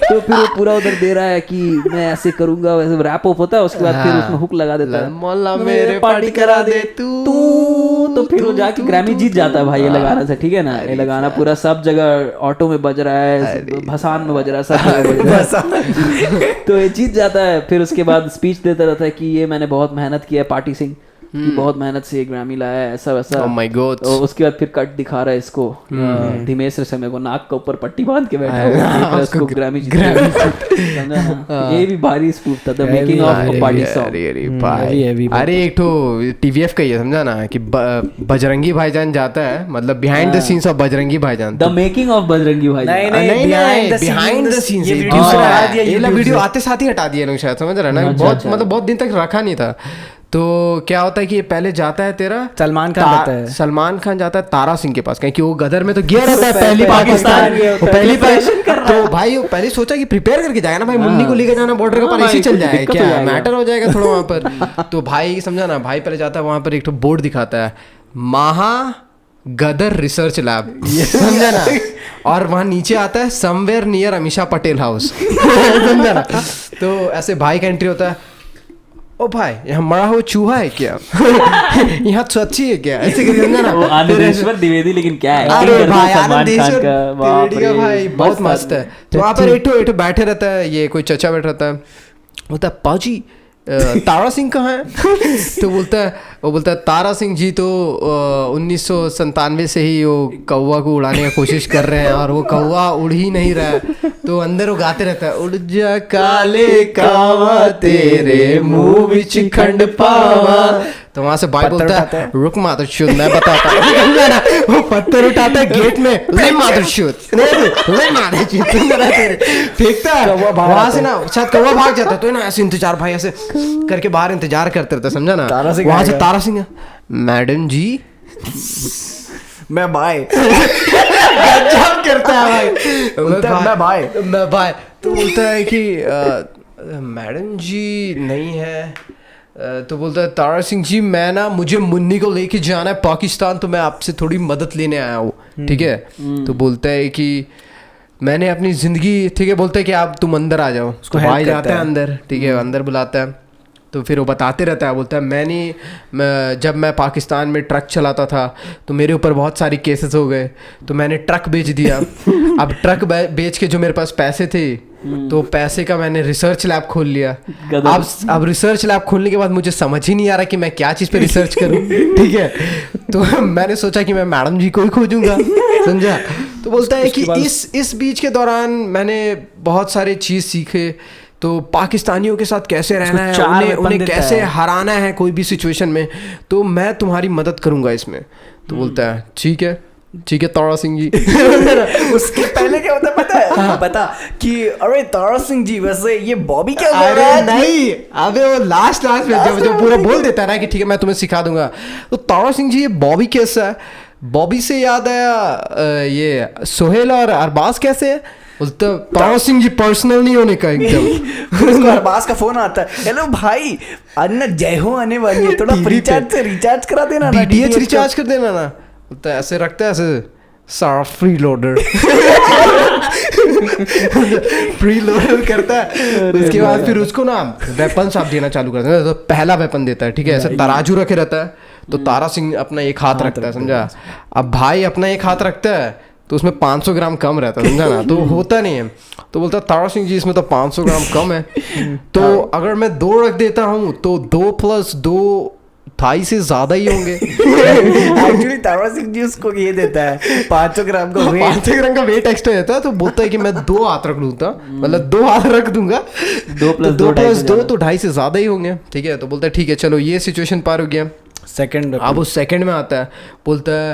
तो फिर वो पूरा उधर दे रहा है कि मैं ऐसे करूंगा, वैसे रैप अप होता है, उसके बाद फिर उसमें हुक लगा देता है, मौला मेरे पार्टी करा दे तू। तो फिर वो जाके ग्रैमी जीत जाता है भाई ये लगाना से, ठीक है ना? ये लगाना पूरा सब जगह ऑटो में बज रहा है, भसान में बज रहा है, सब जगह बज रहा है। तो ये जीत जाता है। फिर उसके बाद स्पीच देता रहता है कि ये मैंने बहुत मेहनत किया है, पार्टी सिंह कि बहुत मेहनत से ग्रैमी लाया है, ऐसा वैसा। Oh my God। और उसके बाद फिर कट दिखा रहा है इसको, दिमेश रेशमिया को नाक के ऊपर पट्टी बांध के बैठा है, उसको ग्रैमी समझा ना? ये भी भारी स्पूफ था, the making of party song. अरे एक तो टीवीएफ का ही है, समझा ना, कि बजरंगी भाईजान जाता है, मतलब behind the scenes of Bajrangi भाईजान, द मेकिंग ऑफ बजरंगी भाईजान। नहीं बिहाइंड द सीन्स, ये वीडियो आते साथ ही हटा दिया लोग शायद, समझ रहा है ना? बहुत मतलब बहुत दिन तक रखा नहीं था। तो क्या होता है कि ये पहले जाता है तेरा सलमान खान जाता है तारा सिंह के पास, क्योंकि वो गदर में तो गया रहता है पहली पाकिस्तान, पहली तो भाई वो पहले सोचा कि प्रिपेयर करके जाएगा ना भाई, मुन्नी को लेके जाना बॉर्डर के पार, ऐसे चल जाएगा क्या, मैटर हो जाएगा थोड़ा वहाँ पर। तो भाई समझा ना, भाई पहले जाता है वहाँ पर, एक तो बोर्ड दिखाता है, महा गदर रिसर्च लैब, समझा ना, और वहाँ नीचे आता है somewhere near Amisha Patel house, समझा ना। तो ऐसे भाई का एंट्री होता है, ओ भाई यहाँ मरा हुआ चूहा है क्या? यहाँ सच्ची है क्या? ऐसे करके समझा ना। आनंदेश्वर द्विवेदी, लेकिन क्या है, अरे भाई आनंदेश्वर द्विवेदी का भाई बहुत मस्त है। तो वहाँ पर एक बैठे रहता है, ये कोई चचा बैठ रहता है, बोलता है पाजी तारा सिंह कहाँ है? तो वो बोलता है तारा सिंह जी तो 1997 से ही वो कौवा को उड़ाने का कोशिश कर रहे हैं, और वो कौवा उड़ ही नहीं रहा है। तो अंदर वो गाते रहता है, उड़ जा काले कावा तेरे मुंह विच खंड पावा। तो वहां से भाई बोलता है रुक मादर शुद्ध, मैं बताता हूँ। वो पत्थर उठाता है गेट में, ले मादर शुद्ध, ले मादर शुद्ध फेंकता है वहां से ना, शायद कौवा भाग जाता है। तो ना ऐसे इंतजार, भाई ऐसे करके बाहर इंतजार करते रहते, समझा ना। वहां से तारा सिंह, मैडम जी मैं भाई गजब करता है भाई, मैं भाई। तो बोलता है कि मैडम जी नहीं है। तो बोलता है तारा सिंह जी मैं ना, मुझे मुन्नी को लेके जाना है पाकिस्तान, तो मैं आपसे थोड़ी मदद लेने आया हूँ, ठीक है। तो बोलता है कि मैंने अपनी ज़िंदगी, ठीक है, बोलता है कि आप तुम अंदर आ जाओ। उसको भाई जाता है अंदर, ठीक है, अंदर बुलाता है। तो फिर वो बताते रहता है, बोलता है जब मैं पाकिस्तान में ट्रक चलाता था तो मेरे ऊपर बहुत सारी केसेस हो गए, तो मैंने ट्रक बेच दिया। अब ट्रक बेच के जो मेरे पास पैसे थे, तो पैसे का मैंने रिसर्च लैब खोल लिया। अब रिसर्च लैब खोलने के बाद मुझे समझ ही नहीं आ रहा कि मैं क्या चीज़ पे रिसर्च करूं, ठीक है। तो मैंने सोचा कि मैं मैडम जी को ही खोजूंगा, समझा। तो बोलता है कि इस बीच के दौरान मैंने बहुत सारे चीज़ सीखे, तो पाकिस्तानियों के साथ कैसे रहना है, उन्हें कैसे हराना है कोई भी सिचुएशन में, तो मैं तुम्हारी मदद करूंगा इसमें। तो बोलता है ठीक है तारा सिंह जी। उसके पहले क्या होता है पता है? हाँ, पता कि अरे तारा सिंह जी वैसे ये बॉबी क्या कर रहा है? नहीं, अबे वो लास्ट में जब पूरा बोल देता है ना कि ठीक है मैं तुम्हें सिखा दूंगा, तो तारा सिंह जी ये बॉबी कैसा है? बॉबी से याद आया ये सोहेल और अरबाज कैसे है? बोलता तारा सिंह जी पर्सनल नहीं होने का एकदम। उसको अरबाज का फोन आता है, हेलो भाई अन्ना जय हो आने वाली है, थोड़ा रिचार्ज करा देना ना, डीटीएच रिचार्ज कर देना ना। बोलता है ऐसे रखता है ऐसे सारा फ्री लोडर फ्री लोडर करता है। उसके बाद फिर उसको ना वेपन्स आप देना चालू करते हैं। तो पहला वेपन देता है, ठीक है, ऐसे तराजू रखे रहता है। तो तारा सिंह अपना एक हाथ रखता है, समझा। अब भाई अपना एक हाथ रखता है तो उसमें 500 ग्राम कम रहता है, समझा ना, तो होता नहीं है। तो बोलता है तारा सिंह जी इसमें तो 500 ग्राम कम है, तो अगर मैं 2 रख देता हूँ तो 2 + 2 2.5 से ज्यादा ही होंगे। एक्चुअली तारा सिंह जी उसको ये देता है 500 ग्राम का वेट, 500 ग्राम का वेट एक्स्ट्रा देता है। तो बोलता है कि मैं 2 हाथ रख लूंगा, मतलब 2 हाथ रख दूंगा, 2 + 2 तो 2.5 से ज्यादा ही होंगे, ठीक है। तो बोलता है ठीक है चलो ये सिचुएशन पार हो गया। सेकंड अब उस सेकंड में आता है, बोलता है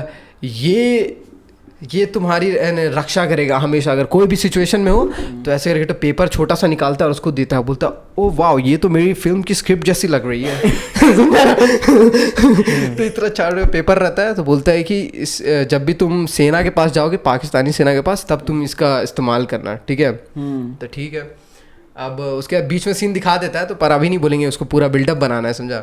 ये तुम्हारी रक्षा करेगा हमेशा, अगर कोई भी सिचुएशन में हो तो ऐसे करके तो पेपर छोटा सा निकालता है और उसको देता है। बोलता है ओ वाह ये तो मेरी फिल्म की स्क्रिप्ट जैसी लग रही है। तो इतना चार पेपर रहता है। तो बोलता है कि जब भी तुम सेना के पास जाओगे, पाकिस्तानी सेना के पास, तब तुम इसका इस्तेमाल करना, ठीक है। तो ठीक है। अब उसके बीच में सीन दिखा देता है, तो पर अभी नहीं बोलेंगे, उसको पूरा बिल्डअप बनाना है, समझा।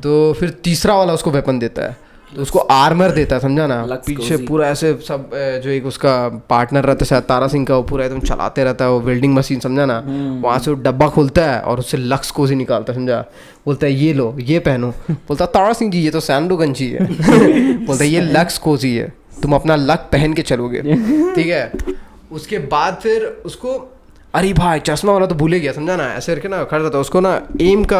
तो फिर तीसरा वाला उसको वेपन देता है, तो उसको आर्मर देता है, समझा ना। पीछे पूरा ऐसे सब जो एक उसका पार्टनर रहता है शायद तारा सिंह का, वो पूरा एकदम चलाते रहता है वो वेल्डिंग मशीन, समझा ना। वहाँ से वो डब्बा खोलता है और उससे लक्स कोजी निकालता है, समझा। बोलता है ये लो ये पहनो। बोलता है तारा सिंह जी ये तो सैंडो गंजी है। बोलता है ये लक्स कोजी है, तुम अपना लक पहन के चलोगे, ठीक है। उसके बाद फिर उसको अरे भाई चश्मा वाला तो भूले गया, समझा ना। ऐसे करके ना खड़ा रहता है, उसको ना एम का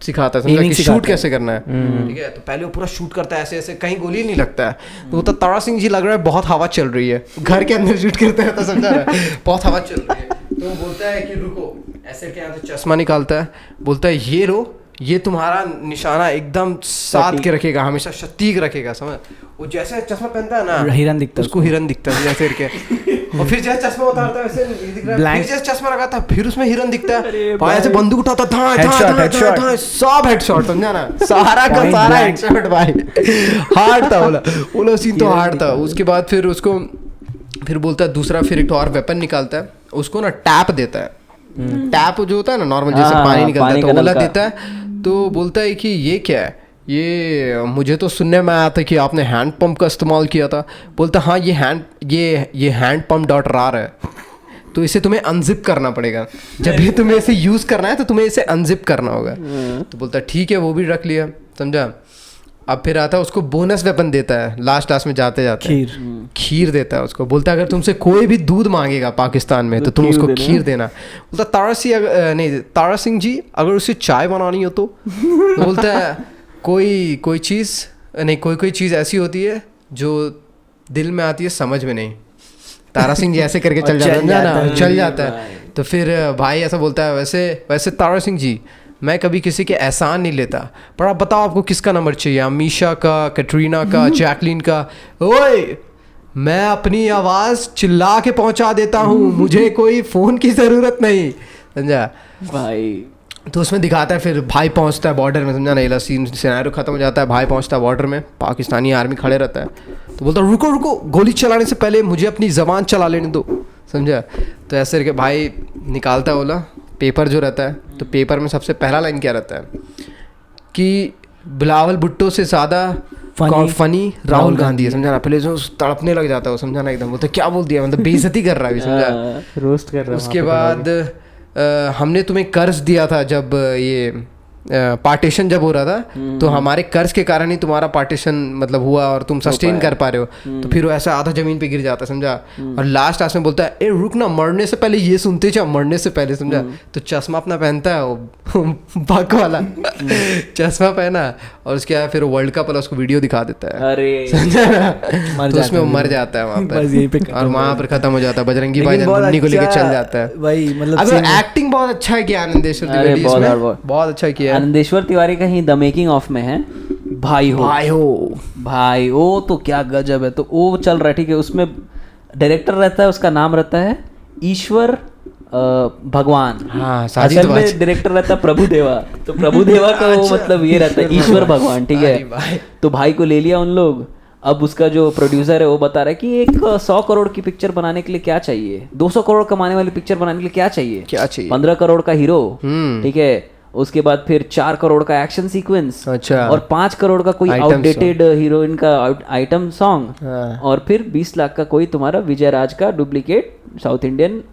सिखाता है, समझा, कि शूट कैसे करना है, ठीक है। तो पहले वो पूरा शूट करता है ऐसे ऐसे, कहीं गोली नहीं लगता है। तो बोलता तारा सिंह जी लग रहा है बहुत हवा चल रही है, घर के अंदर शूट करता रहता, समझा ना, बहुत हवा चल रही है। तो वो बोलता है कि रुको, ऐसे के यहाँ से चश्मा निकालता है, बोलता है ये रो, ये तुम्हारा निशाना एकदम साथ के रखेगा, हमेशा सटीक रखेगा, समझ। वो जैसे चश्मा पहनता है ना, हिरन दिखता है उसको, हिरन दिखता है जैसे करके। और फिर जैसे चश्मा उतारता है वैसे दिख रहा है, फिर जैसे चश्मा लगाता है फिर उसमें हिरन दिखता है। भाई ऐसे बंदूक उठाता था, सब हेडशॉट, समझा ना, सारा का सारा हेडशॉट भाई। हार्ड था बोला सीन तो हार्ड था। उसके बाद फिर उसको फिर बोलता है दूसरा, फिर एक और वेपन निकालता है, उसको ना टैप देता है। टैप जो होता है ना नॉर्मल जैसे पानी निकलता है, तो वो देता है। तो बोलता है कि ये क्या है, ये मुझे तो सुनने में आया था कि आपने हैंड पंप का इस्तेमाल किया था। बोलता हाँ ये हैंड पंप .rar है, तो इसे तुम्हें अनजिप करना पड़ेगा, जब भी तुम्हें इसे यूज़ करना है तो तुम्हें इसे अनजिप करना होगा। तो बोलता ठीक है, वो भी रख लिया, समझा। अब फिर आता है, उसको बोनस वेपन देता है लास्ट में जाते जाते, खीर देता है उसको। बोलता है अगर तुमसे कोई भी दूध मांगेगा पाकिस्तान में तो तुम उसको खीर देना। बोलता तारा सिंह जी अगर उसे चाय बनानी हो तो बोलता है कोई चीज़ ऐसी होती है जो दिल में आती है समझ में नहीं। तारा सिंह जी ऐसे करके चल जाता है। तो फिर भाई ऐसा बोलता है, वैसे तारा सिंह जी मैं कभी किसी के एहसान नहीं लेता, पर आप बताओ आपको किसका नंबर चाहिए, अमीशा का, कैटरीना का, जैकलीन का। ओए मैं अपनी आवाज़ चिल्ला के पहुंचा देता हूँ, मुझे कोई फ़ोन की ज़रूरत नहीं, समझा भाई। तो उसमें दिखाता है फिर भाई पहुंचता है बॉर्डर में, समझा ना, सीन सिनेरियो खत्म हो जाता है, भाई पहुंचता है बॉर्डर में, पाकिस्तानी आर्मी खड़े रहता है। तो बोलता रुको गोली चलाने से पहले मुझे अपनी ज़बान चला लेने दो, समझा। तो ऐसे करके भाई निकालता है बोला पेपर जो रहता है। तो पेपर में सबसे पहला लाइन क्या रहता है कि बिलावल भुट्टो से ज़्यादा फनी राहुल गांधी है, समझा ना। पहले जो तड़पने लग जाता है वो, समझा ना, एकदम बोलता क्या बोल दिया, मतलब बेइज्जती कर रहा है, समझा, रोस्ट कर रहा है। उसके बाद हमने तुम्हें कर्ज दिया था जब ये पार्टीशन जब हो रहा था, तो हमारे कर्ज के कारण ही तुम्हारा पार्टीशन मतलब हुआ और तुम सस्टेन कर पा रहे हो। तो फिर वो ऐसा आधा जमीन पे गिर जाता है, समझा। और लास्ट में बोलता है ए रुक ना, मरने से पहले ये सुनते जा, मरने से पहले, समझा। तो चश्मा अपना पहनता है वो बक वाला चश्मा पहना, और उसके बाद फिर वर्ल्ड कप वाला उसको वीडियो दिखा देता है, अरे समझा ना। तो उसमें वो मर जाता है वहाँ पर, और वहाँ पर खत्म हो जाता है। बजरंगी भाईजान मुन्नी को लेके चल जाता है भाई। मतलब एक्टिंग बहुत अच्छा है किया आनंदेश्वर तिवारी, बहुत अच्छा किया। आनंदेश्वर तिवारी का ही द मेकिंग ऑफ में है भाई हो तो क्या गजब है। तो वो चल रहा है, ठीक है। उसमें डायरेक्टर रहता है, उसका नाम रहता है ईश्वर भगवान। हाँ, असल में डायरेक्टर रहता है प्रभुदेवा। तो प्रभुदेवा का वो मतलब ये रहता है ईश्वर भगवान, ठीक है। तो भाई को ले लिया उन लोग, अब उसका जो प्रोड्यूसर है वो बता रहा है कि एक 100 करोड़ की पिक्चर बनाने के लिए क्या चाहिए, 200 करोड़ कमाने वाली पिक्चर बनाने के लिए क्या चाहिए, 15 करोड़ का हीरो, ठीक है, उसके बाद फिर 4 करोड़ का एक्शन सीक्वेंस, अच्छा, और 5 करोड़ का कोई आउटडेटेड हीरोइन का आइटम सॉन्ग, और फिर 20 लाख का कोई तुम्हारा विजय राज का डुप्लीकेट साउथ इंडियन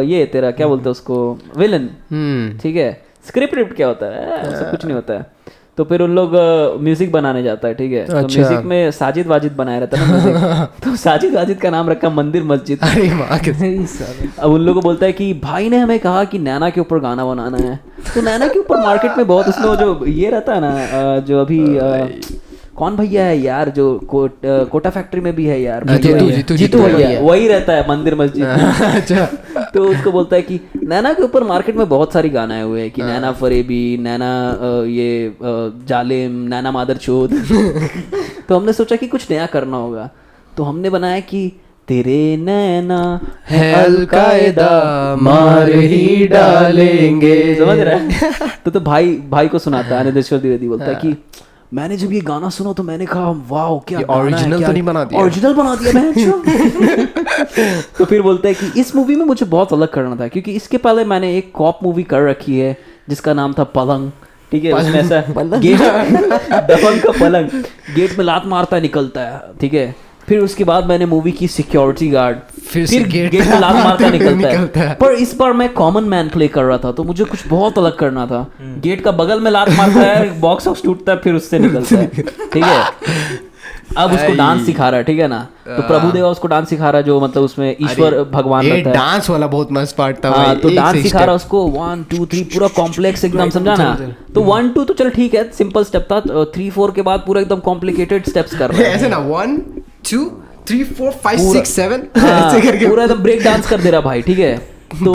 ये तेरा क्या बोलते हैं उसको, विलन, ठीक है। स्क्रिप्ट क्या होता है, ऐसा कुछ नहीं होता है। तो फिर उन लोग म्यूजिक बनाने जाता है, ठीक है। तो म्यूजिक में साजिद वाजिद बनाया रहता है ना म्यूजिक। तो साजिद वाजिद का नाम रखा मंदिर मस्जिद। अब उन लोगों को बोलता है कि भाई ने हमें कहा कि नैना के ऊपर गाना बनाना है, तो नैना के ऊपर मार्केट में बहुत उसमें जो ये रहता है ना, जो अभी कौन भैया है यार जो कोटा फैक्ट्री में भी है यार, जीतू भैया, वही रहता है मंदिर मस्जिद। अच्छा। तो उसको बोलता है कि नैना के ऊपर मार्केट में बहुत सारी गाना आए हुए हैं कि नैना फरेबी, नैना ये जालिम, नैना मादरचोद। तो हमने सोचा कि कुछ नया करना होगा, तो हमने बनाया कि तेरे नैना है अलकायदा मार ही डालेंगे, समझ रहा है। तो भाई को सुनाता है, अनिदेश्वर द्विवेदी बोलता है कि मैंने जब ये गाना सुना तो मैंने कहा वाओ क्या ओरिजिनल तो नहीं बना दिया, ओरिजिनल बना दिया मैं। तो फिर बोलता है कि इस मूवी में मुझे बहुत अलग करना था, क्योंकि इसके पहले मैंने एक कॉप मूवी कर रखी है जिसका नाम था पलंग, ठीक है। उसमें ऐसा गेट दफन का पलंग, गेट में लात मारता है निकलता है, ठीक है। फिर उसके बाद मैंने मूवी की सिक्योरिटी गार्ड, फिर गेट में लात मारता निकलता है। पर इस बार मैं कॉमन मैन प्ले कर रहा था, तो मुझे कुछ बहुत अलग करना था। गेट का बगल में लात मारता है, बॉक्स ऑक्स टूटता है, फिर उससे निकलता है, ठीक है। अब उसको डांस सिखा रहा है, ठीक है ना। तो प्रभुदेवा उसको डांस सिखा रहा है, जो मतलब उसमें ईश्वर भगवान रहता है। डांस वाला बहुत मस्त पार्ट था। हाँ, तो डांस सिखा रहा है उसको 1 2 3 पूरा कॉम्प्लेक्स एकदम, समझा ना। तो 1 2 तो चल ठीक है, सिंपल स्टेप था। 3 4 के बाद पूरा एकदम कॉम्प्लिकेटेड स्टेप्स कर रहा है, ऐसे ना 1 2 3 4 5 6 7 ऐसे करके पूरा एकदम ब्रेक डांस कर दे रहा भाई, ठीक है। तो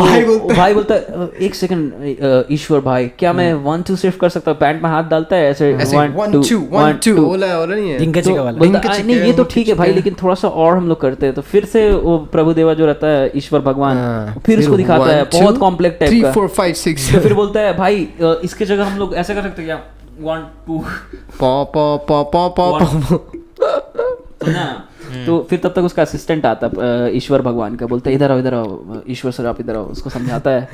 भाई बोलता है 1 सेकंड ईश्वर भाई, क्या मैं 1 2 सिर्फ कर सकता हूँ? पैंट में हाथ डालता है ऐसे 1 2 1 2 ओला नहीं है, नहीं ये तो ठीक है भाई, लेकिन थोड़ा सा और हम लोग करते हैं। तो फिर से वो प्रभुदेवा जो रहता है ईश्वर भगवान, फिर उसको दिखाता है बहुत कॉम्प्लेक्स टाइप का 3 4 5 6। फिर बोलता है भाई इसके जगह हम लोग ऐसे कर सकते हैं क्या, 1 2 पॉ पॉ पॉ पॉ पॉ ना। तो फिर तब तक उसका असिस्टेंट आता है ईश्वर भगवान का, बोलता है इधर आओ ईश्वर सर, आप इधर आओ। उसको समझाता है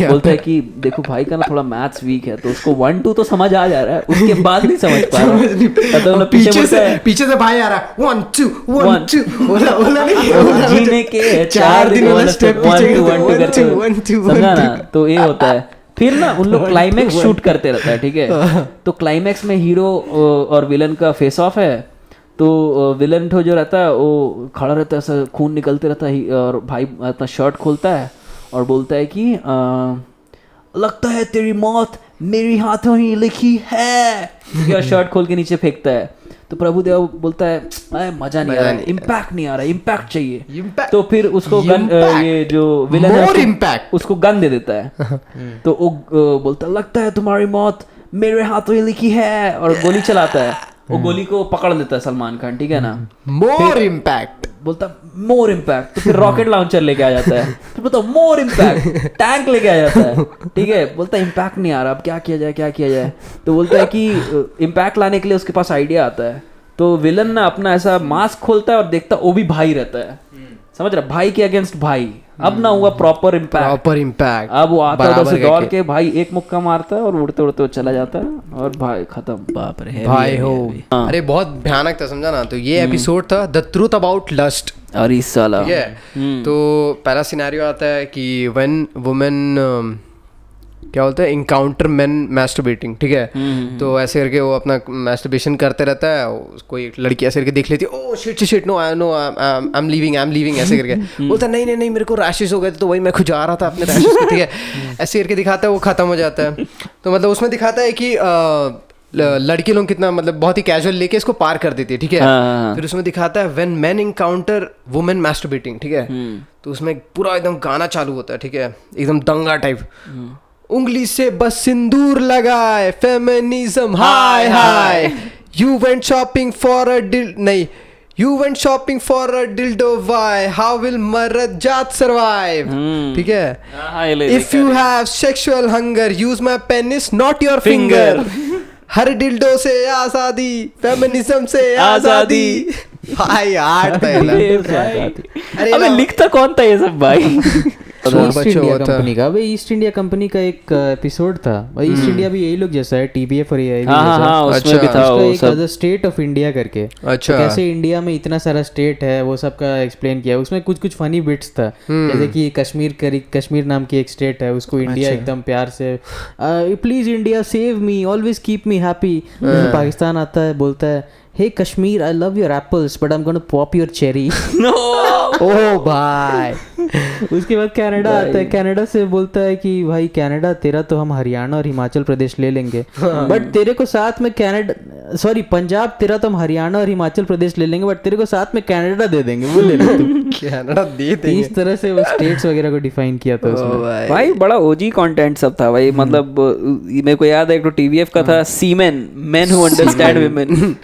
बोलता है कि देखो भाई का ना थोड़ा मैथ्स वीक है, तो उसको 1 2 तो समझ आ जा रहा है, उसके बाद नहीं समझ पा रहा। पीछे से भाई आ रहा है 1 2 1 2 ओला जीने के 4 दिन वाला स्टेप 1 2 समझा ना। तो ये होता है। फिर ना उन लोग क्लाइमैक्स शूट करते रहता है, ठीक है। तो क्लाइमैक्स में हीरो और विलन का फेस ऑफ है। तो विलन जो रहता है वो खड़ा रहता है, ऐसा खून निकलते रहता है, और भाई अपना शर्ट खोलता है और बोलता है कि लगता है तेरी मौत मेरी हाथों ही लिखी है, या शर्ट खोल के नीचे फेंकता है। तो प्रभुदेव बोलता है मजा नहीं आ रहा, इम्पैक्ट नहीं आ रहा, इम्पैक्ट चाहिए। तो फिर उसको गन, ये जो विलन है उसको गन दे देता है। तो वो बोलता लगता है तुम्हारी मौत मेरे हाथों ही लिखी है, और गोली चलाता है। वो गोली को पकड़ लेता है सलमान खान, ठीक है ना। मोर इम्पैक्ट बोलता मोर इम्पैक्ट। तो फिर रॉकेट लॉन्चर लेके आ जाता है। फिर बोलता मोर इम्पैक्ट, टैंक लेके आ जाता है, ठीक है। बोलता इम्पैक्ट नहीं आ रहा, अब क्या किया जाए। तो बोलता है कि इम्पैक्ट लाने के लिए उसके पास आइडिया आता है। तो विलन ना अपना ऐसा मास्क खोलता है और देखता वो भी भाई रहता है, समझ रहा, भाई के अगेंस्ट भाई। अब ना हुआ प्रॉपर इम्पैक्ट। अब वो आता है उधर से दौड़ के, भाई एक मुक्का मारता है और उड़ते उड़ते वो चला जाता है, और भाई खत्म। बाप रे भाई हो। अरे बहुत भयानक था, समझा ना। तो ये एपिसोड था द ट्रूथ अबाउट लस्ट। अरे साला, ठीक है। तो पहला सिनेरियो आता है कि व्हेन वुमेन क्या बोलते हैं, इनकाउंटर मैन मैस्टरबेटिंग, ठीक है। तो ऐसे करके वो अपना मैस्टरबेशन करते रहता है। कोई एक लड़की ऐसे करके देख लेती है, oh shit no I am leaving ऐसे करके। बोलता नहीं मेरे को रैशेस हो गए थे, तो वही मैं खुद जा रहा था अपने रैशेस को, ठीक है। ऐसे करके दिखाता है, वो खत्म हो जाता है। तो मतलब उसमें दिखाता है कि लड़की लोग कितना मतलब बहुत ही कैजुअल लेके इसको पार कर देती है, ठीक है। फिर उसमें दिखाता है when main encounter women masturbating, ठीक है। तो उसमें पूरा एकदम गाना चालू होता है, ठीक है, एकदम दंगा टाइप। उंगली से बस सिंदूर लगाए, फेमिनिज्म हाय हाय, you went shopping for a dildo why, how will मर्द जात सर्वाइव, ठीक है। If you have sexual hunger use my penis not your finger, हर डिल्डो से आजादी, फेमिनिज्म से आजादी। भाई यार अबे लिखता कौन था ये सब भाई? ईस्ट इंडिया कंपनी का, भाई ईस्ट इंडिया कंपनी का एक एपिसोड था भाई। ईस्ट इंडिया भी यही लोग जैसा है, TBF और AIB जैसा। उसमें भी था वो एक सब स्टेट ऑफ इंडिया करके। अच्छा। तो कैसे इंडिया में इतना सारा स्टेट है वो सब का एक्सप्लेन किया। उसमें कुछ कुछ फनी बिट्स था, जैसे कि कश्मीर नाम की एक स्टेट है, उसको इंडिया एकदम प्यार से please India save me, always keep me happy. Pakistan आता है, बोलता है hey Kashmir I love your apples but I am gonna pop your cherry. ओ भाई। उसके बाद कनाडा आता है, कनाडा से बोलता है कि भाई कनाडा तेरा तो हम हरियाणा और हिमाचल प्रदेश ले लेंगे, बट तेरे को साथ में पंजाब तेरा तो हम हरियाणा और हिमाचल प्रदेश ले लेंगे, बट तेरे को साथ में कनाडा दे देंगे, वो ले ले तू। कनाडा दे देंगे। इस तरह से वो स्टेट्स वगैरह को डिफाइन किया था उसमें। भाई बड़ा OG कंटेंट सब था भाई। मतलब मेरे को याद है एक तो TVF का था सीमेन, मेन हु अंडरस्टैंड वुमेन।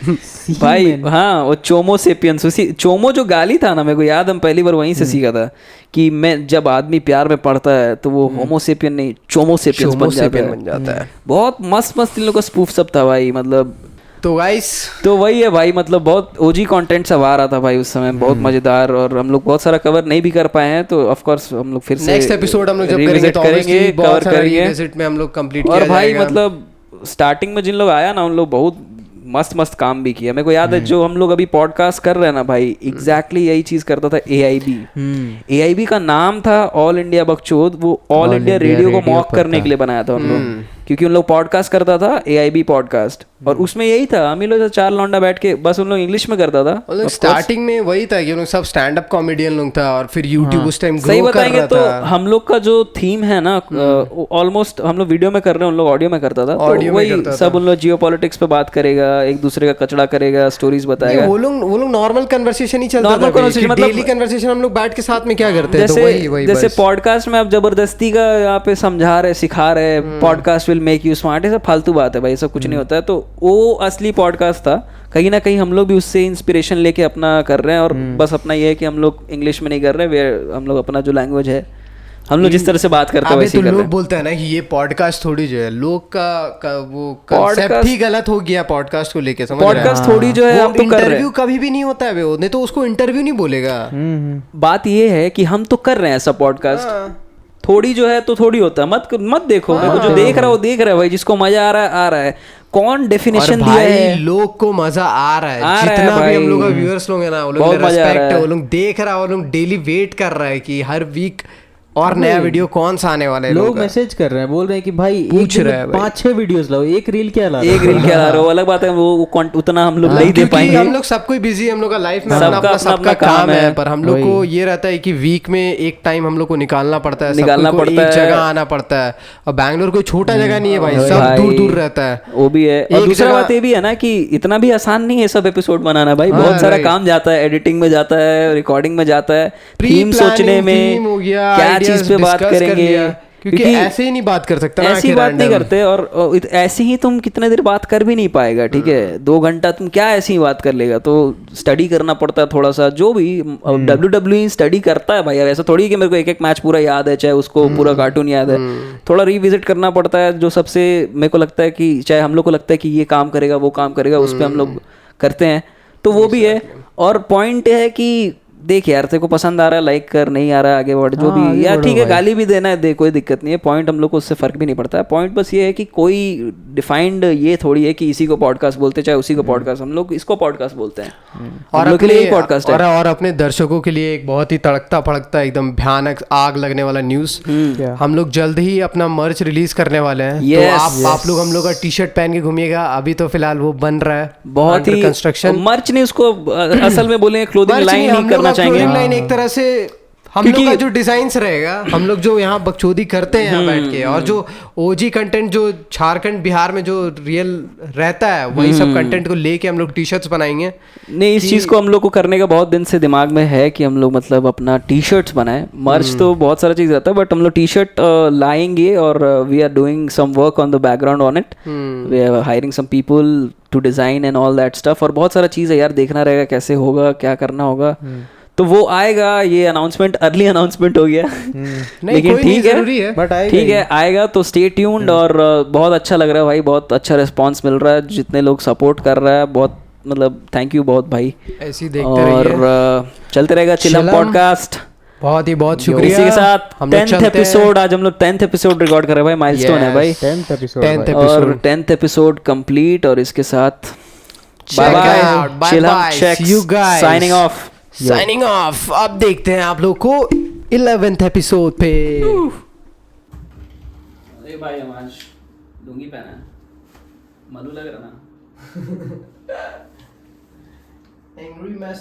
भाई हाँ, वो चोमो सेपियंस, उसी चोमो जो गाली था ना, मेरे को याद, हम पहली बार वहीं से सीखा था कि मैं जब आदमी प्यार में पड़ता है तो वो होमोसेपियन नहीं चोमोसेपियंस बन जाता है। बहुत मस्त मस्त इन लोगों का स्पूफ सब था भाई। मतलब तो गाइस तो वही है भाई, मतलब बहुत OG कंटेंट सब आ रहा था भाई उस समय, बहुत मजेदार। और हम लोग बहुत सारा कवर नहीं भी कर पाए हैं, तो ऑफ कोर्स हम लोग फिर से नेक्स्ट एपिसोड हम लोग जब करेंगे तो ऑब्वियसली बहुत सारा रिविजिट में हम लोग कंप्लीट किया जाएगा। और भाई मतलब स्टार्टिंग में जिन लोग आया ना, उन लोग बहुत मस्त काम भी किया। मेरे को याद है जो हम लोग अभी पॉडकास्ट कर रहे हैं ना भाई, एग्जैक्टली यही चीज करता था AIB का नाम था ऑल इंडिया बकचोद। वो ऑल इंडिया रेडियो को मॉक करने के लिए बनाया था उन लोग, क्योंकि उन लोग पॉडकास्ट करता था AIB पॉडकास्ट, और उसमें यही था हम लोग 4 लौंडा बैठ के बस उन लोग इंग्लिश में करता था। स्टार्टिंग में वही था कि उन लोग सब स्टैंड अप कॉमेडियन लोग था, और फिर YouTube उस टाइम सही बताएंगे तो हम लोग का जो थीम है ना, ऑलमोस्ट हम लोग वीडियो में कर रहे हैं, उन लोग ऑडियो में करता था। तो वही सब उन लोग जियो पॉलिटिक्स पे बात करेगा, एक दूसरे का कचड़ा करेगा, स्टोरीज बताएगा। वो लोग नॉर्मल कन्वर्सेशन ही चलता था, मतलब डेली कन्वर्सेशन हम लोग बैठ के साथ में क्या करते हैं। जैसे पॉडकास्ट में आप जबरदस्ती का यहाँ पे समझा रहे, सिखा रहे, podcast will make you smart, ये सब फालतू बात है भाई, सब कुछ नहीं होता है। तो वो असली पॉडकास्ट था, कहीं ना कहीं हम लोग भी उससे इंस्पिरेशन लेके अपना कर रहे हैं। और बस अपना ये है कि हम लोग इंग्लिश में नहीं कर रहे, हम लोग अपना जो लैंग्वेज है, हम लोग जिस तरह से बात करते हैं वैसे ही कर रहे हैं। लोग बोलते हैं ना कि ये पॉडकास्ट थोड़ी जो है, लोग का वो कांसेप्ट ही गलत हो गया पॉडकास्ट को लेके, समझ रहे हैं? पॉडकास्ट थोड़ी जो है हम तो कर रहे हैं, इंटरव्यू कभी भी नहीं होता है, वो नहीं तो उसको इंटरव्यू नहीं बोलेगा। बात ये है कि हम तो कर रहे हैं ऐसा पॉडकास्ट, थोड़ी जो है तो थोड़ी होता है। मत देखो, मेरे को जो देख रहा है वो देख रहा है भाई, जिसको मजा आ रहा है। कौन डेफिनेशन दिया है? लोग को मजा आ रहा है, जितना भी हम लोग का व्यूअर्स लोग है ना, वो लोग रेस्पेक्ट है, वो लोग देख रहा है, वो लोग डेली वेट कर रहा है कि हर वीक और नया वीडियो कौन सा आने वाला है। लोग मैसेज कर रहे हैं, बोल रहे हैं कि भाई पूछ रहे हैं 5-6 वीडियोस लाओ, एक रील क्या ला रहे हो? अलग बात है, वो उतना हम लोग नहीं दे पाएंगे। हम लोग सब कोई बिजी, हम लोग का लाइफ में सबका काम है, पर हम लोग को ये रहता है कि वीक में एक टाइम हम लोग को निकालना पड़ता है, एक जगह आना पड़ता है। और बैंगलोर कोई छोटा जगह नहीं है भाई, सब दूर दूर रहता है। वो भी है। और दूसरा बात ये भी है ना कि इतना भी आसान नहीं है सब एपिसोड बनाना भाई, बहुत सारा काम जाता है, एडिटिंग में जाता है, रिकॉर्डिंग में जाता है, थीम सोचने में, क्या चीज पे बात करेंगे, क्योंकि ऐसे ही नहीं बात कर सकता, ऐसी बात नहीं करते। और ऐसे ही तुम कितने देर बात कर भी नहीं पाएगा, ठीक है? 2 घंटा तुम क्या ऐसी ही बात कर लेगा? तो स्टडी करना पड़ता है थोड़ा सा, जो भी WWE स्टडी करता है भाई। अब ऐसा थोड़ी कि मेरे को एक मैच पूरा याद है, चाहे उसको पूरा कार्टून याद है, थोड़ा रिविजिट करना पड़ता है। जो सबसे मेरे को लगता है कि चाहे हम लोग को लगता है कि ये काम करेगा, वो काम करेगा, उस पर हम लोग करते हैं, तो वो भी है। और पॉइंट है कि देख यार, तेरे को पसंद आ रहा है लाइक कर, नहीं आ रहा है आगे बढ़, जो भी यार ठीक है, गाली भी देना है दे, कोई दिक्कत नहीं है। पॉइंट हम लोग को उससे फर्क भी नहीं पड़ता है। पॉइंट बस ये है कि कोई डिफाइंड ये थोड़ी है कि इसी को पॉडकास्ट बोलते, चाहे उसी को पॉडकास्ट, हम लोग इसको पॉडकास्ट बोलते हैं, और हम लोग के लिए यही पॉडकास्ट है। और अपने दर्शकों के लिए एक बहुत ही तड़कता फड़कता एकदम भयानक आग लगने वाला न्यूज, हम लोग जल्द ही अपना मर्च रिलीज करने वाले हैं। तो आप लोग हम लोग का टी-शर्ट पहन के घूमिएगा। अभी तो फिलहाल वो बन रहा है, बहुत ही कंस्ट्रक्शन। मर्च नहीं, उसको असल में बोलेंगे क्लोथिंग लाइन ही करना चाहेंगे। तरह से हम लोग का जो डिजाइन्स रहेगा, हम लोग जो यहाँ बकचोदी करते हैं यहाँ बैठ के, और जो ओजी कंटेंट जो झारखंड बिहार में जो रियल रहता है, वही सब कंटेंट को लेके हम लोग टी-शर्ट्स बनाएंगे। नहीं, इस चीज़ को हम लोग को करने का बहुत दिन से दिमाग में है कि हम लोग मतलब अपना टी-शर्ट्स बनाए। मर्च तो बहुत सारा चीज़ रहता है, बट हम लोग टी-शर्ट लाएंगे, और we are doing some work on the background on it. We are hiring some people to design and all that stuff. और बहुत सारा चीज़ है यार, देखना रहेगा कैसे होगा, क्या करना होगा। तो वो आएगा, ये अनाउंसमेंट अर्ली अनाउंसमेंट हो गया लेकिन कोई नहीं ठीक है, जरूरी है, but आएगा ठीक है आएगा, तो स्टे ट्यून्ड। और बहुत अच्छा लग रहा है भाई, बहुत अच्छा रिस्पांस मिल रहा है, जितने लोग सपोर्ट कर रहा है, बहुत मतलब थैंक यू बहुत भाई। ऐसे ही देखते रहिए और चलते रहेगा चिलम पॉडकास्ट। बहुत शुक्रिया। इसी के साथ हम लोग 10th एपिसोड, आज हम लोग 10th एपिसोड रिकॉर्ड कर रहे हैं भाई, माइलस्टोन है भाई 10th एपिसोड और 10th एपिसोड कंप्लीट। और इसके साथ बाय बाय, चिलम checks signing off. Signing off. अब देखते हैं आप लोग को 11th एपिसोड पे। अरे भाई आज लुंगी पहना है, मलू लग रहा ना।